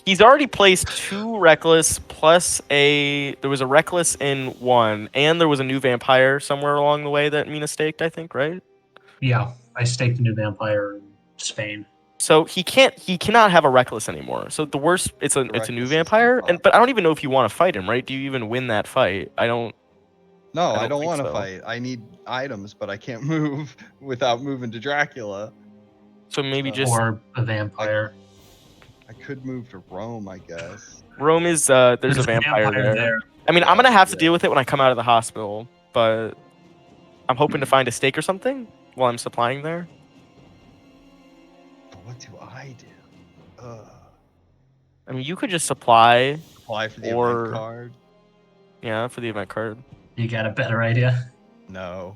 He's already placed 2 reckless plus there was a reckless in 1, and there was a new vampire somewhere along the way that Mina staked, I think, right? Yeah, I staked a new vampire in Spain. So he cannot have a reckless anymore. So the worst, it's a new Reckless is vampire, impossible. but I don't even know if you want to fight him, right? Do you even win that fight? I don't I don't think want to so. fight. I need items, but I can't move without moving to Dracula. So maybe just Or a vampire. I could move to Rome, I guess. Rome is there's a vampire there. I mean, I'm gonna have to deal with it when I come out of the hospital, but I'm hoping to find a stake or something while I'm supplying there. But what do I do? I mean, you could just supply, Apply for the Or- event card? yeah, for the event card. You got a better idea? No.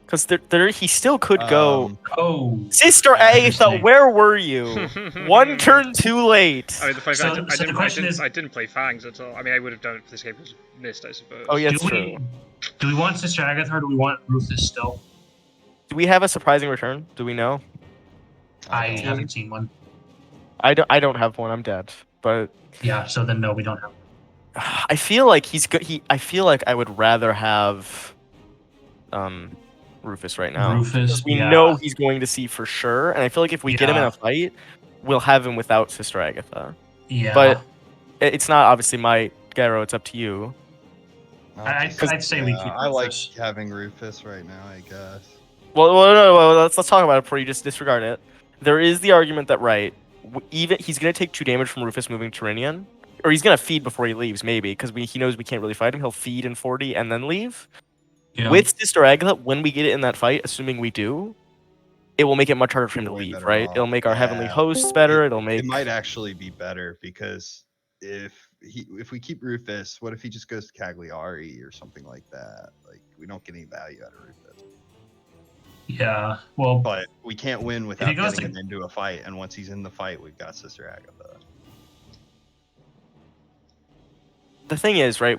Because he still could go. Oh. Sister Aetha, Interesting. where were you? One turn too late. I mean, the fact So- that so the question is- I didn't play Fangs at all. I mean, I would have done it if this game was missed, I suppose. Oh yeah, do it's true. we want Sister Agatha or do we want Rufus still? Do we have a surprising return? Do we know? I don't. haven't seen one. I don't have one. I'm dead. But Yeah, so then no, we don't have. I feel like he's good. I feel like I would rather have Rufus right now. Rufus. We yeah. know he's going to see for sure, and I feel like if we get him in Yeah. a fight, we'll have him without Sister Agatha. Yeah. But it's not obviously my Gyro. It's up to you. I'd say we keep I like Rufus. having Rufus right now, I guess. Well, let's talk about it before you just disregard it. There is the argument that even he's going to take 2 damage from Rufus moving Tyrrhenian, or he's going to feed before he leaves, maybe because he knows we can't really fight him. He'll feed in 40 and then leave. Yeah. With Sister Agatha, when we get it in that fight, assuming we do, it will make it much harder for him to Way leave, better right? off. It'll make our heavenly Yeah. hosts better. It'll make It might actually be better because if we keep Rufus, what if he just goes to Cagliari or something like that? Like we don't get any value out of Rufus. Yeah. Well, But we can't win without goes getting to- him into a fight. And once he's in the fight, we've got Sister Agatha. the thing is, right?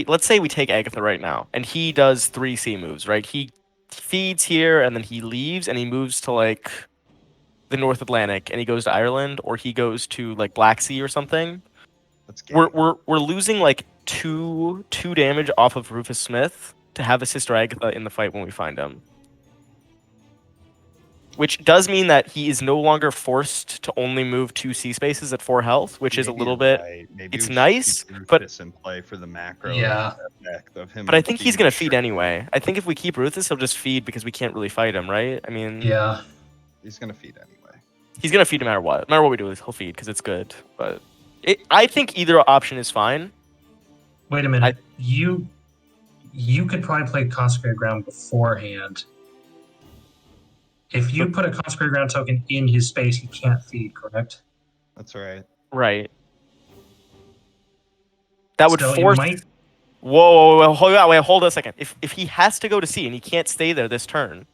Let's say we take Agatha right now, and he does 3 C moves, right? He feeds here, and then he leaves, and he moves to like the North Atlantic, and he goes to Ireland, or he goes to like Black Sea or something. Let's get We're losing like two damage off of Rufus Smith to have a Sister Agatha in the fight when we find him. Which does mean that he is no longer forced to only move 2 C spaces at 4 health, which is a Maybe little you're bit. right. Maybe it's we should nice, keep but- Rufus in play for the macro Yeah. effect of him. But I think he's being gonna feed restricted. anyway. I think if we keep Rufus, he'll just feed because we can't really fight him, right? I mean, yeah. He's gonna feed anyway. he's gonna feed no matter what. No matter what we do, he'll feed because it's good. But I think either option is fine. Wait a minute. You could probably play Consecrated Ground beforehand. If you put a Consecrated Ground token in his space, he can't feed, correct? That's right. Right. That would So it force. might- Whoa, hold on, wait, hold on a second. If he has to go to C and he can't stay there this turn,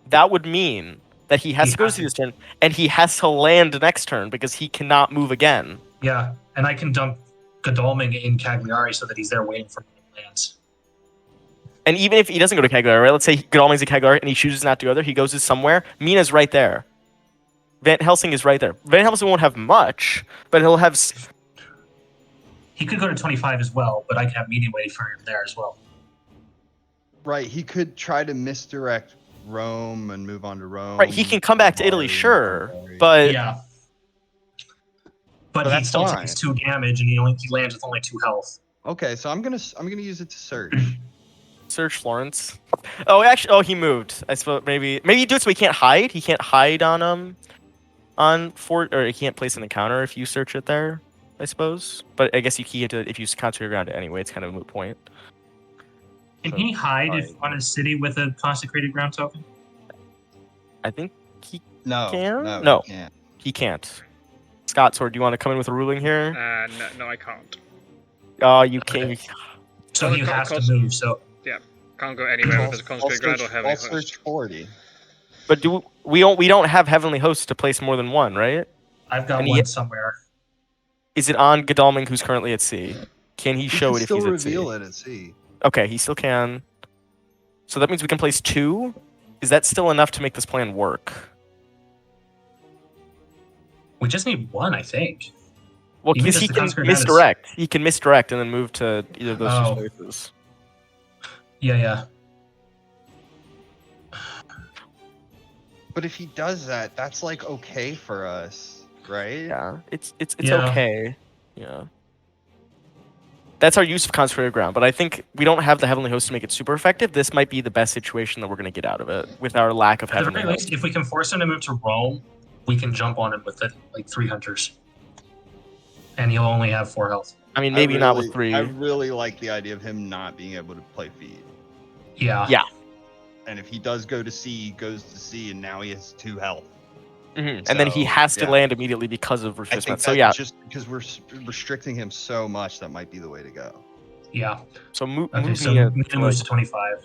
that would mean that he has He to go to has C to- this turn, and he has to land next turn because he cannot move again. Yeah, and I can dump Godalming in Cagliari so that he's there waiting for lands. And even if he doesn't go to Cagliari, right? Let's say Godalming's at Cagliari and he chooses not to go there, he goes to somewhere. Mina's right there. Van Helsing is right there. Van Helsing won't have much, but he'll have. He could go to 25 as well, but I can have Mina waiting for him there as well. Right. He could try to misdirect Rome and move on to Rome. Right, he can come back to Italy, Bari, sure, Bari. but Yeah. But But he that's still fine. takes 2 damage and he lands with only 2 health. Okay, so I'm gonna use it to search. search Florence. Oh, he moved. I suppose maybe you do it so he can't hide. He can't hide on fort, or he can't place an encounter if you search it there. I suppose, but I guess you key it to if you concentrate around it anyway. It's kind of a moot point. Can So, he hide alright. on a city with a Consecrated Ground token? I think he No, Can? no, No. he can't. he can't. Scot-sword, do you want to come in with a ruling here? No, I can't. Oh, you can't. So Well, he it has to costs- move. So Can't go anywhere with a consecrated ground or heavenly I'll host. search 40. But we don't have heavenly hosts to place more than one, right? I've got And one he- somewhere. Is it on Godalming, who's currently at sea? Can he show it if he's still at sea? reveal it at sea. Okay, he still can. So that means we can place 2. Is that still enough to make this plan work? We just need one, I think. Well, Even because just he the can consecrate status- misdirect. He can misdirect and then move to either of those Oh. two spaces. Yeah. But if he does that, that's like okay for us, right? Yeah, it's Yeah. okay. Yeah. That's our use of consecrated ground, but I think we don't have the heavenly host to make it super effective. This might be the best situation that we're going to get out of it with our lack of At the heavenly very host. least, if we can force him to move to Rome, we can jump on him with like 3 hunters. And he'll only have 4 health. I mean, maybe not with 3. I really like the idea of him not being able to play feed. Yeah. Yeah. And if he does go to sea, he goes to sea, and now he has 2 health. And then he So, has to yeah. land immediately because of I resistance. think So that yeah, just because we're restricting him so much, that might be the way to go. Yeah. so move Okay, so Mina Mina to, moves like, to 25.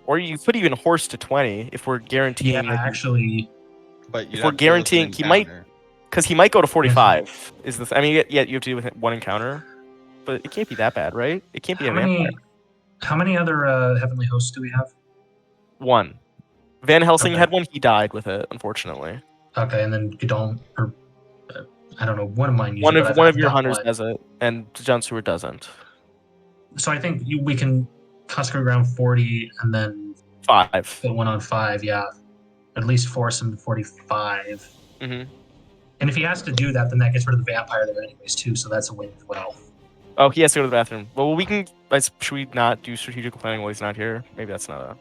or you could even horse to 20 if we're guaranteeing. Yeah, that he- actually, But If we're guaranteeing he might- because he might go to 45. Is this? I mean, yeah, you have to do with 1 encounter, but it can't be that bad, right? It can't be how a vampire. many other heavenly hosts do we have? 1. Van Helsing Okay. had 1. He died with it, unfortunately. Okay, and then Godon, or I don't know, one of mine. One usually, of but I've your got hunters one. does it, and John-Stewart doesn't. So I think we can consecrate ground 40 and then 5. go 1 on 5. Yeah, at least force him to 45. Mm-hmm. And if he has to do that, then that gets rid of the vampire there anyways too. So that's a win as well. Oh, he has to go to the bathroom. Well, we can. Should we not do strategic planning while he's not here? Maybe that's not a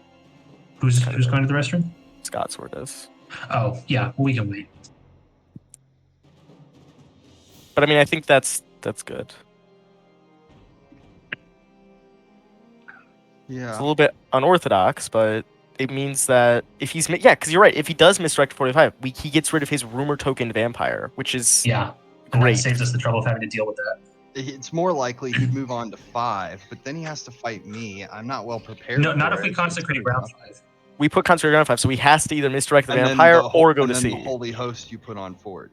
Who's Kind of. going to the restroom? Scot-sword is. Oh yeah, we can wait. But I mean, I think that's good. It's Yeah. a little bit unorthodox, but it means that if he's because you're right. If he does misdirect 45, he gets rid of his rumor token vampire, which is Yeah, and great. that saves us the trouble of having to deal with that. It's more likely he'd move on to 5, but then he has to fight me. I'm not well prepared. No, not for if we it. consecrate It's ground tough. 5. We put consecrated ground 5, so he has to either misdirect the And then vampire the or go and to then sea. the holy host you put on 40.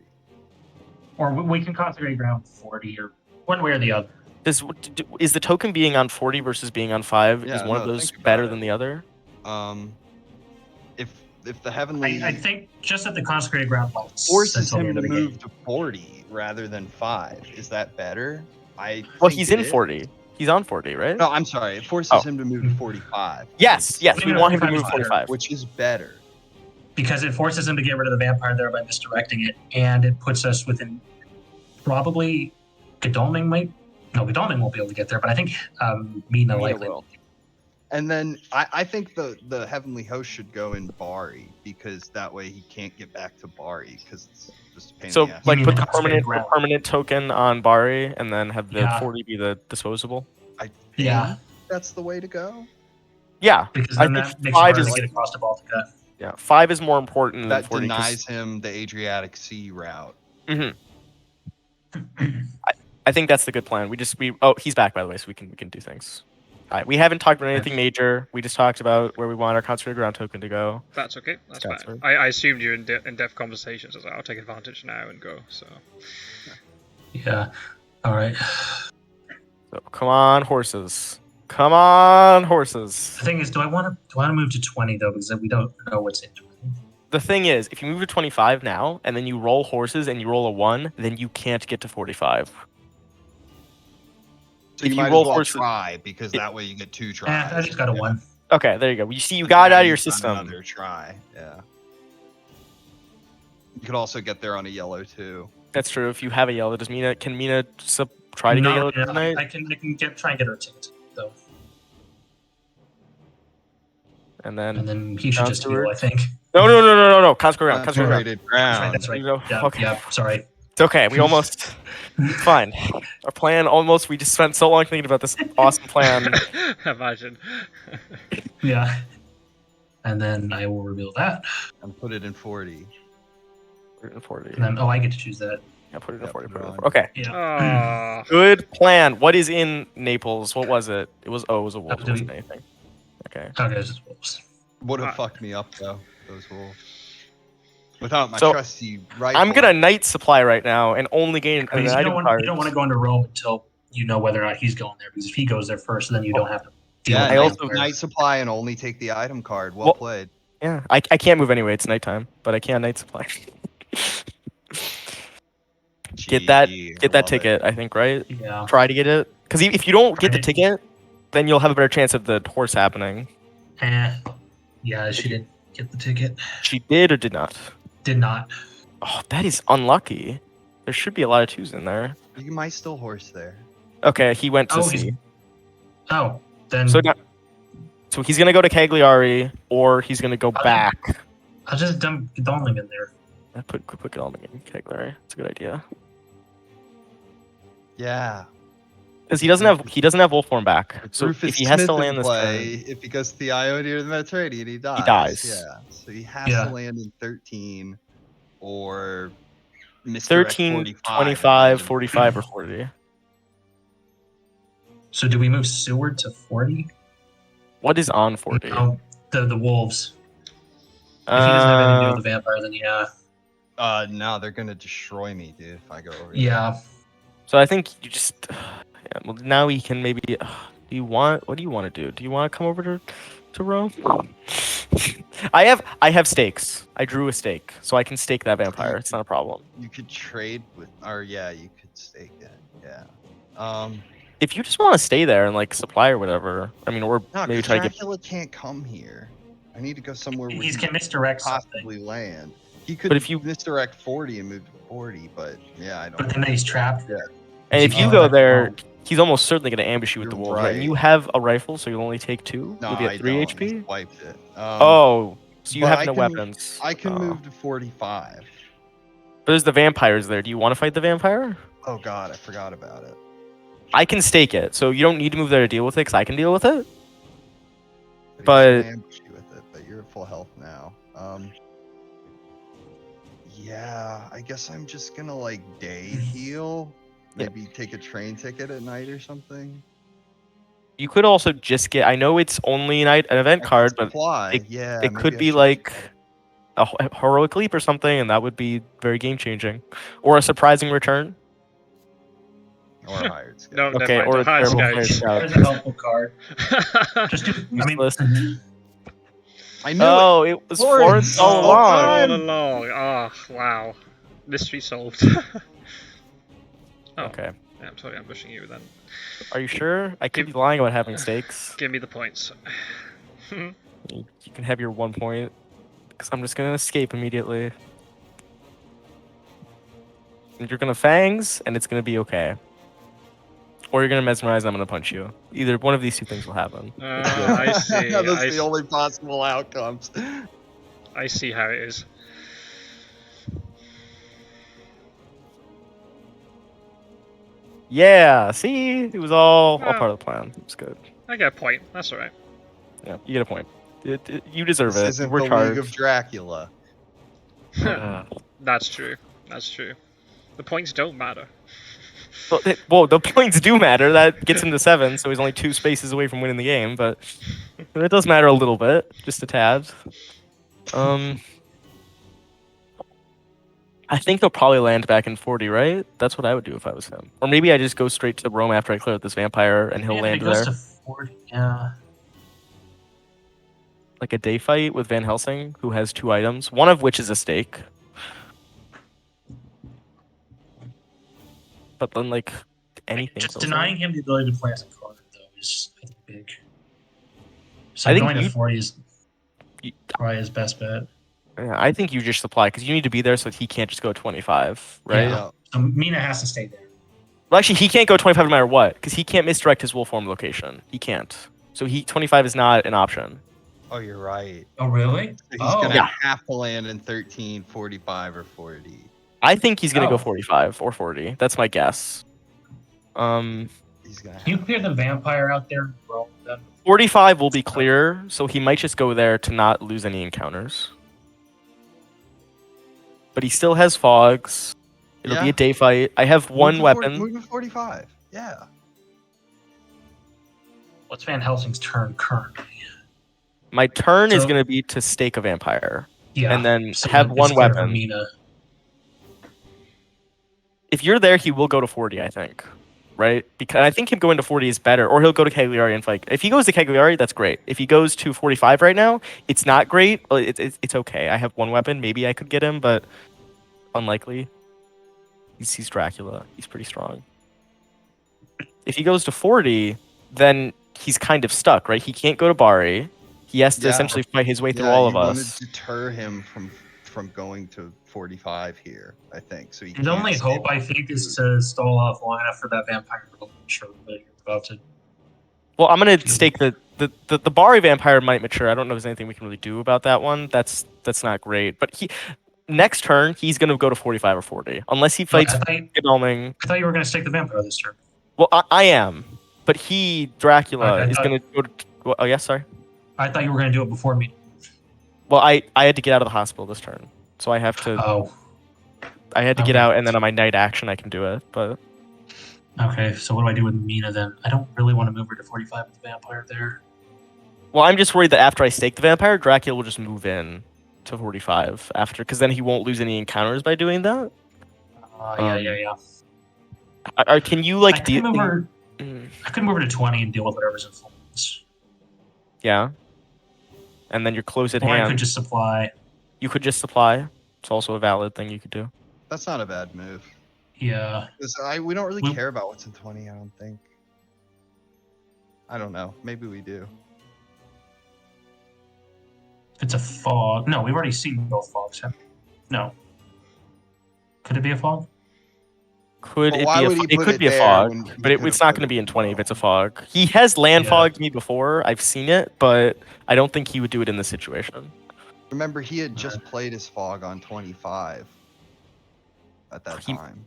Or we can consecrate ground 40, or one way or the other. Is the token being on 40 versus being on 5? Yeah, is one of no, those think about better it. than the other? If the heavenly I think just that the consecrated ground lasts forces until the him end to of the game. move to 40 rather than 5, is that better? Well, think he's it in is. 40. He's on 40, right? No, I'm sorry. It forces Oh. him to move to 45. Yes, Which- we No, want him to 45 move is better. 45. Which is better. Because it forces him to get rid of the vampire there by misdirecting it, and it puts us within probably Godalming might. No, Godalming won't be able to get there, but I think Mina likely will. And then I think the heavenly host should go in Bari, because that way he can't get back to Bari, because it's just a pain So in the ass. like mean put the the consecrated permanent ground? token on Bari and then have the Yeah. 40 be the disposable. I think Yeah. that's the way to go. Yeah, because I then think that makes it 5 harder is to get across the Baltica. yeah 5 is more important than That 40. denies him the Adriatic Sea route. I think that's the good plan. He's back by the way, so we can do things. All right, we haven't talked about anything major. We just talked about where we want our consecrated ground token to go. That's okay. That's fine. Scots-word. I assumed you're in depth conversations as well. I'll take advantage now and go. So Yeah. All right. So come on, horses. Come on, horses. The thing is, do I want to move to 20 though, because we don't know what's in 20. The thing is, if you move to 25 now and then you roll horses and you roll a 1, then you can't get to 45. So If you you might roll as well horses- try, because that way you get 2 tries. I just got a 1. Okay, there you go. You see, you got it out of your You've done system. Another try, yeah. You could also get there on a yellow too. That's true. If you have a yellow, can Mina try to get yellow tonight? I can try and get her a ticket though, And and then then he should just heal. John I think. no. Consecrate ground. Consecrate ground. Consecrated That's right. ground. That's right. There you go. Yeah. Okay. Yeah. Sorry. It's okay. We almost fine. Our plan almost. We just spent so long thinking about this awesome plan. imagine. Yeah. And then I will reveal that. And put it in 40. Put it in 40. And then I get to choose that. Yeah, put it in Yeah, 40. put Put it it in on. 40. Okay. Yeah. Oh, Good plan. What is in Naples? What was it? It was a wolf. It wasn't anything. Okay. Okay. It's just wolves. Would have fucked me up though, those wolves. Without my So, trusty rifle. I'm gonna knight supply right now and only gain an Because you item don't card. want to go into Rome until you know whether or not he's going there. Because if he goes there first, then you don't have to deal Yeah, with I the also- vampires. night supply and only take the item card. Well Well- played. Yeah, I can't move anyway. It's nighttime, but I can night supply. Get that GG, I love it. ticket. I think, right? Yeah. Try to get it, because if you don't get the Right. ticket, then you'll have a better chance of the horse happening. Yeah, she didn't get the ticket. She did or did not? Did not. Oh, that is unlucky. There should be a lot of 2s in there. You might still horse there. Okay, he went to Oh, C. then So he's gonna go to Cagliari, or he's gonna go Okay. back. I'll just dump Godalming in there. I put Godalming in Cagliari. It's a good idea. Yeah. Because he doesn't have Wolfhorn back. So Rufus if he has Smith to in land this play, turn, if he goes to the Io near the Mediterranean, he dies. dies. Yeah. So he has Yeah. to land in 13 or misdirect 13, 45. 25, 45, or 40. So do we move Seward to 40? What is on 40? No, the wolves. If he doesn't have anything to do with the vampire, then yeah. No, they're gonna destroy me, dude, if I go over there. Yeah. So I think you just. Yeah, well, now we can maybe. What do you want to do? Do you want to come over to Rome? I have stakes. I drew a stake, so I can stake that vampire. It's not a problem. You could trade with, or yeah, you could stake it. Yeah. If you just want to stay there and like supply or whatever, I mean, or No, maybe try to get. Dracula can't come here. I need to go somewhere where He he can misdirect possibly something. land. He could But if you- misdirect 40 and move to 40, but yeah, I don't. But then he's trapped there. And if you Oh, go that's there, wrong. he's almost certainly going to ambush you with the You're wolves, right? And you right. have a rifle, so you'll only take 2. No, You'll be I at 3 don't. HP. He wiped it. Oh, so you but have I no can- weapons. I can Oh. move to 45. But there's the vampires there. Do you want to fight the vampire? Oh god, I forgot about it. I can stake it, so you don't need to move there to deal with it, because I can deal with it. He's But- gonna ambush you with it, but you're at full health now. Yeah, I guess I'm just gonna like day heal. Yeah. Maybe take a train ticket at night or something. You could also just get. I know it's only an event card, but fly. it- Yeah, it maybe could I be should like a heroic leap or something, and that would be very game changing, or a surprising return. or a hired scout. No, Okay, never or mind. a High terrible scouts. scout. There's a helpful card. Just do. Useless. I knew Oh, it was Florence. Florence all Oh, along. All along. Oh, wow. Mystery solved. Oh, Okay. yeah, I'm totally ambushing you then. Are you sure? I could be lying about having stakes. Give me the points. You can have your 1 point, because I'm just gonna escape immediately. And you're gonna fangs, and it's gonna be okay. Or you're gonna mesmerize, and I'm gonna punch you. Either one of these 2 things will happen. I see. Those I, are the only possible outcomes. I see how it is. Yeah, see? It was all Well. part of the plan. It was good. I get a point. That's alright. Yeah, you get a point. You deserve This it. isn't We're the charged. League of Dracula. That's true. That's true. The points don't matter. Well, the points do matter. That gets him to 7, so he's only 2 spaces away from winning the game. But it does matter a little bit, just a tad. I think he'll probably land back in 40, right? That's what I would do if I was him. Or maybe I just go straight to Rome after I clear out this vampire, and he'll Yeah, land if it goes there. to 40, yeah. Like a day fight with Van Helsing, who has 2 items, one of which is a stake. But then, like, anything. Just goes denying on. him the ability to play as a card, though, is I think big. So I think going to you- 40 is you- probably his best bet. Yeah, I think you just supply, because you need to be there so that he can't just go 25, right? Yeah. So Mina has to stay there. Well, actually, he can't go 25 no matter what, because he can't misdirect his wolf form location. He can't. So 25 is not an option. Oh, you're right. Oh, really? He's Oh, gonna Yeah. have to land in 13, 45, or 40. I think he's going to Oh. go 45 or 40. That's my guess. He's gonna have Can you clear the vampire out there? Bro, then? 45 will be clear, so he might just go there to not lose any encounters. But he still has fogs. It'll be Yeah. a day fight. I have one weapon. Move to 45. Yeah. What's Van Helsing's turn currently? My turn is So- going to be to stake a vampire. Yeah. And then so have it's one clear for weapon. Mina. If you're there, he will go to 40, I think. right? Because I think him going to 40 is better, or he'll go to Cagliari and fight. If he goes to Cagliari, that's great. If he goes to 45 right now, it's not great. Well, it's okay. I have one weapon. Maybe I could get him, but unlikely. He's Dracula. He's pretty strong. If he goes to 40, then he's kind of stuck, right? He can't go to Bari. He has to essentially fight his way through all of us. You want to deter him from going to 45 here, I think. So his only hope, I think, is to stall off long enough for that vampire to mature. That you're about to. Well, I'm gonna stake the Bari vampire might mature. I don't know if there's anything we can really do about that one. That's not great. But next turn he's gonna go to 45 or 40 unless he fights Godalming. I thought you were gonna stake the vampire this turn. Well, I am, but Dracula is gonna go to. Well, oh yeah, sorry. I thought you were gonna do it before me. Well, I had to get out of the hospital this turn, so I have to. Oh. I had to get out, and then on my night action I can do it. But. Okay, so what do I do with Mina then? I don't really want to move her to 45 with the vampire there. Well, I'm just worried that after I stake the vampire, Dracula will just move in to 45 after, because then he won't lose any encounters by doing that. Yeah. Can you like I could move her to 20 and deal with whatever's influence. Yeah. And then your close at or hand. I could just supply. You could just supply. It's also a valid thing you could do. That's not a bad move. Yeah. We don't really care about what's in 20, I don't think. I don't know. Maybe we do. It's a fog. No, we've already seen both fogs. No. Could it be a fog? It could be a fog, but it's not going to be in 20 if it's a fog. He has land fogged me before. I've seen it, but I don't think he would do it in this situation. Remember, he had just played his fog on 25 at that time.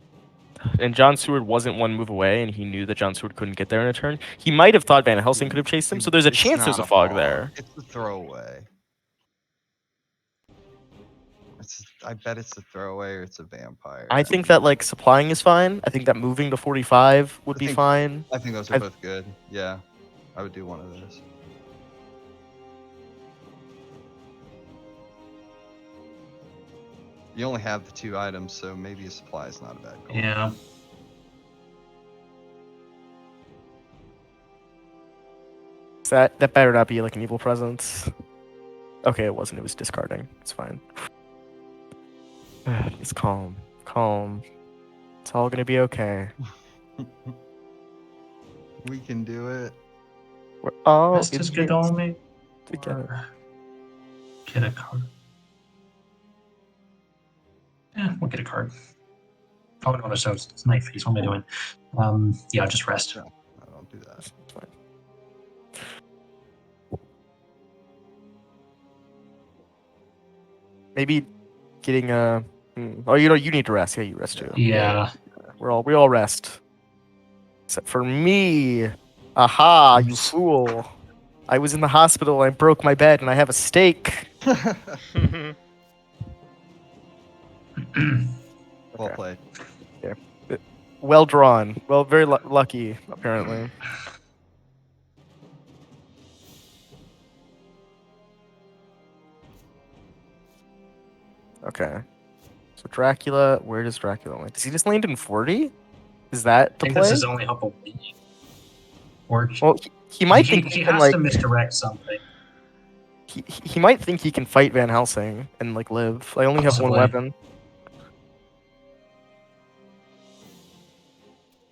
And Scots-word wasn't one move away, and he knew that Scots-word couldn't get there in a turn. He might have thought Van Helsing could have chased him, so there's a chance there's a fog there. It's a throwaway. I bet it's a throwaway or it's a vampire. I think that like supplying is fine. I think that moving to 45 would be fine. I think those are both good. Yeah, I would do one of those. You only have the 2 items, so maybe a supply is not a bad call. Yeah. That better not be like an evil presence. Okay, it wasn't. It was discarding. It's fine. It's calm. It's all gonna be okay. We can do it. Let's just get on me. Together. Get a card. Yeah, we'll get a card. Oh no, so it's night phase. What am I doing? Yeah, just rest. No, I don't do that. It's fine. Maybe getting a. Oh, you need to rest. Yeah, you rest too. Yeah. We all rest. Except for me. Aha, you fool. I was in the hospital, I broke my bed, and I have a stake. Well played. Yeah. Well drawn. Well, very lucky, apparently. Okay. So Dracula, where does Dracula land? Does he just land in 40? Is that the I think play? this is only up a week. Or Well, he might think he he can has like to misdirect something. he might think he can fight Van Helsing and like live. I only have one Possibly. weapon.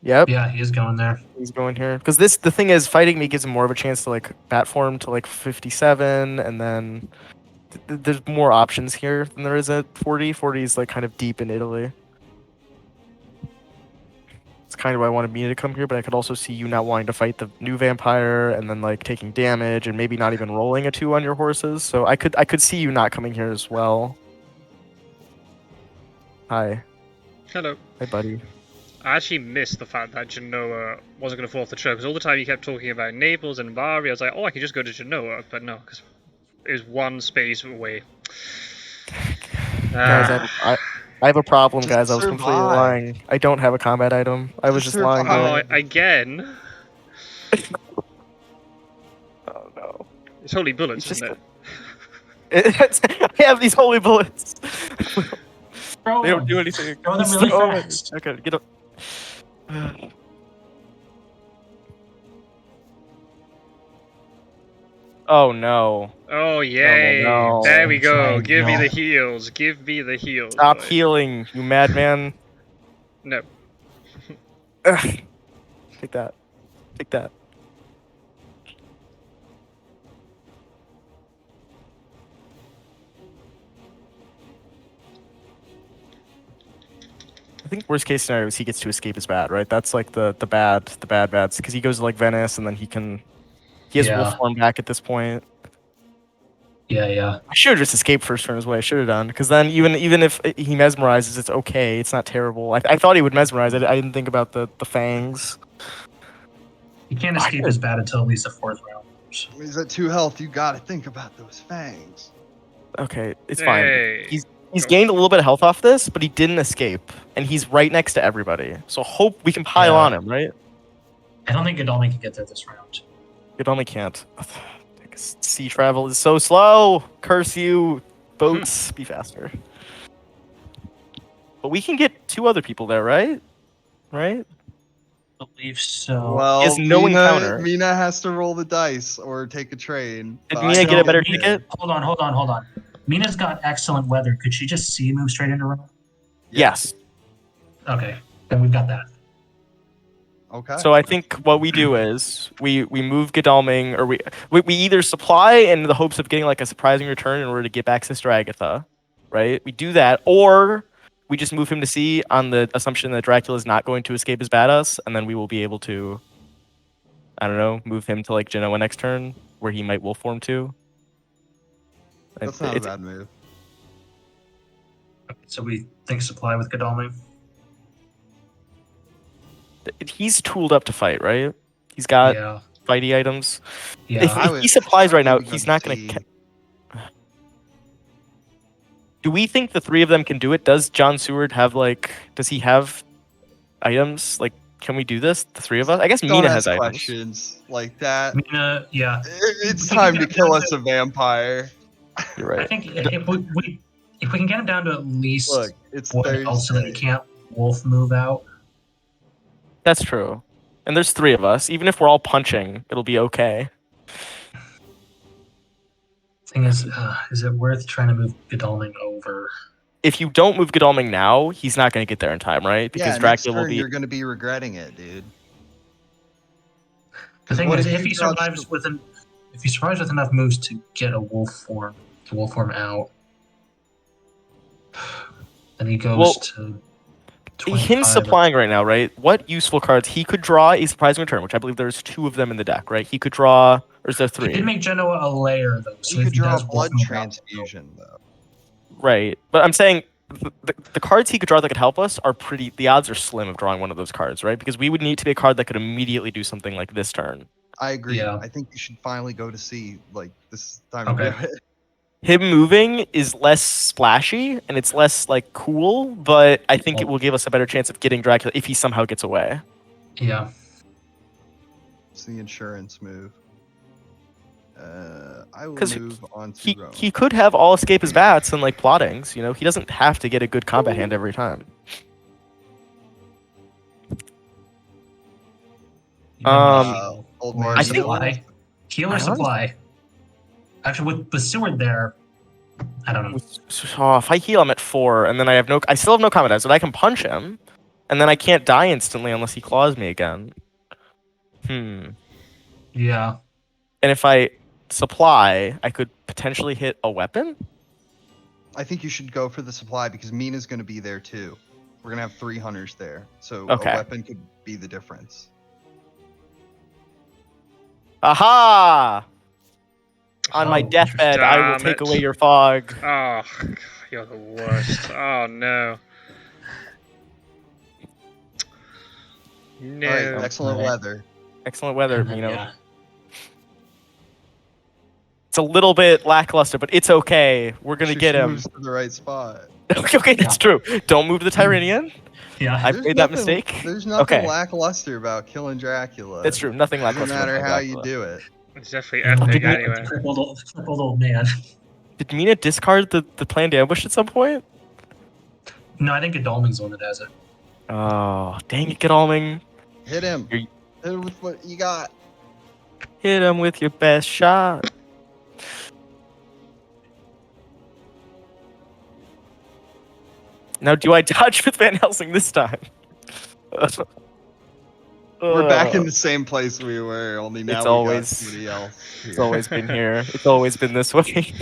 Yep, Yeah, he is going there. he's going here because the thing is, fighting me gives him more of a chance to like bat form to like 57, and then there's more options here than there is at 40. 40 is like kind of deep in Italy. It's kind of why I wanted Mina to come here, but I could also see you not wanting to fight the new vampire and then like taking damage and maybe not even rolling a 2 on your horses. So I could see you not coming here as well. Hi. Hello. Hi, buddy. I actually missed the fact that Genoa wasn't going to fall off the trail, because all the time you kept talking about Naples and Bari, I was like, oh, I could just go to Genoa, but no, because it was one space away. Guys, I have a problem, Just guys. I was completely survive. lying. I don't have a combat item. I was just lying. survive. Oh, again? Oh no. It's holy bullets, It's isn't it? I have these holy bullets. Throw They don't them. do anything. Throw them Just really throw 'em. fast. Okay, get up. Oh no. Oh yay! no. There we go. Try Give me the no. heals. Give me the heals. Stop boy. healing, you madman. No. Ugh. Take that. Take that. I think worst case scenario is he gets to escape his bad, right? That's like the bad bats, because he goes to like Venice and then he has Yeah. wolf form back at this point. Yeah. I should have just escaped first turn is what I should have done, because then even if he mesmerizes, it's okay. It's not terrible. I thought he would mesmerize. I didn't think about the fangs. You can't escape as bad until at least the 4th round. He's at 2 health. You gotta think about those fangs. Okay, it's Hey. fine. He's gained a little bit of health off this, but he didn't escape, and he's right next to everybody. So hope we can pile on him, right? I don't think Godalming can get there this round. It only can't. Sea travel is so slow. Curse you, boats, be faster. But we can get 2 other people there, right? Right? I believe so. Well, Is no encounter. Mina has to roll the dice or take a train. Did But Mina I get a know better Mina- ticket? Hold on. Mina's got excellent weather. Could she just move straight into round? Yes. Okay, then we've got that. Okay. So I think what we do is we move Godalming, or we either supply in the hopes of getting like a surprising return in order to get back Sister Agatha, right? We do that, or we just move him to sea on the assumption that Dracula is not going to escape his badass, and then we will be able to, I don't know, move him to like Genoa next turn, where he might wolf form too. That's not a bad move. So we think supply with Godalming. He's tooled up to fight, right? He's got Yeah. fighty items. Yeah. If he supplies right now, would he's go not to going to. sea. Do we think the 3 of them can do it? Does John Seward have like? Does he have items? Like, can we do this? The 3 of us? I guess Don't Mina ask has items. questions like that. Mina, yeah. It's time to kill us a vampire. You're I right. think if we can get him down to at least Look, it's one else so that he Thursday. can't wolf move out. That's true. And there's 3 of us. Even if we're all punching, it'll be okay. Thing is it worth trying to move Godalming over? If you don't move Godalming now, he's not going to get there in time, right? Because Yeah, Dracula next will turn be. you're gonna be regretting it, dude. The thing what is, if if you he draw survives with enough moves to get a wolf form out, then he goes to 25. Him supplying right now, right? What useful cards he could draw a surprising return, which I believe there's 2 of them in the deck, right? He could draw, or is there He 3? did make Genoa a layer though, so You if could he draw does a wolf blood move out, transfusion though. Right, but I'm saying the cards he could draw that could help us are pretty. The odds are slim of drawing one of those cards, right? Because we would need to be a card that could immediately do something like this turn. I agree. Yeah. I think you should finally go to sea. Like this time Okay. to do it. Him moving is less splashy and it's less like cool, but I think it will give us a better chance of getting Dracula if he somehow gets away. Yeah. It's the insurance move. I will 'Cause move on to Rome. He could have all escape his bats and like plottings, you know. He doesn't have to get a good combat hand every time. Old Or man. I think- supply. Heal or supply. Actually, with Seward there, I don't know. Oh, if I heal, I'm at 4, and then I still have no combat eyes, but I can punch him, and then I can't die instantly unless he claws me again. Yeah. And if I supply, I could potentially hit a weapon. I think you should go for the supply because Mina's going to be there too. We're going to have 3 hunters there, so Okay. a weapon could be the difference. Aha! On my Oh, deathbed, I will damn take it. away your fog. Oh, you're the worst. Oh no. No. All right, excellent Right. weather. Excellent weather, you know. Yeah. It's a little bit lackluster, but it's okay. We're gonna She get him. moves to the right spot. Okay, that's true. Don't move the Tyranian. Yeah. I've There's made that nothing- mistake. There's nothing Okay. lackluster about killing Dracula. That's true. Nothing Doesn't lackluster. matter about how Dracula. you do it. It's definitely epic anyway. Crippled old man. Did Mina discard the planned ambush at some point? No, I think Godalming's the one that has it. Oh, dang it, Godalming. Hit him. You're- Hit him with what you got. Hit him with your best shot. Now, do I dodge with Van Helsing this time? We're back in the same place we were, only now It's we always- got somebody else. It's here. always been here. It's always been this way.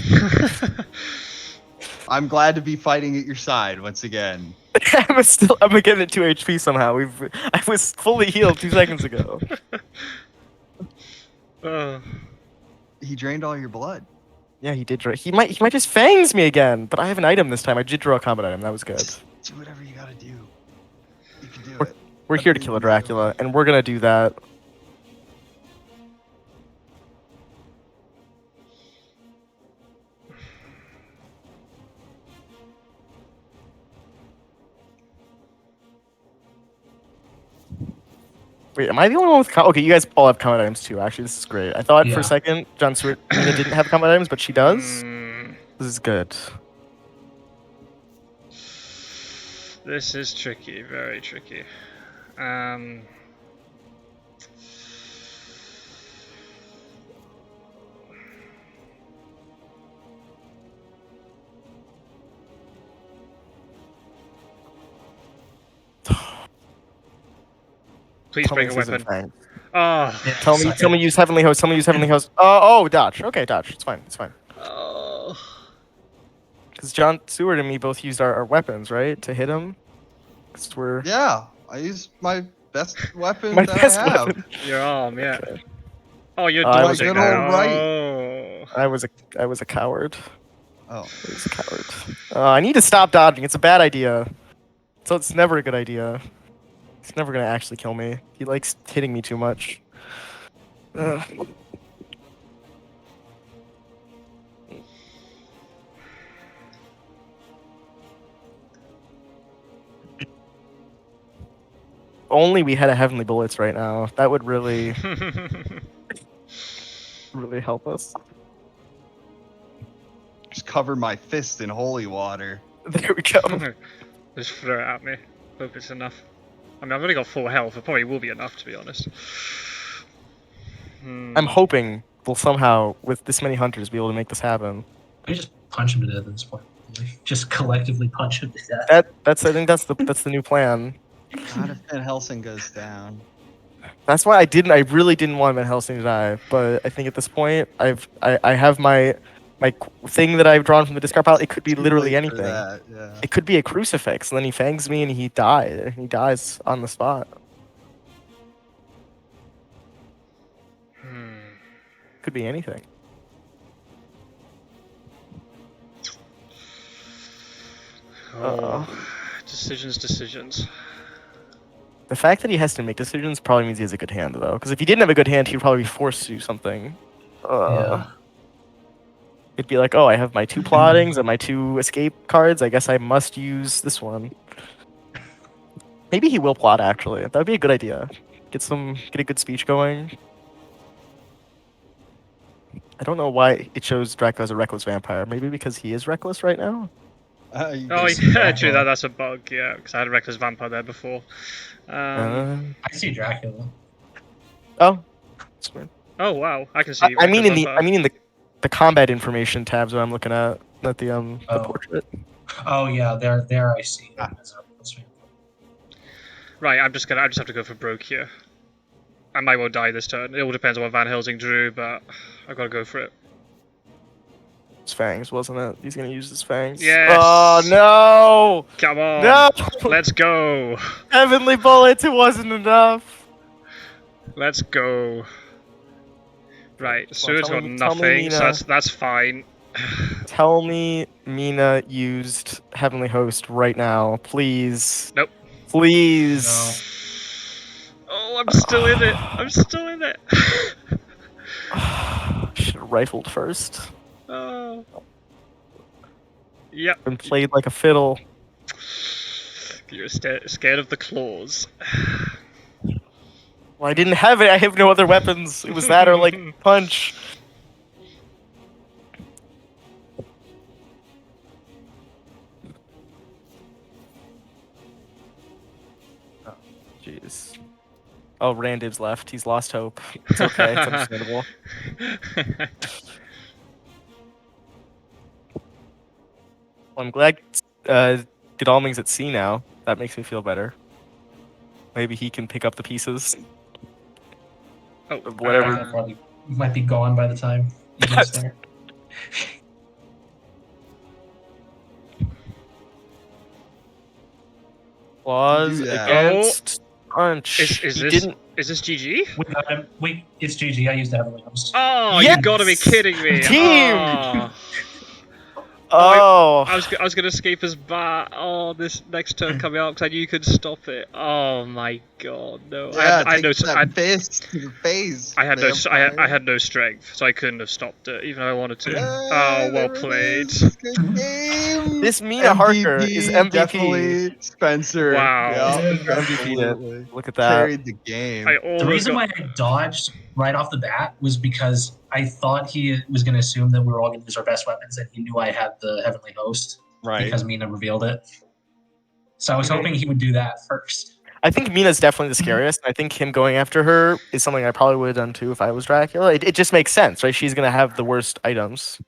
I'm glad to be fighting at your side once again. I'm again at 2 HP somehow. I was fully healed 2 seconds ago. He drained all your blood. Yeah, he did. He might just fangs me again. But I have an item this time. I did draw a combat item. That was good. Do whatever you gotta do. You can do it. We're here to kill a Dracula, and we're gonna do that. Wait, am I the only one with okay, you guys all have combat items too. Actually, this is great. I thought for Yeah. a second John-Stewart Mina didn't have combat items, but she does. This is good. This is tricky, very tricky. Please Tell me bring a this isn't weapon. fangs. Oh, Yeah, Tell me use Heavenly Host. Tell me use Heavenly Host. Oh, dodge. Okay, dodge. It's fine. It's fine. oh. Because John Stewart and me both used our weapons, right, to hit him. Because we're Yeah, I used my best weapon my that best I have. weapon. Your arm, yeah. Okay. Oh, you're I was dodging. good old right. Oh. I was a coward. Oh, I was a coward. I need to stop dodging. It's a bad idea. So it's never a good idea. He's never gonna actually kill me. He likes hitting me too much. Ugh. Only we had a Heavenly Bullets right now. That would really, really help us. just cover my fist in holy water. There we go. Just throw it at me. Hope it's enough. I mean, I've only got 4 health. It probably will be enough, to be honest. I'm hoping we'll somehow, with this many hunters, be able to make this happen. We just punch him to death at this point. Just collectively punch him to death. I think that's the new plan. God, if Van Helsing goes down. That's why I really didn't want Van Helsing to die. But I think at this point, I have my thing that I've drawn from the discard pile. It could be Too literally late for anything. that, yeah. It could be a crucifix, and then he fangs me, and he dies. He dies on the spot. Could be anything. Oh, decisions. The fact that he has to make decisions probably means he has a good hand, though. Because if he didn't have a good hand, he'd probably be forced to do something. Yeah. It'd be like, oh, I have my 2 plottings and my 2 escape cards. I guess I must use this one. Maybe he will plot, actually. That would be a good idea. Get a good speech going. I don't know why it shows Dracula as a reckless vampire. Maybe because he is reckless right now? You Oh, just- yeah, true. That's a bug. Yeah, because I had a reckless vampire there before. I see Dracula. Oh. That's weird. Oh wow, I can see. I mean reckless in vampire. the combat information tabs that I'm looking at, not the Oh. portrait. Oh yeah, there I see him as a reckless vampire. Right, I just have to go for broke here. I might well die this turn. It all depends on what Van Helsing drew, but I've got to go for it. It's fangs, wasn't it? He's gonna use his fangs. Yes! Oh no! Come on! No! Let's go! Heavenly bullets! It wasn't enough. Let's go! Right, Seward's tell got me, nothing, so Mina. that's fine. Tell me Mina used Heavenly Host right now, please. Nope. Please. Oh, I'm still in it. I'm still in it. Should have rifled first. Oh. Yep. And played like a fiddle. You're scared of the claws. Well, I didn't have it. I have no other weapons. It was that or like punch. Oh, jeez. Oh, Randiv's left. He's lost hope. It's okay. It's understandable. Well, I'm glad Godalming's at sea now. That makes me feel better. Maybe he can pick up the pieces. Oh, Whatever. Probably might be gone by the time he gets there. Claws Do that. against punch. Is He this didn't. is this GG? Wait, it's GG. I used to have a host. Oh, Yes! you gotta be kidding me! Team! Oh. Oh. I was gonna escape his bat. Oh, this next turn coming out because I knew you could stop it. Oh my god, no! Yeah, I had no. fist to the face. I had no. vampire. I had no strength, so I couldn't have stopped it, even though I wanted to. Ah, Oh, well there it played. is. Good game. This Mina Harker is MVP. Definitely Spencer. Wow. Yeah, MVP did. absolutely. Look at that. Carried the game. I The almost reason got. why I dodged right off the bat was because I thought he was going to assume that we were all going to use our best weapons, and he knew I had the Heavenly Host Right. because Mina revealed it. So I was hoping he would do that first. I think Mina's definitely the scariest. I think him going after her is something I probably would have done too if I was Dracula. It just makes sense, right? She's gonna have the worst items.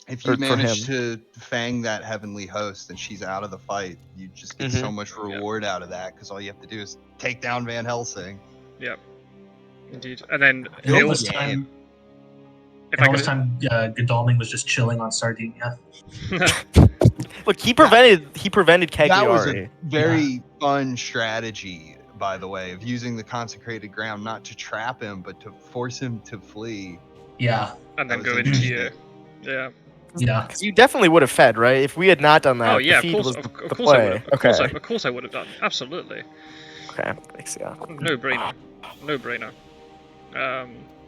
If you for manage him. to fang that heavenly host and she's out of the fight, you just get Mhm. so much reward out of that because all you have to do is take down Van Helsing. Yep. Indeed. And then Good All Hill, this game. time, if and I all this could. time Godalming was just chilling on Sardinia. Look, he prevented That was Cagliari. a very fun strategy, by the way, of using the consecrated ground not to trap him, but to force him to flee. Yeah, and then That go was into interesting. you. Yeah. yeah. Because you definitely would have fed, right? If we had not done that, Oh yeah, the of feed course, was of the course I play. would have. Of course I would have done. Absolutely. Okay, thanks, yeah. No brainer. No brainer.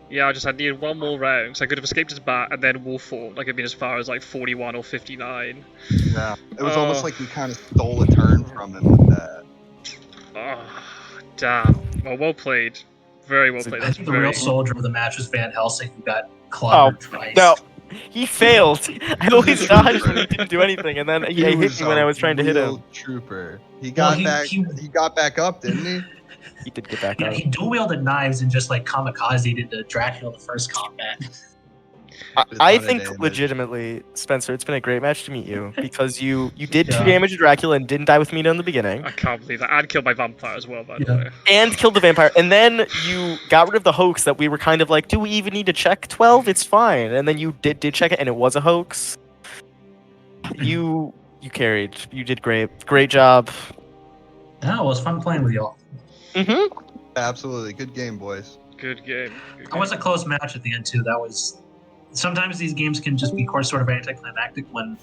Yeah, I just had needed one more round, so I could have escaped his bat and then wolf form. Like, I'd been as far as like 41 or 59. Yeah, it was almost Oh. like we kind of stole a turn from him with that. Oh, damn. Well played. Very well So played. I That's think the very. real soldier of the match was Van Helsing, who got clobbered twice. No, he failed. I always dodged when he didn't do anything, and then he hit was me when a I was trying to hit real him. Trooper. He Well, got back. He got back up, didn't he? He did get back Yeah, up. he dual wielded knives and just like kamikazed into Dracula the first combat. With a I ton of think damage. legitimately, Spencer, it's been a great match to meet you because you did 2 Yeah. damage to Dracula and didn't die with Mina in the beginning, I can't believe that. And killed my vampire as well, by the Yeah. way. and killed the vampire, and then you got rid of the hoax that we were kind of like, do we even need to check 12? It's fine, and then you did check it, and it was a hoax. You carried. You did great job. Oh, well, it was fun playing with y'all. Mm-hmm. Absolutely, good game, boys. Good game. Good That game. was a close match at the end too. That was sometimes these games can just be sort of anticlimactic when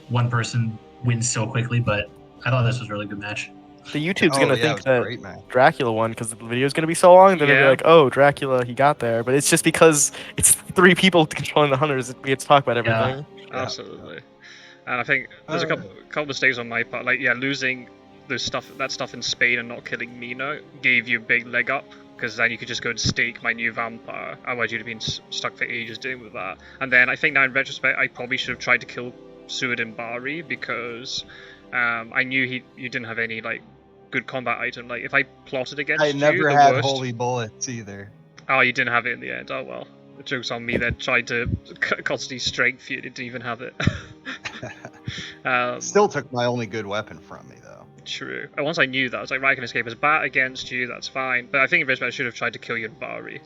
one person wins so quickly, but I thought this was a really good match. The YouTube's Oh, gonna yeah, it think was a that great match. Dracula won because the video's gonna be so long. They're gonna Yeah. be like, "Oh, Dracula, he got there," but it's just because it's 3 people controlling the hunters. We get to talk about everything. Yeah. Absolutely. And I think there's a couple mistakes on my part. Like, yeah, losing that stuff in Spain and not killing Mina gave you a big leg up, because then you could just go and stake my new vampire. Otherwise, you'd have been stuck for ages dealing with that. And then I think now in retrospect, I probably should have tried to kill Suad and Bari because I knew you didn't have any like good combat item. Like if I plotted against I you, never the had worst. holy bullets either. Oh, you didn't have it in the end. Oh well. The joke's on me then. Tried to constantly strength you, didn't even have it. Still took my only good weapon from me, though. True. And once I knew that, I was like, right, I can escape as bat against you, that's fine. But I think in retrospect, I should have tried to kill you in Bari.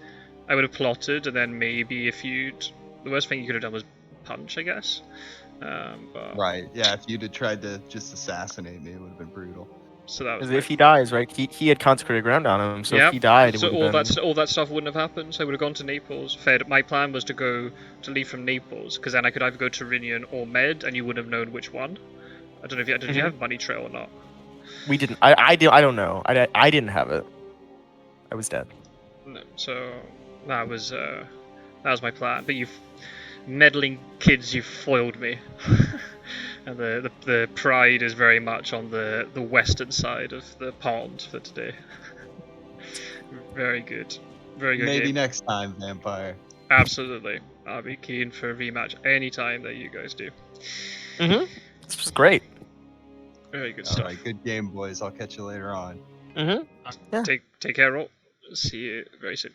I would have plotted, and then maybe if you'd... The worst thing you could have done was punch, I guess. But... Right, yeah, if you'd have tried to just assassinate me, it would have been brutal. So that was... Because if he dies, right? He had consecrated ground on him, so Yep. if he died, it So would have been... all that stuff wouldn't have happened. So I would have gone to Naples. My plan was to leave from Naples, because then I could either go to Rinian or Med, and you would have known which one. I don't know if did you have Money Trail or not? We didn't. I don't know. I didn't have it. I was dead. No. So that was my plan. But you meddling kids, you foiled me. And the pride is very much on the western side of the pond for today. Very good. Very good Maybe game. next time, Vampire. Absolutely. I'll be keen for a rematch anytime that you guys do. Mm-hmm. This was great. Very good All stuff. right, good game, boys. I'll catch you later on. Mm-hmm. Yeah. Take care all. See you very soon.